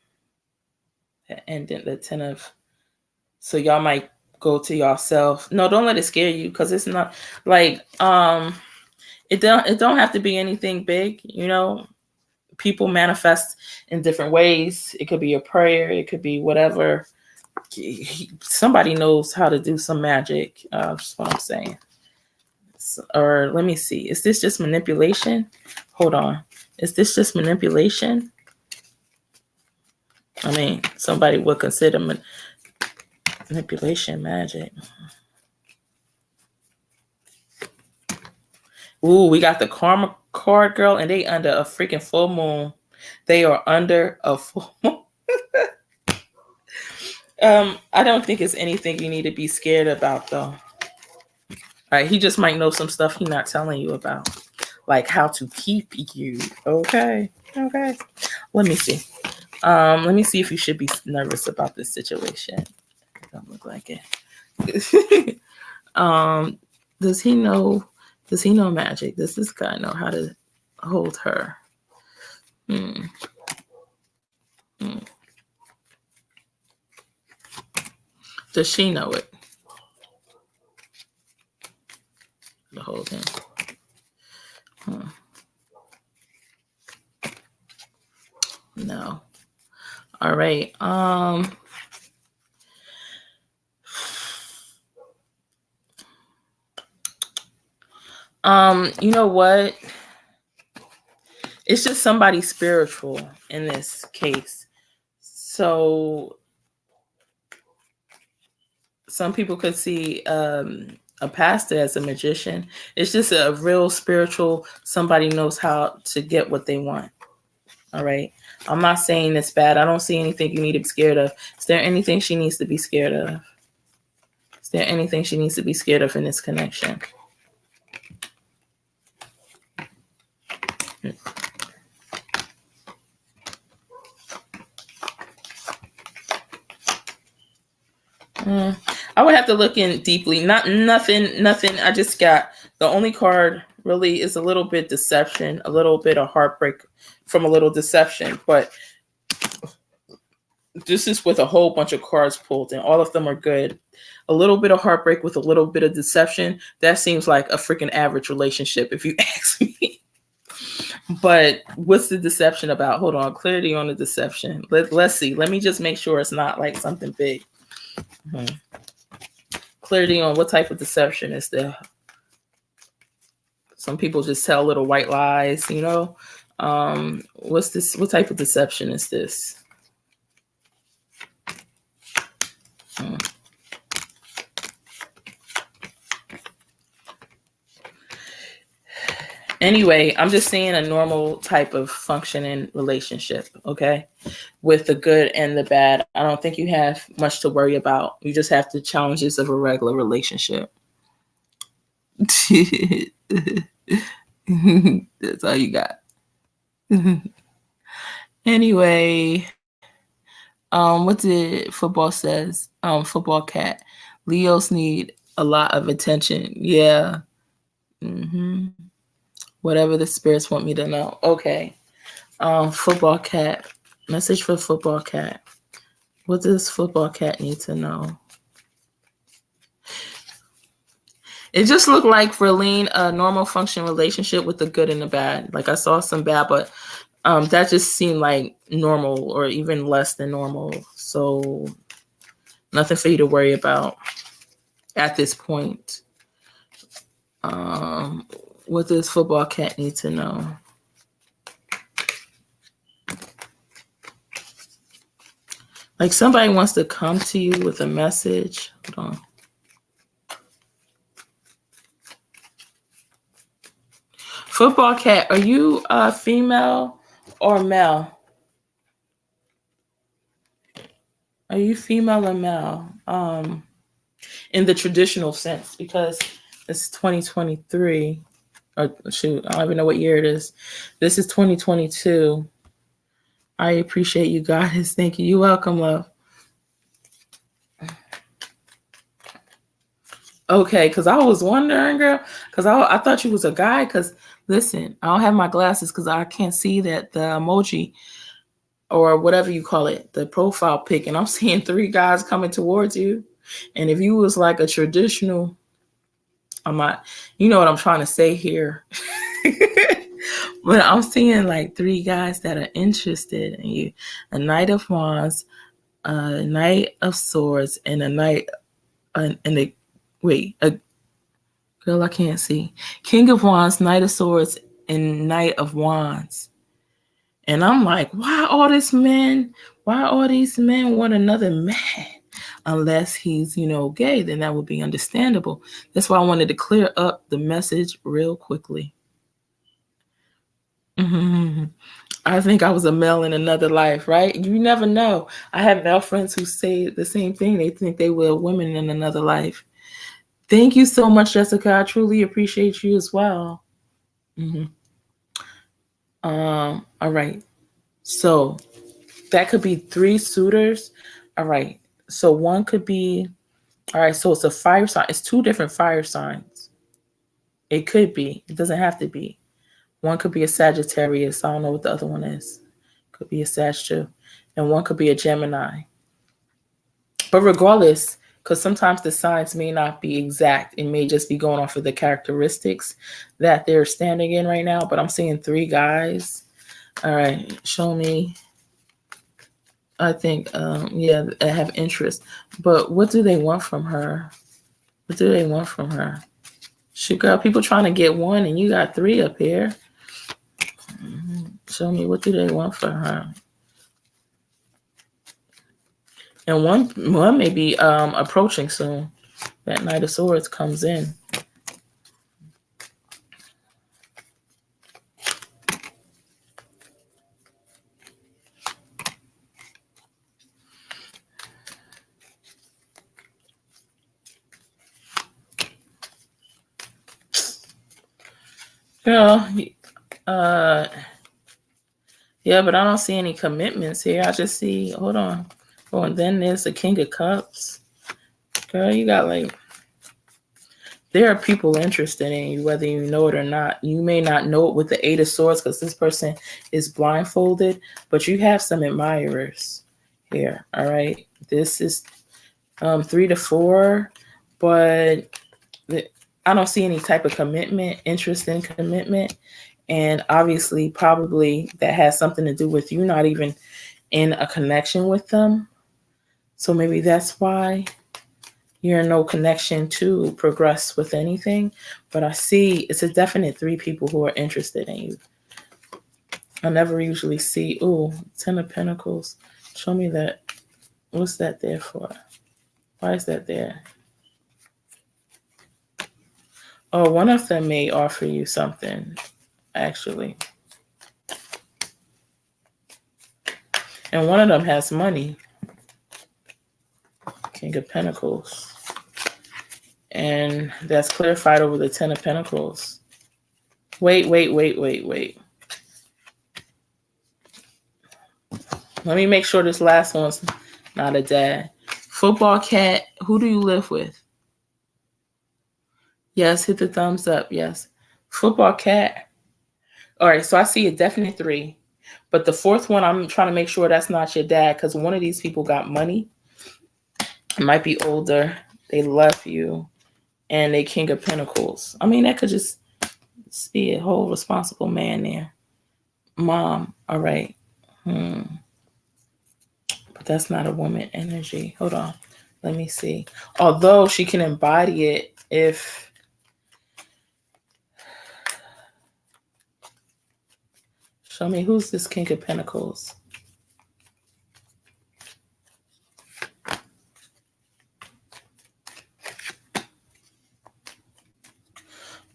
And then the 10 of, so y'all might go to yourself. No, don't let it scare you, because it's not like it don't have to be anything big, you know. People manifest in different ways. It could be a prayer, it could be whatever. Somebody knows how to do some magic. That's what I'm saying. Or let me see. Is this just manipulation? Hold on. Is this just manipulation? I mean, somebody would consider manipulation magic. Ooh, we got the karma card, girl, and they under a freaking full moon. They are under a full moon. I don't think it's anything you need to be scared about, though. All right, he just might know some stuff he's not telling you about, like how to keep you. Okay. Let me see. Let me see if you should be nervous about this situation. Don't look like it. Does he know magic? Does this guy know how to hold her? Does she know it? To hold him. No. All right. You know what? It's just somebody spiritual in this case. So some people could see a pastor as a magician. It's just a real spiritual, somebody knows how to get what they want. All right. I'm not saying it's bad. I don't see anything you need to be scared of. Is there anything she needs to be scared of? Is there anything she needs to be scared of in this connection? I would have to look in deeply. Nothing. I just got the only card really is a little bit deception, a little bit of heartbreak from a little deception, but this is with a whole bunch of cards pulled and all of them are good. A little bit of heartbreak with a little bit of deception. That seems like a freaking average relationship if you ask me. But what's the deception about? Hold on, clarity on the deception. Let's see. Let me just make sure it's not like something big. Clarity on what type of deception is there. Some people just tell little white lies, you know. What's this? What type of deception is this? Anyway, I'm just saying a normal type of functioning relationship, okay? With the good and the bad. I don't think you have much to worry about. You just have the challenges of a regular relationship. That's all you got. Anyway, what did football says? Football cat. Leos need a lot of attention. Yeah. Whatever the spirits want me to know. Okay. Football cat. Message for football cat. What does football cat need to know? It just looked like for Lean, a normal function relationship with the good and the bad. Like I saw some bad, but that just seemed like normal or even less than normal. So nothing for you to worry about at this point. What does football cat need to know? Like somebody wants to come to you with a message. Hold on. Football cat, are you female or male? Are you female or male? In the traditional sense, because it's 2023. Or shoot, I don't even know what year it is. This is 2022. I appreciate you guys. Thank you. You're welcome, love. Okay, because I was wondering, girl, because I thought you was a guy. Because listen, I don't have my glasses because I can't see that the emoji or whatever you call it, the profile pic, and I'm seeing 3 guys coming towards you. And if you was like a traditional, I'm not, you know what I'm trying to say here. But I'm seeing like 3 guys that are interested in you. A Knight of Wands, a Knight of Swords, and a Knight, girl, I can't see. King of Wands, Knight of Swords, and Knight of Wands. And I'm like, why all these men want another man? unless he's, gay, then that would be understandable. That's why I wanted to clear up the message real quickly. I think I was a male in another life, right? You never know. I have male friends who say the same thing. They think they were women in another life. Thank you so much, Jessica. I truly appreciate you as well. All right. So that could be 3 suitors. All right. So one could be, all right. So it's a fire sign. It's 2 different fire signs. It could be. It doesn't have to be. One could be a Sagittarius. I don't know what the other one is. Could be a Sag too. And one could be a Gemini. But regardless, because sometimes the signs may not be exact. It may just be going off of the characteristics that they're standing in right now. But I'm seeing 3 guys. All right. Show me. I think, I have interest. But what do they want from her? What do they want from her? Shoot, girl, people trying to get 1 and you got 3 up here. Show me, what do they want from her? And one may be approaching soon. That Knight of Swords comes in. Girl, yeah, but I don't see any commitments here. I just see, hold on. Oh, and then there's the King of Cups. Girl, you got there are people interested in you, whether you know it or not. You may not know it with the 8 of Swords because this person is blindfolded, but you have some admirers here, all right? This is 3 to 4, but I don't see any type of commitment, interest in commitment. And obviously, probably that has something to do with you not even in a connection with them. So maybe that's why you're in no connection to progress with anything. But I see it's a definite 3 people who are interested in you. I never usually see, 10 of Pentacles. Show me that. What's that there for? Why is that there? Oh, one of them may offer you something, actually. And one of them has money. King of Pentacles. And that's clarified over the 10 of Pentacles. Wait. Let me make sure this last one's not a dad. Football cat, who do you live with? Yes, hit the thumbs up, yes. Football cat. All right, so I see a definite 3. But the 4th one, I'm trying to make sure that's not your dad because one of these people got money. It might be older. They love you. And they King of Pentacles. I mean, that could just be a whole responsible man there. Mom, all right. But that's not a woman energy. Hold on. Let me see. Although she can embody it if... Show me, who's this King of Pentacles?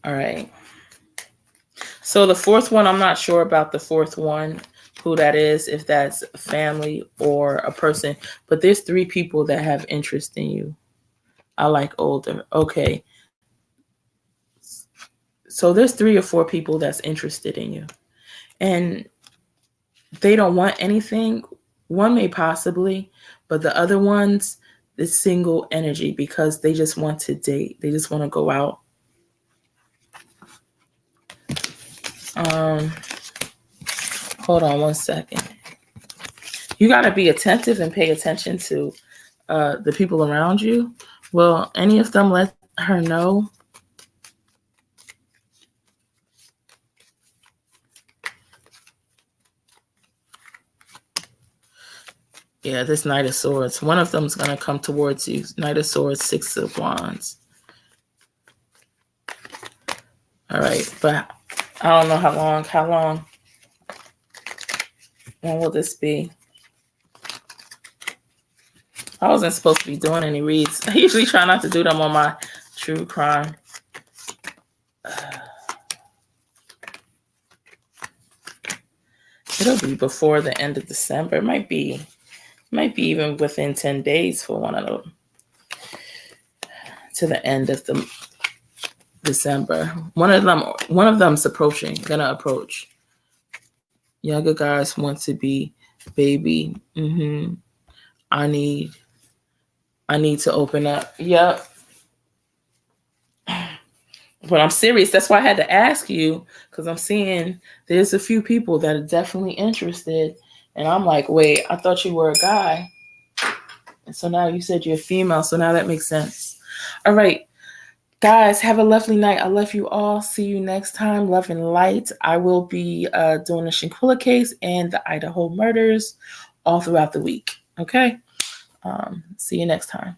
All right. So the 4th one, I'm not sure about the 4th one, who that is, if that's family or a person. But there's 3 people that have interest in you. I like older. Okay. So there's 3 or 4 people that's interested in you. And they don't want anything. One may possibly, but the other ones, the single energy because they just want to date. They just want to go out. Hold on one second. You got to be attentive and pay attention to the people around you. Will any of them let her know? Yeah, this Knight of Swords. One of them is going to come towards you. Knight of Swords, 6 of Wands. All right, but I don't know how long. When will this be? I wasn't supposed to be doing any reads. I usually try not to do them on my true crime. It'll be before the end of December. It might be even within 10 days for one of them. To the end of the December. One of them's gonna approach. Younger guys want to be baby. I need to open up. Yep. But I'm serious. That's why I had to ask you, because I'm seeing there's a few people that are definitely interested. And I'm like, wait, I thought you were a guy. And so now you said you're a female. So now that makes sense. All right. Guys, have a lovely night. I love you all. See you next time. Love and light. I will be doing the Shanquella case and the Idaho murders all throughout the week. Okay? See you next time.